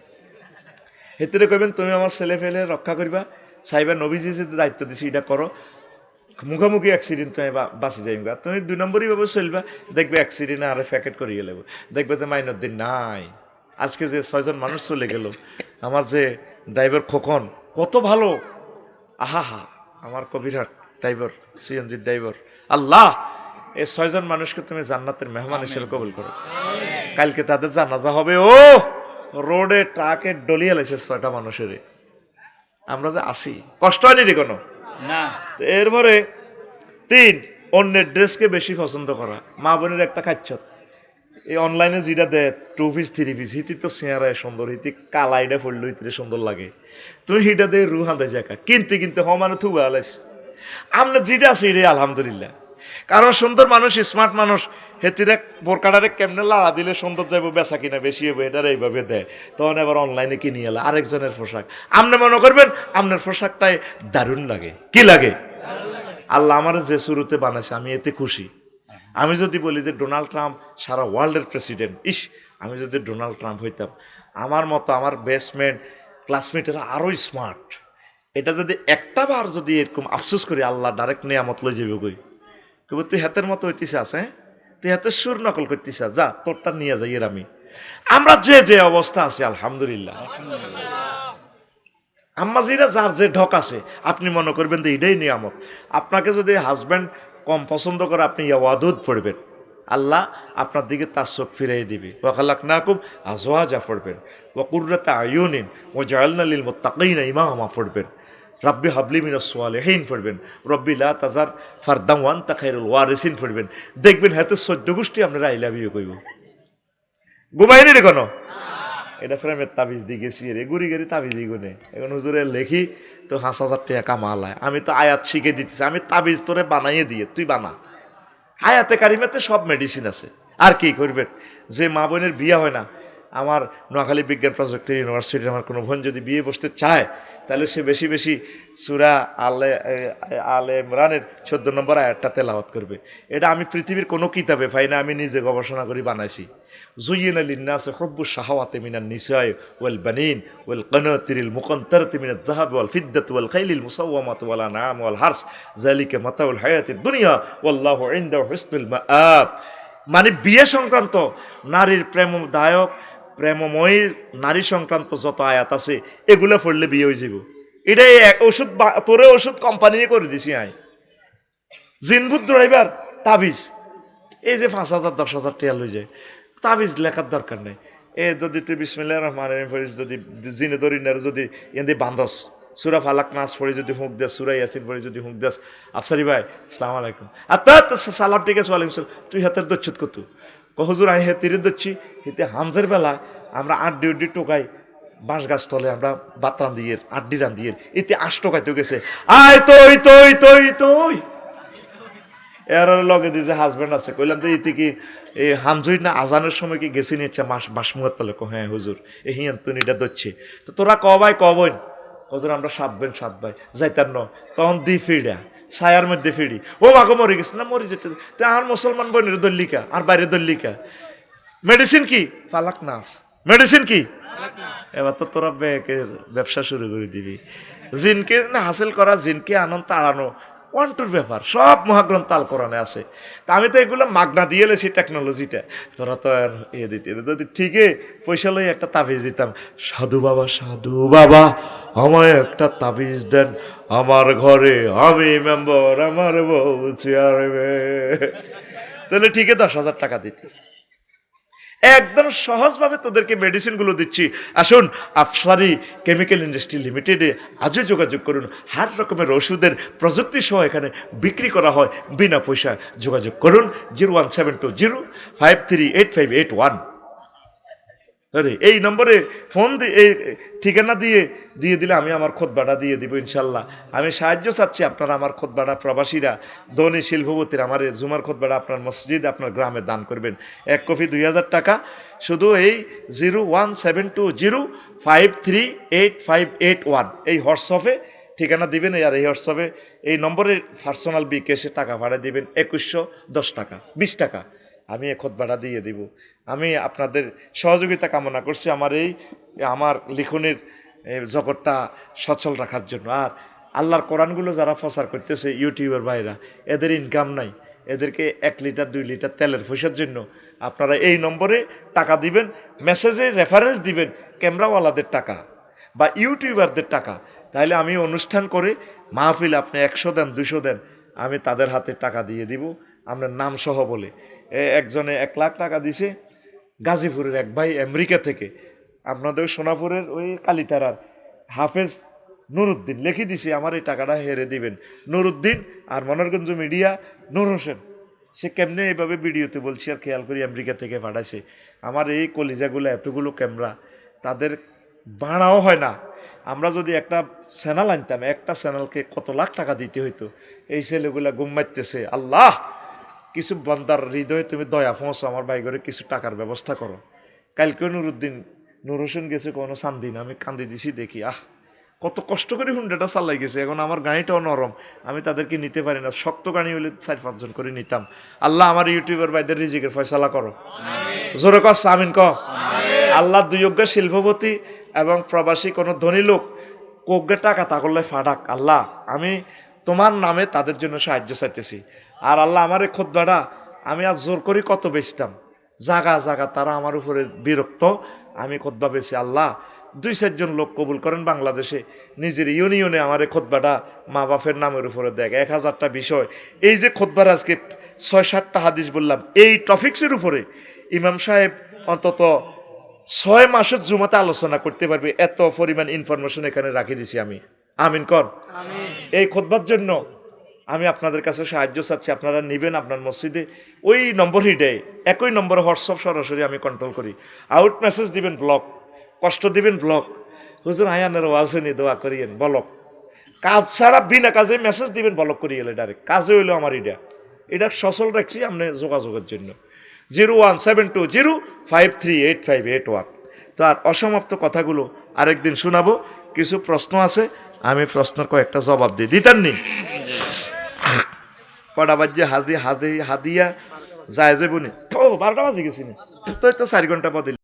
হেতরে কইবেন তুমি আমার ছেলে ফেলে রক্ষা করবা, সাইবার নবীজি যে দায়িত্ব দিছি এটা করো, মুখোমুখি অ্যাক্সিডেন্ট তুমি বাঁচি যাইবা, তুমি 2 নম্বরই ভাবে চলবা, দেখবে অ্যাক্সিডেন্ট আরে প্যাকেট করিয়ে লাগবে, দেখবে যে মাইনের দিন নাই। আজকে যে 6 জন মানুষ চলে গেল, আমার যে ড্রাইভার খোকন কত ভালো, আহা হা আমার কবিরহাট ড্রাইভার, সিএনজির ড্রাইভার, আল্লাহ এই 6 জন মানুষকে তুমি জান্নাতের মেহমান হিসেবে কবুল করো, কালকে তাদের জানাজা হবে, ও রোডে ট্রাকে ডলিয়ে লাইছে 6টা মানুষের, আমরা যে আসি কষ্ট হয়নি রে কোনো না। এরপরে 3 অন্যের ড্রেসকে বেশি পছন্দ করা, মা বোনের একটা খাচ্ছত, এই অনলাইনে যেটা দেয় 2 পিস 3 পিস, হিতি তো চেহারায় সুন্দর, হিতি কালাইটা ফুললো হিতে সুন্দর লাগে, তুই হিটা দিয়ে রু হাঁদে জায়গা কিনতে কিনতে হমানে থুবা আলাইস, আমরা যেটা আছি রে আলহামদুলিল্লাহ। কারণ সুন্দর মানুষ স্মার্ট মানুষ হেতিরে বোরকাটারে কেমনে লাড়া দিলে সুন্দর যাইব, বেচা কিনা বেশি হবে, এটার এইভাবে দেয়, তখন এবার অনলাইনে কিনে এলা আরেকজনের পোশাক, আপনি মনে করবেন আপনার পোশাকটাই দারুণ লাগে, কি লাগে, আল্লাহ আমার যে শুরুতে বানাইছে আমি এতে খুশি। আমি যদি বলি যে ডোনাল্ড ট্রাম্প সারা ওয়ার্ল্ডের প্রেসিডেন্ট, ইস আমি যদি ডোনাল্ড ট্রাম্প হইতাম, আমার মতো আমার বেস্টমেন্ট ক্লাসমেটেরা আরো স্মার্ট, এটা যদি একটা বার যদি এরকম আফসোস করি, আল্লাহ ডাইরেক্ট নিয়ামত লই যাবে কই, কেবল তুই হাতের মতো হইতেছে আছে, তুই হাতের সুর নকল করতেছ, যা তোরটা নিয়ে যাই এর আমরা যে যে অবস্থা আছে আলহামদুলিল্লাহ। আম্মাজিরা যার যে ঢক আছে আপনি মনে করবেন যে এটাই নিয়ামত। আপনাকে যদি হাজব্যান্ড কম পছন্দ করে আপনি ইয়াওয়াদুদ পড়বেন, আল্লাহ আপনার দিকে তার চোখ ফিরাই দিবে, ওয়াখালাকনাকুম আজওয়াজা পড়বেন, ওয়া কুররাতা আয়ুনিন ওয়া জাআলনা লিল মুত্তাকিনা ইমামা পড়বেন, রব্বি হাবলি মিনাস সালিহিন পড়বেন, রব্বি লা তাজার ফারদাম ওয়া আনতা খায়রুল ওয়ারিসিন পড়বেন, দেখবেন হাতে 14 গোষ্ঠী আপনারা আই লাভ ইউ কইব, ঘুমাইনি রে কোনো, এটা ফ্রেমের তাবিজ দিয়ে গেছি রে, গুড়ি গাড়ি তাবিজ গুনে, এখন হুজুরে লেখি তো 5,000 টাকা কামালায়, আমি তো আয়াত শিখে দিতেছি, আমি তাবিজ তোরে বানাইয়ে দিয়ে তুই বানা, আয়াতে কারিমাতে সব মেডিসিন আছে। আর কি করবেন, যে মা বোনের বিয়ে হয় না, আমার নোয়াখালী বিজ্ঞান প্রযুক্তি ইউনিভার্সিটির আমার কোনো বোন যদি বিয়ে বসতে চায়, তাহলে সে বেশি বেশি সূরা আলে ইমরানের 14 নম্বর আয়াতটা তেলাওয়াত করবে। এটা আমি পৃথিবীর কোনো কিতাবে পাই না, আমি নিজে গবেষণা করে বানাইছি। যুয়িনা লিন্নাসি হুব্বুশ শাহাওয়াতি মিনান নিসাই ওয়াল বানিন ওয়াল কানাতিরিল মুকান্তারাতি মিনাজ যাহাবি ওয়াল ফিদ্দাতি ওয়াল খাইলিল মুসাওয়ামাতি ওয়াল আনআম ওয়াল হারস যালিকা মাতাউল হায়াতিদ দুনিয়া ওয়াল্লাহু ইনদাহু হুসনুল মাআব। মানে বিয়ে সংক্রান্ত, নারীর প্রেমদায়ক প্রেমময়ী নারী সংক্রান্ত যত আয়াত আছে এগুলো পড়লে বিয়ে হয়ে যাব। এটাই ওষুধ, তোরে ওষুধ কোম্পানি করে দিছি। জিনভূত ড্রাইভার তাবিজ, এই যে 5,000 10,000 টাকা লই যায়, তাবিজ লেখার দরকার নেই। যদি তুই বিসমিল্লাহির রহমানির রহিম যদি জিনে দরিনার যদি এনে বান্ধস, সূরা ফালাক নাস পড়ে যদি হুঁক দেস, সূরা ইয়াসিন পড়ে যদি হুঁক দেস, আফসারি ভাই আসসালামু আলাইকুম, সালাম ঠিক আছে, ওয়ালাইকুম সালাম, তুই হাতের দচ্ছত কত হজুর, আমি হেতিরে দচ্ছি হেতে হামজের বেলা আমরা আড্ডি উড্ডি টোকাই বাঁশ গাছ তলে আমরা বাত রান্দিয়ে আড্ডি রান্দিয়ে এতে 8 টোকাইতে গেছে, আয় তৈ তৈ তৈ তৈ এর লগে দিয়ে যে হাজব্যান্ড আছে, কইলাম তো এতে কি এই হামজুই না আজানের সময় কি গেছি নিচ্ছে বাসমুয়ার তলে, হ্যাঁ হুজুর এ হিয়ান তুনিটা দচ্ছে, তো তোরা কবাই কবইন হজুর আমরা 7 ভাই যাইতার ন, তখন দি ফিড়া ছায়ার মধ্যে ফিড়ি, ও মাকে মরে গেছে না, মরে যেতে আর মুসলমান বোনের দল্লিকা আর বাইরে দল্লিকা, মেডিসিন কি ফালাক নাস, মেডিসিন কি, এবার তো তোরা ব্যবসা শুরু করে দিবি। জিনকে না হাসিল করা, জিনকে আনন্দ তাড়ানো 1-2 ব্যাপার, সব মহাগ্রন্থ আল কোরআনে আছে। তা আমি তো এগুলো মাগনা দিয়ে এলেছি টেকনোলজিটা, তোরা তো আর দিতে যদি ঠিকই পয়সা লই একটা তাবিজ দিতাম, সাধু বাবা আমায় একটা তাবিজ দেন, আমার ঘরে আমি মেম্বার, আমার বউ চেয়ারবে, তাহলে ঠিকই 10,000 টাকা দিতি। একদম সহজভাবে তোদেরকে মেডিসিন গুলো দিচ্ছি। আসুন আফসারি কেমিক্যাল ইন্ডাস্ট্রি লিমিটেডে আজও যোগাযোগ করুন। হার রকমের ওষুধের প্রযুক্তি সহ এখানে বিক্রি করা হয় বিনা পয়সায়। যোগাযোগ করুন 01720538581। আরে এই নম্বরে ফোন দিয়ে এই ঠিকানা দিয়ে দিলে আমি আমার খুতবাটা দিয়ে দিব ইনশাল্লাহ। আমি সাহায্য চাচ্ছি, আপনারা আমার খুতবাটা প্রবাসীরা ধনী শিল্পপতির আমার জুমার খুতবাটা আপনার মসজিদ আপনার গ্রামে দান করবেন। 1 কপি 2,000 টাকা। শুধু এই 01720538581 এই হোয়াটসঅ্যাপে ঠিকানা দিবেন, আর এই হোয়াটসঅ্যাপে এই নম্বরে পার্সোনাল বিকাশে টাকা ভাড়া দিবেন 2110 টাকা 20 টাকা। আমি এই খুতবাটা দিয়ে দিব। আমি আপনাদের সহযোগিতা কামনা করছি আমার লিখনের জগৎটা সচল রাখার জন্য। আর আল্লাহর কোরআনগুলো যারা প্রচার করতেছে ইউটিউবের ভাইরা, এদের ইনকাম নাই, এদেরকে 1 লিটার 2 লিটার তেলের পয়সার জন্য আপনারা এই নম্বরে টাকা দিবেন, মেসেজে রেফারেন্স দিবেন ক্যামেরাওয়ালাদের টাকা বা ইউটিউবারদের টাকা। তাহলে আমি অনুষ্ঠান করে মাহফিল আপনি 100 দেন 200 দেন, আমি তাদের হাতে টাকা দিয়ে দিব আপনার নাম সহ বলে। একজনে 1 লাখ টাকা দিছে গাজীপুরের এক ভাই আমেরিকা থেকে, আপনাদের সোনাপুরের ওই কালীতারার হাফেজ নুরুদ্দিন লিখে দিছে আমার এই টাকাটা হেরে দিবেন। নুরুদ্দিন আর মনোরগঞ্জ মিডিয়া নূর হোসেন, সে কেমনে এইভাবে ভিডিওতে বলছি আর খেয়াল করি আমেরিকা থেকে পাঠাইছে। আমার এই কলিজাগুলো এতগুলো ক্যামেরা তাদের ভাড়াও হয় না। আমরা যদি একটা চ্যানেল আনতাম, একটা চ্যানেলকে কত লাখ টাকা দিতে হইতো। এই ছেলেগুলা ঘুম মারতেছে। আল্লাহ কিছু বান্দার হৃদয়ে তুমি দয়া পৌঁছো, আমার ভাই ঘরে কিছু টাকার ব্যবস্থা করো। কালকেও নূর হোসেন গেছে কোনো চান্দিন, আমি কান্দি দিছি দেখি কত কষ্ট করে হুন্ডাটা চালাই গেছে। এখন আমার গাড়িটাও নরম, আমি তাদেরকে নিতে পারি না। শক্ত গাড়ি হলে 4-5 জন করে নিতাম। আল্লাহ আমার ইউটিউবার ভাইদের রিজিকের ফয়সালা করো, জোরে কর আমিন ক। আল্লাহ দুয়োগ্য শিল্পপতি এবং প্রবাসী কোনো ধনী লোক কোগ্যে টাকা তাকলে ফাটাক। আল্লাহ আমি তোমার নামে তাদের জন্য সাহায্য চাইতেছি। আর আল্লাহ আমার এই খুতবাটা আমি আর জোর করি কত বেচতাম, জাগা তারা আমার উপরে বিরক্ত, আমি খুতবা বেশি। আল্লাহ 2-4 জন লোক কবুল করেন বাংলাদেশে, নিজের ইউনিয়নে আমার এই খুতবাটা মা বাপের নামের উপরে দেখ। 1000টা বিষয়, এই যে খুতবার আজকে 6-7টা হাদিস বললাম, এই টপিক্সের উপরে ইমাম সাহেব অন্তত 6 মাসের জুমাতে আলোচনা করতে পারবে, এত পরিমাণ ইনফরমেশন এখানে রাখি দিছি আমি। আমিন কর। এই খুতবার জন্য আমি আপনাদের কাছে সাহায্য চাচ্ছি, আপনারা নেবেন আপনার মসজিদে। ওই নম্বর দেয়, একই নম্বরে হোয়াটসঅ্যাপ সরাসরি আমি কন্ট্রোল করি। আউট মেসেজ দিবেন ব্লক, কষ্ট দিবেন ব্লক, হুজুর আয়ানের ওয়াজ হয়নি দোয়া করিয়েন ব্লক, কাজ ছাড়া বিনা কাজে মেসেজ দিবেন ব্লক করিয়ে এলে ডাইরেক্ট। কাজে হইলো আমার এটা সচল রাখছি আপনি যোগাযোগের জন্য। 01720538581। তো আর অসমাপ্ত কথাগুলো আরেকদিন শোনাবো। কিছু প্রশ্ন আছে, আমি প্রশ্নের কয়েকটা জবাব দিই, দিতেন নি? কটা বাজে হাদিয়া যায় যাবনি তো 12টা বাজে গেছি না তো 4 ঘন্টা পর দিল।